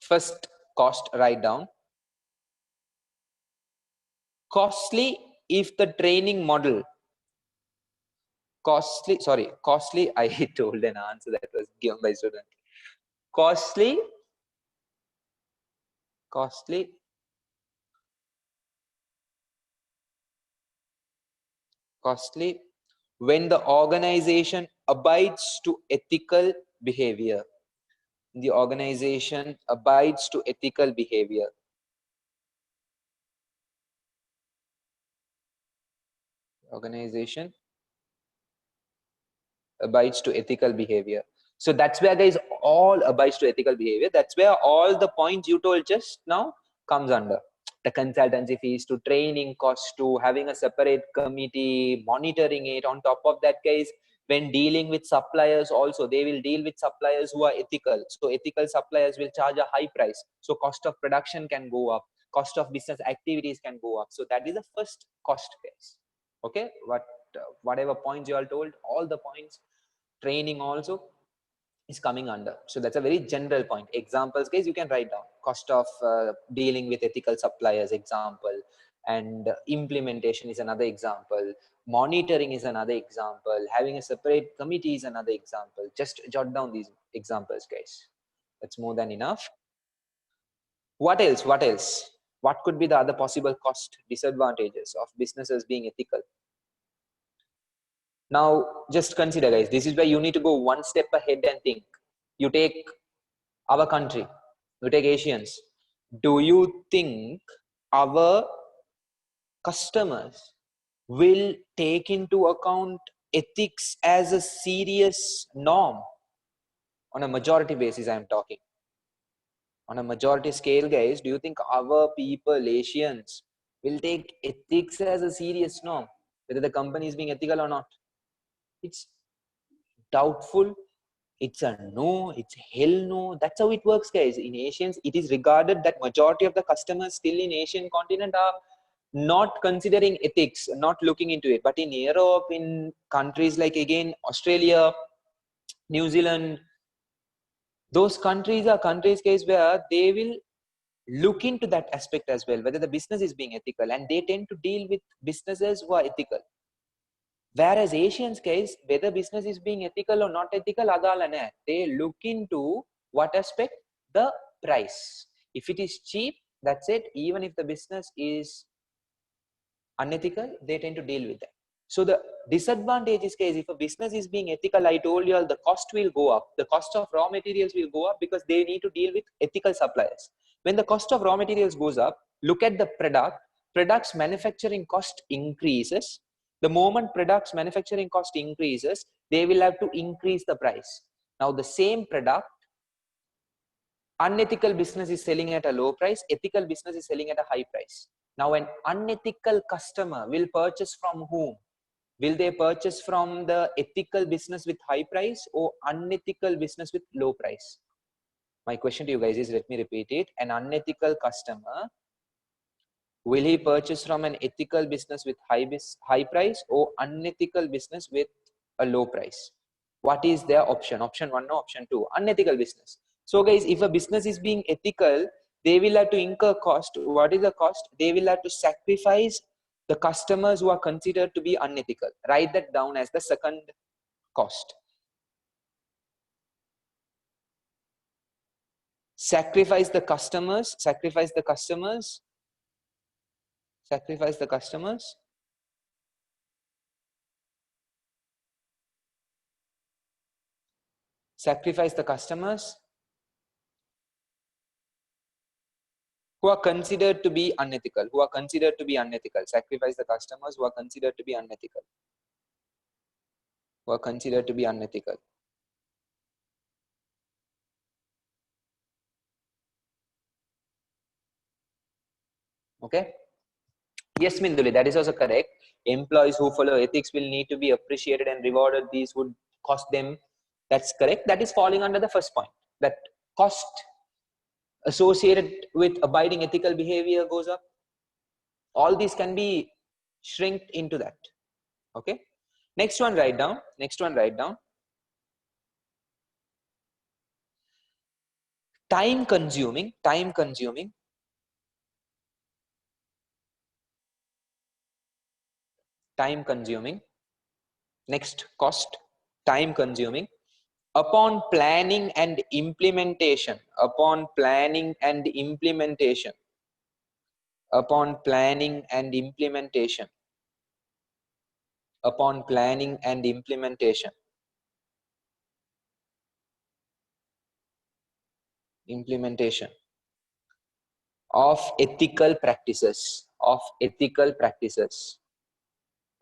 First cost, write down. Costly if the training model. Costly, I told an answer that was given by student. Costly when the organization abides to ethical behavior. The organization abides to ethical behavior. Organization abides to ethical behavior. So that's where, guys, all abides to ethical behavior. That's where all the points you told just now comes under. The consultancy fees, to training costs, to having a separate committee monitoring it. On top of that, guys, when dealing with suppliers also, they will deal with suppliers who are ethical. So ethical suppliers will charge a high price. So cost of production can go up. Cost of business activities can go up. So that is the first cost, guys. Okay, whatever points you all told, all the points, training also is coming under. So that's a very general point. Examples, guys, you can write down. Cost of dealing with ethical suppliers, example, and implementation is another example. Monitoring is another example. Having a separate committee is another example. Just jot down these examples, guys. That's more than enough. What else? What could be the other possible cost disadvantages of businesses being ethical? Now, just consider, guys, this is where you need to go one step ahead and think. You take our country, you take Asians. Do you think our customers will take into account ethics as a serious norm? On a majority basis, I'm talking. On a majority scale, guys, do you think our people, Asians, will take ethics as a serious norm? Whether the company is being ethical or not? It's doubtful. It's a no, it's hell no. That's how it works, guys. In Asians, it is regarded that majority of the customers still in Asian continent are not considering ethics, not looking into it. But in Europe, in countries like, again, Australia, New Zealand, those countries are countries, guys, where they will look into that aspect as well, whether the business is being ethical, and they tend to deal with businesses who are ethical. Whereas Asians, guys, whether business is being ethical or not ethical, they look into what aspect? The price. If it is cheap, that's it. Even if the business is unethical, they tend to deal with that. So the disadvantage is, guys, if a business is being ethical, I told you all, the cost will go up. The cost of raw materials will go up because they need to deal with ethical suppliers. When the cost of raw materials goes up, look at the product's manufacturing cost increases. The moment products manufacturing cost increases, they will have to increase the price. Now the same product, unethical business is selling at a low price, ethical business is selling at a high price. Now an unethical customer will purchase from whom? Will they purchase from the ethical business with high price or unethical business with low price? My question to you guys is, let me repeat it. An unethical customer, will he purchase from an ethical business with high price or unethical business with a low price? What is their option? Option 1 or option 2? Unethical business. So guys, if a business is being ethical, they will have to incur cost. What is the cost? They will have to sacrifice the customers who are considered to be unethical. Write that down as the second cost. Sacrifice the customers, sacrifice the customers, sacrifice the customers. Sacrifice the customers who are considered to be unethical, who are considered to be unethical. Sacrifice the customers who are considered to be unethical, who are considered to be unethical. Okay. Yes, Minduli, that is also correct. Employees who follow ethics will need to be appreciated and rewarded. These would cost them. That's correct. That is falling under the first point. That cost associated with abiding ethical behavior goes up. All these can be shrinked into that. Okay. Next one, write down. Next one, write down. Time consuming. Time consuming. Time consuming. Next cost. Time consuming. Upon planning and implementation. Upon planning and implementation. Upon planning and implementation. Upon planning and implementation. Implementation of ethical practices. Of ethical practices.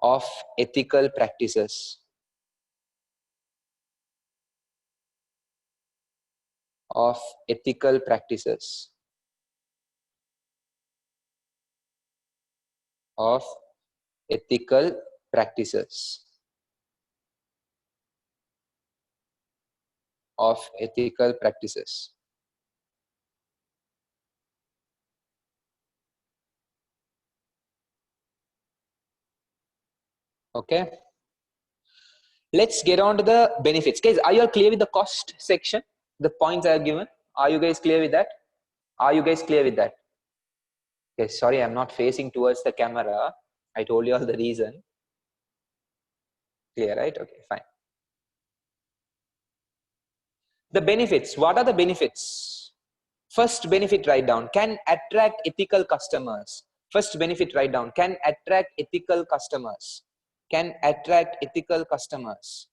Of ethical practices. Of ethical practices. Of ethical practices. Of ethical practices. Okay. Let's get on to the benefits. Guys, are you all clear with the cost section? The points I have given? Are you guys clear with that? Are you guys clear with that? Okay, sorry, I'm not facing towards the camera. I told you all the reason. Clear, right? Okay, fine. The benefits. What are the benefits? First benefit, write down. Can attract ethical customers. First benefit, write down. Can attract ethical customers. Can attract ethical customers.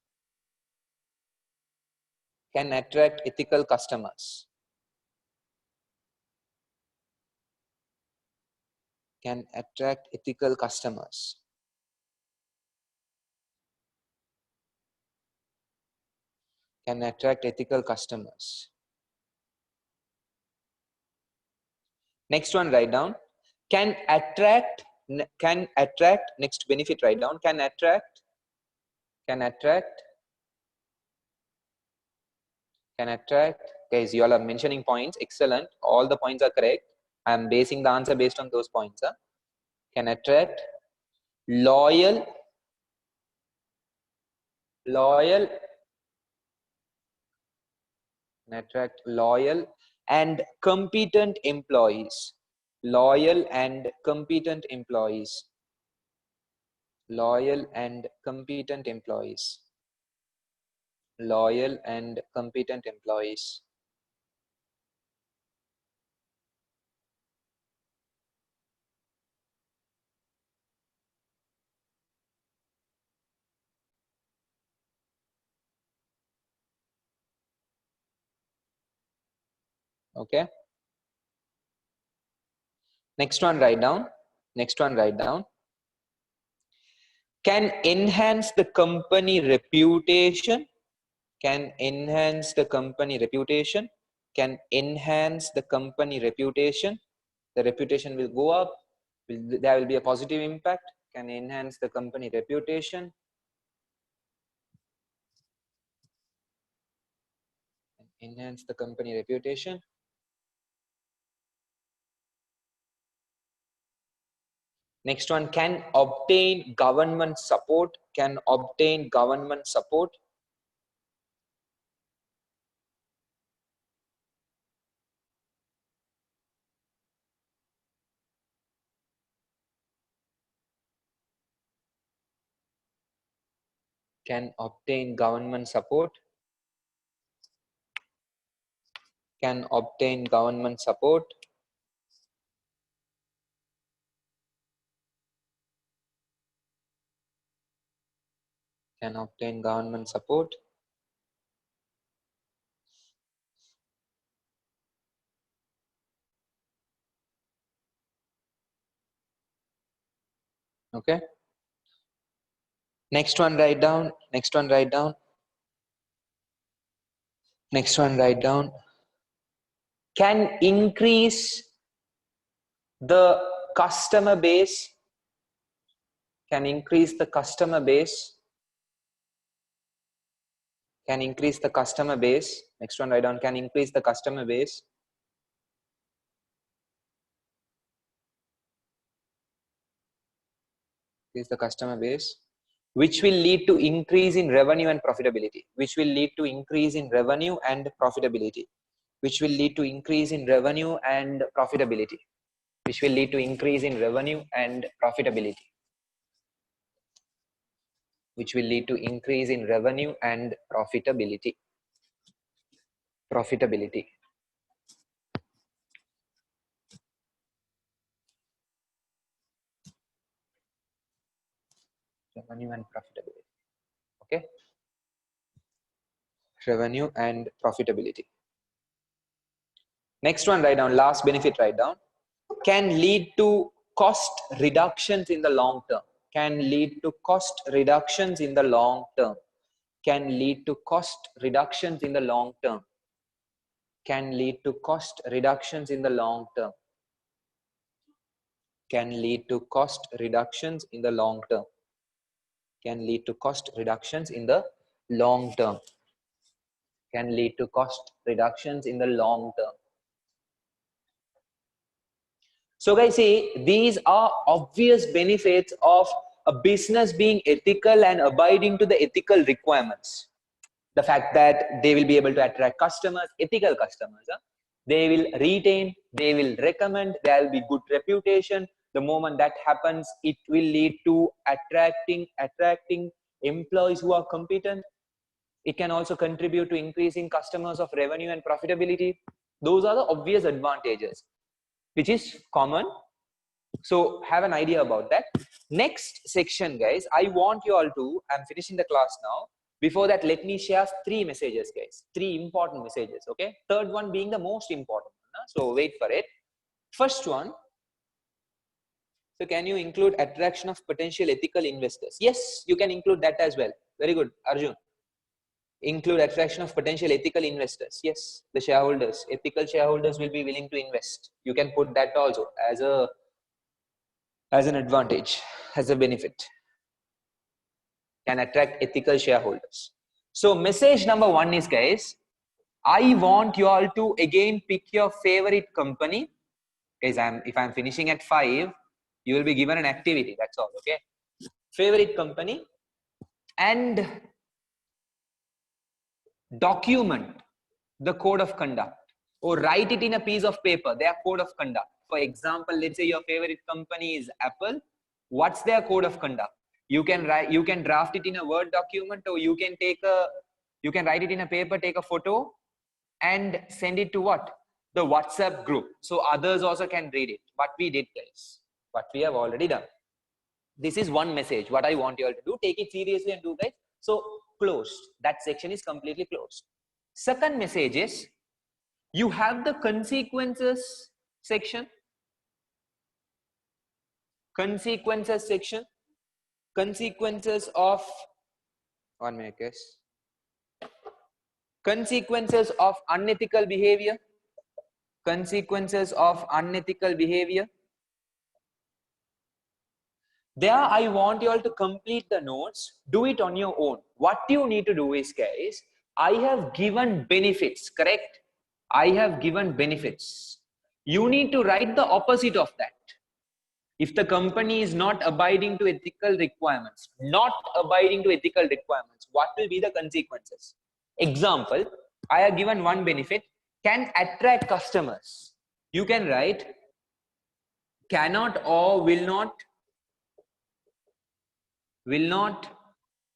Can attract ethical customers. Can attract ethical customers. Can attract ethical customers. Next one, write down. Can attract, next benefit, write down. Can attract, guys, you all are mentioning points. Excellent. All the points are correct. I am basing the answer based on those points. Huh? Can attract loyal and competent employees. Loyal and competent employees. Loyal and competent employees. Loyal and competent employees. Okay. Next one, write down. Next one, write down. Can enhance the company reputation. Can enhance the company reputation. Can enhance the company reputation. The reputation will go up. There will be a positive impact. Can enhance the company reputation. Enhance the company reputation. Next one, can obtain government support. Can obtain government support. Can obtain government support. Can obtain government support. Can obtain government support. Okay. Next one, write down. Next one, write down. Next one, write down. Can increase the customer base. Can increase the customer base. Can increase the customer base. Next one, write down. Can increase the customer base. Increase the customer base, which will lead to increase in revenue and profitability. Which will lead to increase in revenue and profitability. Which will lead to increase in revenue and profitability. Which will lead to increase in revenue and profitability. Which will lead to increase in revenue and profitability. Profitability. Revenue and profitability. Okay. Revenue and profitability. Next one, write down. Last benefit, write down. Can lead to cost reductions in the long term. Can lead to cost reductions in the long term. Can lead to cost reductions in the long term. Can lead to cost reductions in the long term. Can lead to cost reductions in the long term. Can lead to cost reductions in the long term. Can lead to cost reductions in the long term. So guys, see, these are obvious benefits of a business being ethical and abiding to the ethical requirements. The fact that they will be able to attract customers, ethical customers. They will retain, they will recommend, there will be good reputation. The moment that happens, it will lead to attracting employees who are competent. It can also contribute to increasing customers of revenue and profitability. Those are the obvious advantages, which is common. So have an idea about that. Next section, guys, I want you all to, I'm finishing the class now. Before that, let me share 3 messages, guys. 3 important messages, okay? Third one being the most important. So wait for it. First one. So can you include attraction of potential ethical investors? Yes, you can include that as well. Very good, Arjun. Include attraction of potential ethical investors. Yes, the shareholders, ethical shareholders will be willing to invest. You can put that also as an advantage, as a benefit. Can attract ethical shareholders. So message number 1 is, guys, I want you all to again pick your favorite company. Guys, if I'm finishing at 5, you will be given an activity. That's all, okay? Favorite company and document the code of conduct or write it in a piece of paper, their code of conduct. For example, let's say your favorite company is Apple. What's their code of conduct? You can draft it in a Word document, or you can write it in a paper, take a photo and send it to what? The WhatsApp group. So others also can read it. What we did, guys, what we have already done. This is one message. What I want you all to do, take it seriously and do, guys. So closed. That section is completely closed. Second message is, you have the consequences section. Consequences section. Consequences of, 1 minute, guys. Consequences of unethical behavior. Consequences of unethical behavior. There, I want you all to complete the notes. Do it on your own. What you need to do is, guys, I have given benefits, correct? I have given benefits. You need to write the opposite of that. If the company is not abiding to ethical requirements, what will be the consequences? Example, I have given one benefit, can attract customers. You can write cannot or will not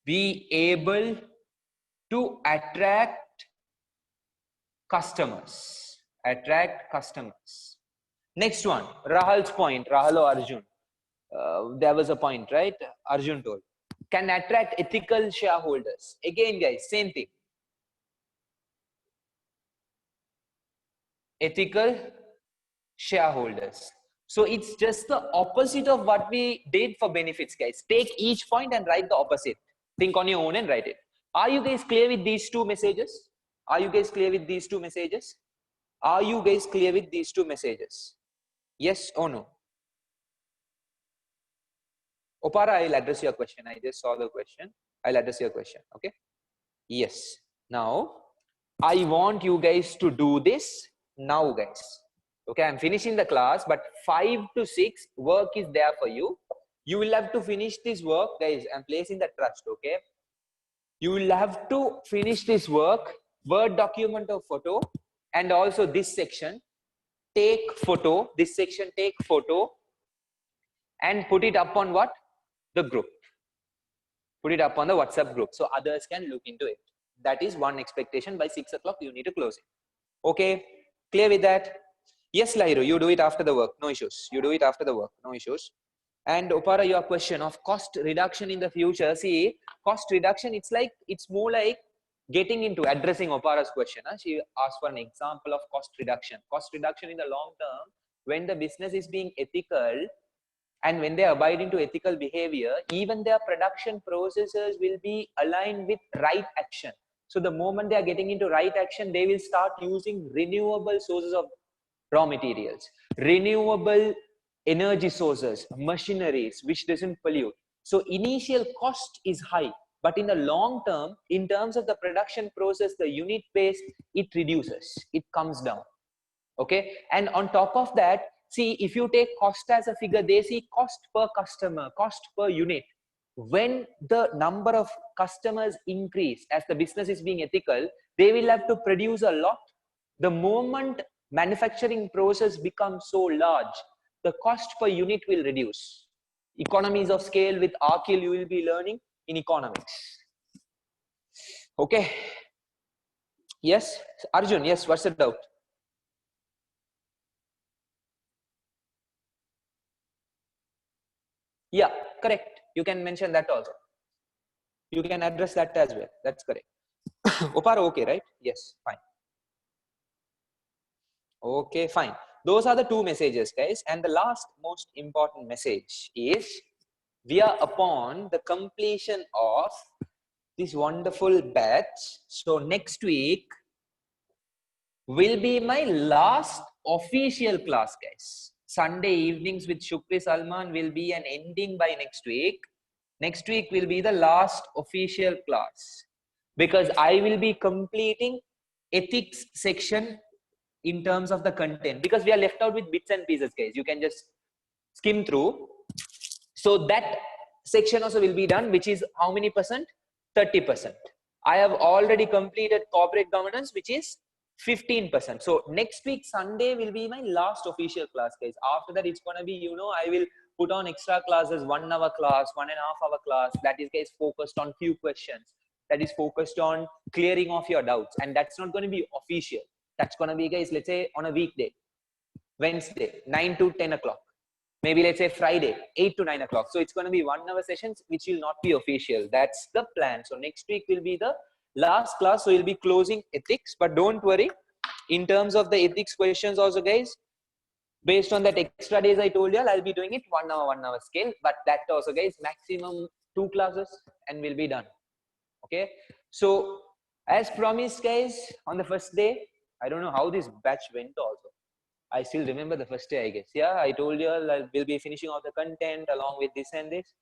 be able to attract customers. Next one, Rahal's point, Rahal or Arjun. There was a point, right? Arjun told. Can attract ethical shareholders. Again, guys, same thing. Ethical shareholders. So it's just the opposite of what we did for benefits, guys. Take each point and write the opposite. Think on your own and write it. Are you guys clear with these two messages? Yes or no? Opara, I'll address your question. I just saw the question. I'll address your question. Okay. Yes. Now, I want you guys to do this now, guys. Okay, I'm finishing the class, but 5 to 6 work is there for you. You will have to finish this work, guys. I'm placing the trust, okay? You will have to finish this work, Word document of photo, and also this section, take photo, and put it up on what? The group. Put it up on the WhatsApp group so others can look into it. That is one expectation. By 6 o'clock, you need to close it. Okay, clear with that? Yes, Lahiru, you do it after the work. No issues. And Opara, your question of cost reduction in the future. See, cost reduction, it's more like getting into addressing Opara's question. She asked for an example of cost reduction. Cost reduction in the long term, when the business is being ethical and when they abide into ethical behavior, even their production processes will be aligned with right action. So the moment they are getting into right action, they will start using renewable sources of raw materials, renewable energy sources, machineries, which doesn't pollute. So initial cost is high, but in the long term, in terms of the production process, the unit base, it reduces, it comes down. Okay, and on top of that, see, if you take cost as a figure, they see cost per customer, cost per unit. When the number of customers increase as the business is being ethical, they will have to produce a lot. The moment manufacturing process becomes so large, the cost per unit will reduce. Economies of scale with Arkil you will be learning in economics. Okay. Yes, Arjun, yes, what's the doubt? Yeah, correct. You can mention that also. You can address that as well. That's correct. Opara, okay, right? Yes, fine. Okay, fine. Those are the two messages, guys. And the last most important message is we are upon the completion of this wonderful batch. So next week will be my last official class, guys. Sunday evenings with Shukri Salman will be an ending by next week. Next week will be the last official class because I will be completing ethics section in terms of the content because we are left out with bits and pieces, guys. You can just skim through. So that section also will be done, which is how many percent? 30%. I have already completed corporate governance, which is 15%. So next week, Sunday will be my last official class, guys. After that, it's going to be, you know, I will put on extra classes, 1 hour class, 1.5 hour class. That is, guys, focused on few questions. That is focused on clearing off your doubts. And that's not going to be official. That's going to be, guys, let's say on a weekday, Wednesday, 9 to 10 o'clock. Maybe let's say Friday, 8 to 9 o'clock. So it's going to be 1 hour sessions, which will not be official. That's the plan. So next week will be the last class. So we'll be closing ethics, but don't worry. In terms of the ethics questions also, guys, based on that extra days I told you, I'll be doing it 1 hour scale. But that also, guys, maximum 2 classes and we'll be done. Okay. So as promised, guys, on the first day, I don't know how this batch went also. I still remember the first day, I guess. Yeah, I told you I will be finishing off the content along with this and this.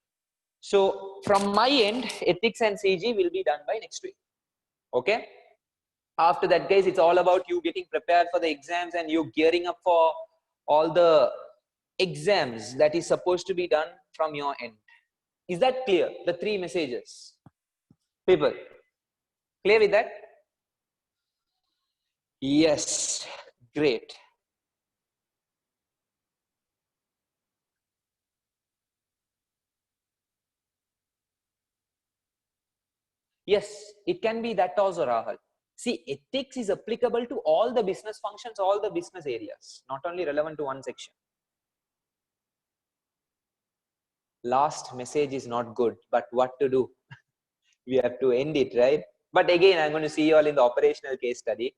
So from my end, ethics and CG will be done by next week. Okay. After that, guys, it's all about you getting prepared for the exams and you gearing up for all the exams that is supposed to be done from your end. Is that clear? The 3 messages. People, clear with that? Yes, great. Yes, it can be that also, Rahul. See, ethics is applicable to all the business functions, all the business areas, not only relevant to one section. Last message is not good, but what to do? We have to end it, right? But again, I'm going to see you all in the operational case study.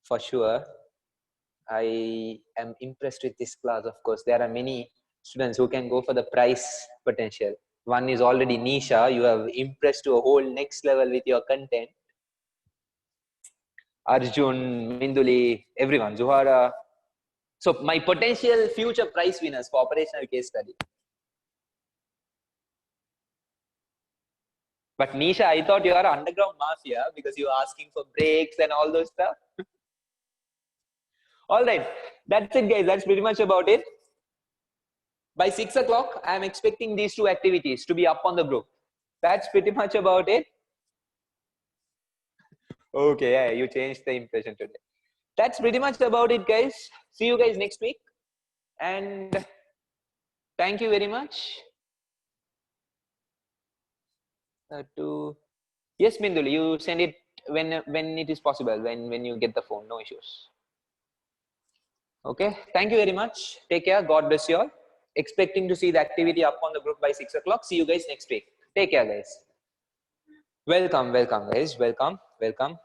For sure. I am impressed with this class, of course. There are many students who can go for the prize potential. One is already Nisha. You have impressed to a whole next level with your content. Arjun, Minduli, everyone, Zuhara. So my potential future prize winners for operational case study. But Nisha, I thought you are underground mafia because you are asking for breaks and all those stuff. All right, that's it, guys. That's pretty much about it. By 6 o'clock, I am expecting these 2 activities to be up on the group. That's pretty much about it. Okay, yeah, you changed the impression today. That's pretty much about it, guys. See you guys next week. And thank you very much. Yes, Binduli, you send it when it is possible, when you get the phone, no issues. Okay, thank you very much. Take care. God bless you all. Expecting to see the activity up on the group by 6 o'clock. See you guys next week. Take care, guys. Welcome, welcome, guys. Welcome, welcome.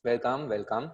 Welcome, welcome.